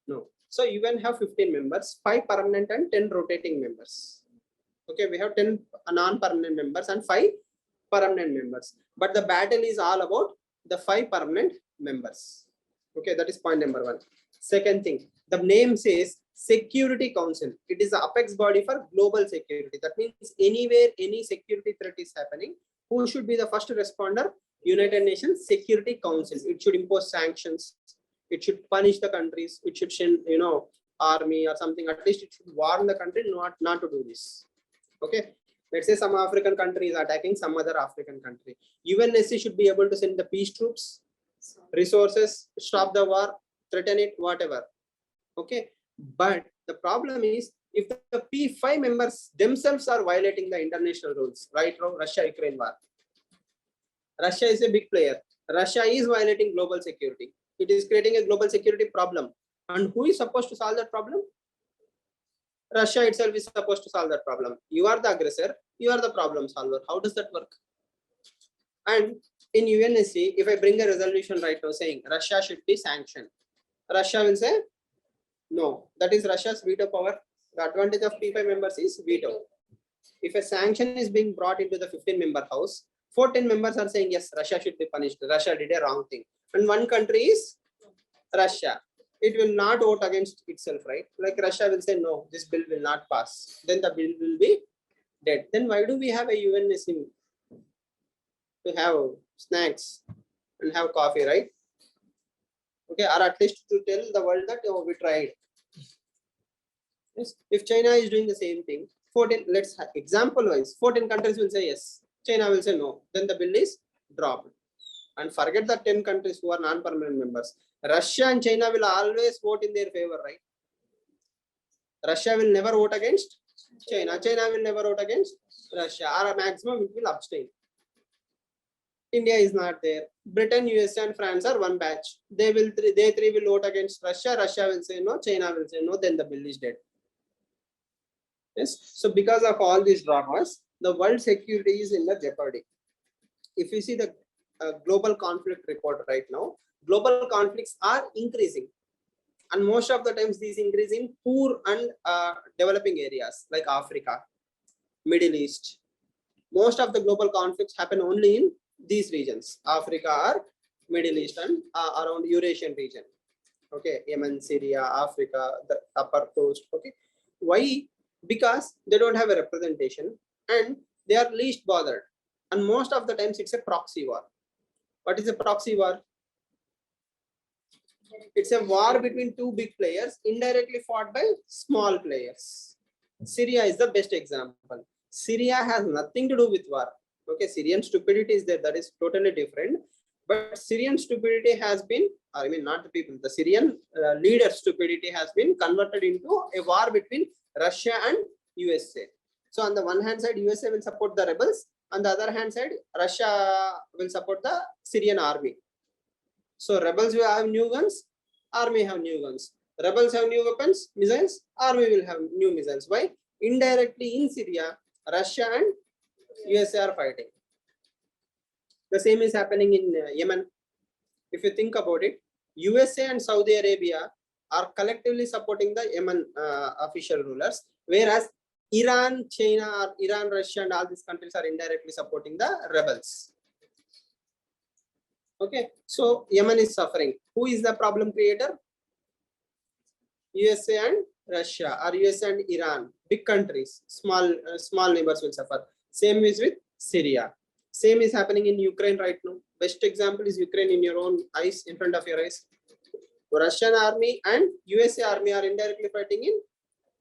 No. So UN have 15 members, 5 permanent and 10 rotating members. Okay, we have 10 non-permanent members and 5 permanent members. But the battle is all about the 5 permanent members. Okay, that is point number 1. Second thing, the name says Security Council. It is the apex body for global security. That means anywhere any security threat is happening, who should be the first responder? United Nations Security Council. It should impose sanctions. It should punish the countries. It should send, army or something. At least it should warn the country not to do this. Okay. Let's say some African country is attacking some other African country. UNSC should be able to send the peace troops, resources, stop the war, threaten it, whatever. Okay. But the problem is, if the P5 members themselves are violating the international rules, right now, Russia-Ukraine war. Russia is a big player. Russia is violating global security. It is creating a global security problem. And who is supposed to solve that problem? Russia itself is supposed to solve that problem. You are the aggressor. You are the problem solver. How does that work? And in UNSC, if I bring a resolution right now saying Russia should be sanctioned, Russia will say, no, that is Russia's veto power. The advantage of P5 members is veto. If a sanction is being brought into the 15-member house, 14 members are saying, yes, Russia should be punished. Russia did a wrong thing. And 1 country is Russia. It will not vote against itself, right? Like Russia will say, no, this bill will not pass. Then the bill will be dead. Then why do we have a UNSC to have snacks and have coffee, right? Okay, or at least to tell the world that, oh, we tried. Yes. If China is doing the same thing, 14, let's example wise, 14 countries will say yes. China will say no. Then the bill is dropped. And forget the 10 countries who are non-permanent members. Russia and China will always vote in their favor, right? Russia will never vote against China. China will never vote against Russia. Or a maximum it will abstain. India is not there. Britain, USA, and France are one batch. They three will vote against Russia. Russia will say no. China will say no. Then the bill is dead. Yes. So because of all these dramas, the world security is in the jeopardy. If you see the global conflict report right now, global conflicts are increasing, and most of the times these increase in poor and developing areas like Africa, Middle East. Most of the global conflicts happen only in these regions, Africa or Middle East and around Eurasian region. Okay, Yemen, Syria, Africa, the upper coast. Okay, why? Because they don't have a representation and they are least bothered. And most of the times it's a proxy war. What is a proxy war? It's a war between 2 big players indirectly fought by small players. Syria is the best example. Syria has nothing to do with war. Okay, Syrian stupidity is there. That is totally different. But Syrian stupidity has been, I mean, not the people, the Syrian leader stupidity has been converted into a war between Russia and USA. So on the one hand side, USA will support the rebels. On the other hand side, Russia will support the Syrian army. So rebels will have new guns, army have new guns. Rebels have new weapons, missiles, army will have new missiles. Why? Indirectly in Syria, Russia and USA are fighting. The same is happening in Yemen. if you think about it, USA and Saudi Arabia are collectively supporting the Yemen official rulers, whereas Iran, China, or Iran, Russia, and all these countries are indirectly supporting the rebels. Okay, so Yemen is suffering. Who is the problem creator? USA and Russia, or USA and Iran, big countries. Small neighbors will suffer. Same is with Syria. Same is happening in Ukraine right now. Best example is Ukraine in your own eyes, in front of your eyes. Russian army and USA army are indirectly fighting in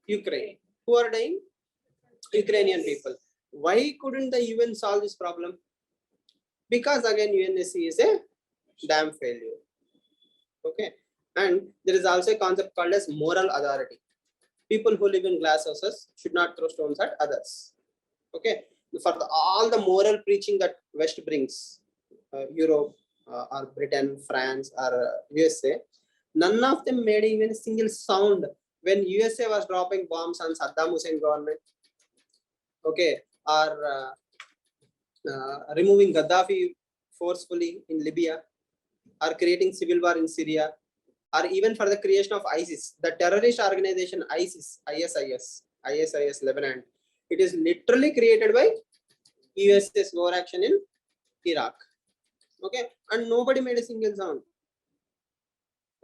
Ukraine. Who are dying? Ukrainian people. Why couldn't the UN solve this problem? Because again, UNSC is a damn failure. Okay, and there is also a concept called as moral authority. People who live in glass houses should not throw stones at others. Okay, for all the moral preaching that West brings, Europe or Britain, France or USA, none of them made even a single sound when USA was dropping bombs on Saddam Hussein government. Okay, or removing Gaddafi forcefully in Libya, or creating civil war in Syria, or even for the creation of ISIS, the terrorist organization ISIS, ISIS Lebanon. It is literally created by US's war action in Iraq. Okay, and nobody made a single sound.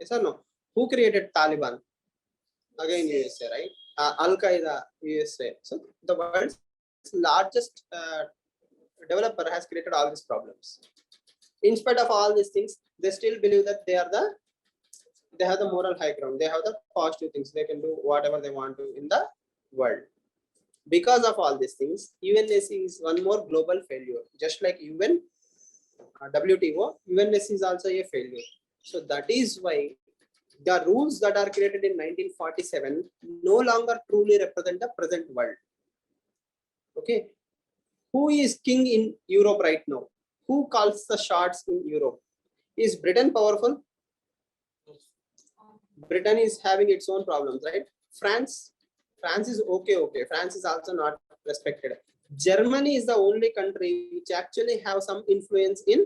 Yes or no? Who created Taliban? Again, USA, right? Al Qaeda, USA. So the world's largest developer has created all these problems. In spite of all these things, they still believe that they have the moral high ground. They have the positive things. They can do whatever they want to in the world. Because of all these things, UNSC is one more global failure. Just like UN, WTO, UNSC is also a failure. So that is why the rules that are created in 1947 no longer truly represent the present world. Okay, who is king in Europe right now? Who calls the shots in Europe? Is Britain powerful? Britain is having its own problems, right? France is okay. France is also not respected. Germany is the only country which actually have some influence in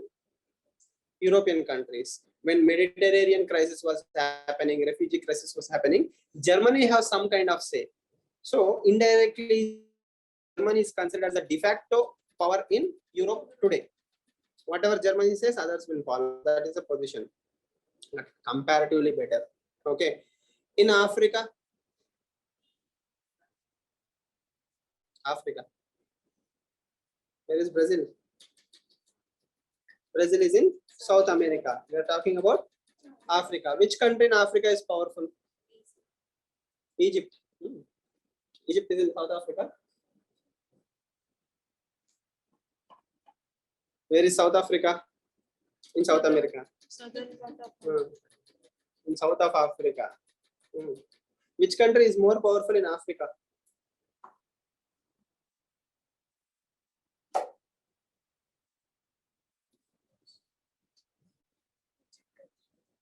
European countries. When Mediterranean crisis was happening, refugee crisis was happening, Germany has some kind of say. So indirectly, Germany is considered as a de facto power in Europe today. Whatever Germany says, others will follow. That is a position, but comparatively better. Okay, in Africa, where is Brazil? Brazil is in South America. We are talking about Africa. Which country in Africa is powerful? Egypt. Egypt is in South Africa. Where is South Africa? In South America. In South of Africa. Which country is more powerful in Africa?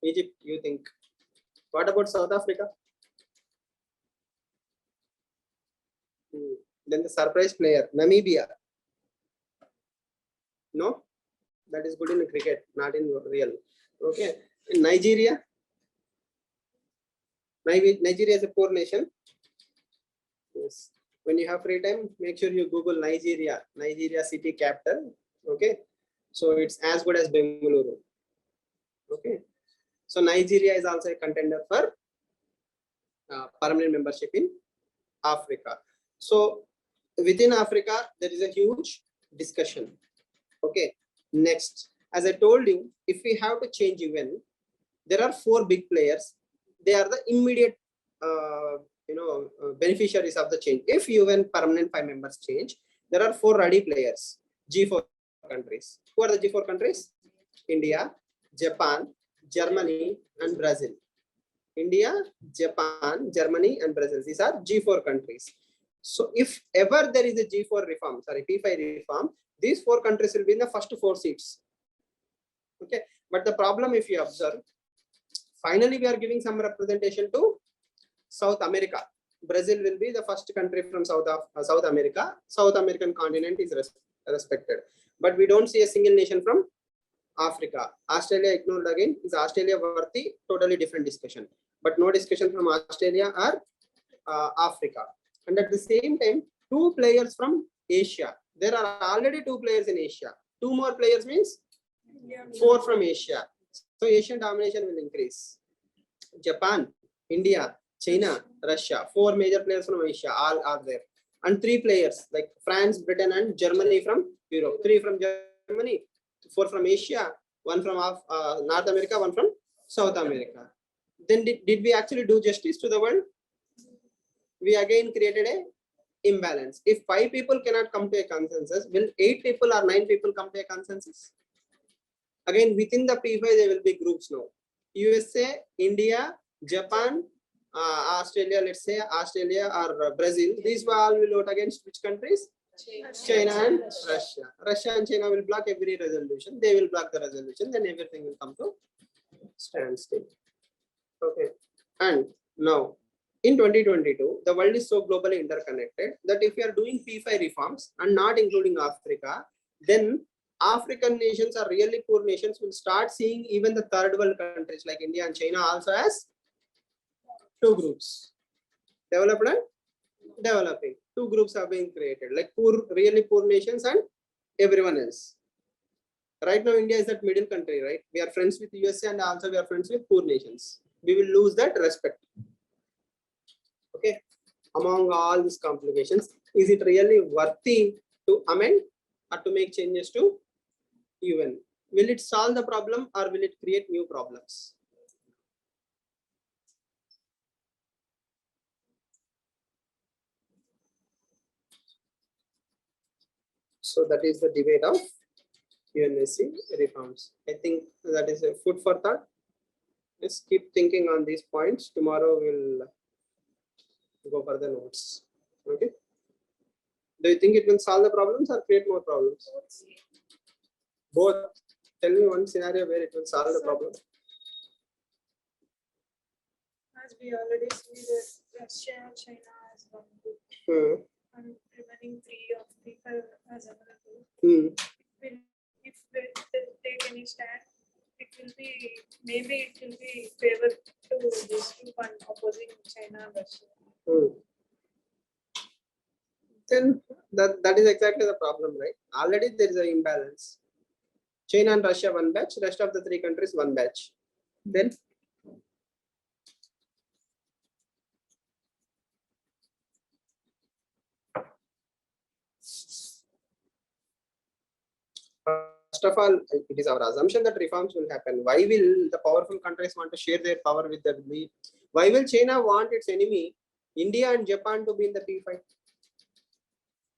Egypt, you think? What about South Africa? Then the surprise player, Namibia. No, that is good in cricket, not in real. Okay, in Nigeria. Nigeria is a poor nation. Yes. When you have free time, make sure you Google Nigeria city capital. Okay, so it's as good as Bengaluru. Okay, so Nigeria is also a contender for permanent membership in Africa. So within Africa, there is a huge discussion. Okay, next, as I told you, if we have to change UN, there are 4 big players. They are the immediate beneficiaries of the change. If UN permanent 5 members change, there are 4 ready players, G4 countries. Who are the G4 countries? India, Japan, Germany, and Brazil. India, Japan, Germany, and Brazil. These are G4 countries. So if ever there is a G4 reform, P5 reform, these 4 countries will be in the first 4 seats. Okay, but the problem, if you observe, finally we are giving some representation to South America. Brazil will be the first country from South America. South American continent is respected, but we don't see a single nation from Africa. Australia ignored again. Is Australia worthy? Totally different discussion. But no discussion from Australia or Africa. And at the same time, 2 players from Asia. There are already 2 players in Asia. 2 more players means 4 from Asia. So Asian domination will increase. Japan, India, China, Russia. 4 major players from Asia all are there. And 3 players like France, Britain, and Germany from Europe. 3 from Germany, 4 from Asia, 1 from North America, 1 from South America. Then did we actually do justice to the world? We again created a imbalance. If 5 people cannot come to a consensus, will 8 people or 9 people come to a consensus? Again, within the P5, there will be groups now. USA, India, Japan, Australia, let's say Australia or Brazil. These all will vote against which countries? China and Russia. Russia and China will block every resolution. They will block the resolution. Then everything will come to standstill. Okay. And now, in 2022, the world is so globally interconnected that if you are doing P5 reforms and not including Africa, then African nations or really poor nations will start seeing even the third world countries like India and China also as 2 groups. Developed and developing. 2 groups are being created, like poor, really poor nations and everyone else. Right now, India is that middle country, right? We are friends with USA and also we are friends with poor nations. We will lose that respect. Okay. Among all these complications, is it really worthy to amend or to make changes to UN? Will it solve the problem or will it create new problems? So that is the debate of UNSC reforms. I think that is a food for thought. Just keep thinking on these points. Tomorrow we'll go for the notes. Okay. Do you think it will solve the problems or create more problems? Both. Tell me one scenario where it will solve the problem.
As we already see that Russia and China as one group and remaining 3 of people as another group. If they take any stand, it will be maybe it will be favor to this group and opposing China and Russia.
Then that is exactly the problem, right? Already there is an imbalance. China and Russia 1 batch, rest of the 3 countries 1 batch. Then first of all, it is our assumption that reforms will happen. Why will the powerful countries want to share their power with the weak? Why will China want its enemy, India and Japan, to be in the P5?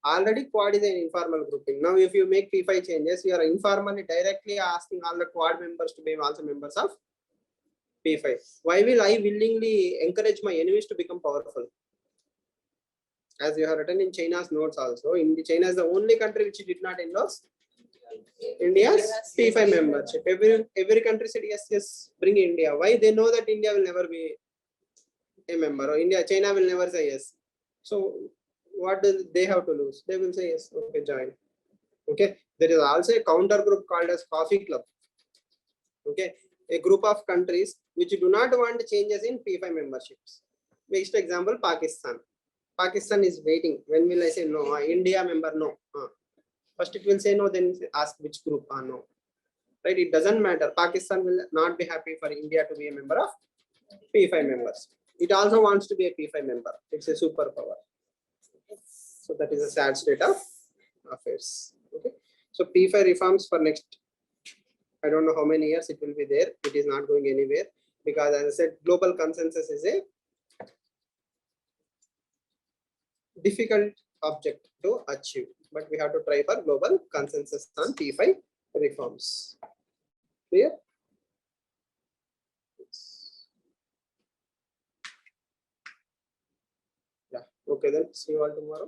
Already Quad is an informal grouping. Now, if you make P5 changes, you are informally directly asking all the Quad members to be also members of P5. Why will I willingly encourage my enemies to become powerful? As you have written in China's notes also, China is the only country which did not endorse India's P5 membership. Every country said yes, bring India. Why? They know that India will never be a member, or China will never say yes. So what do they have to lose? They will say yes, okay, join. Okay, there is also a counter group called as Coffee Club. Okay, a group of countries which do not want changes in P5 memberships. Next example, Pakistan. Pakistan is waiting. When will I say no? India member, no. First it will say no, then ask which group, no. Right? It doesn't matter. Pakistan will not be happy for India to be a member of P5 members. It also wants to be a P5 member. It's a superpower. So that is a sad state of affairs. Okay. So P5 reforms for next, I don't know how many years it will be there. It is not going anywhere because, as I said, global consensus is a difficult object to achieve, but we have to try for global consensus on P5 reforms. Clear? Yeah. Okay, then see you all tomorrow.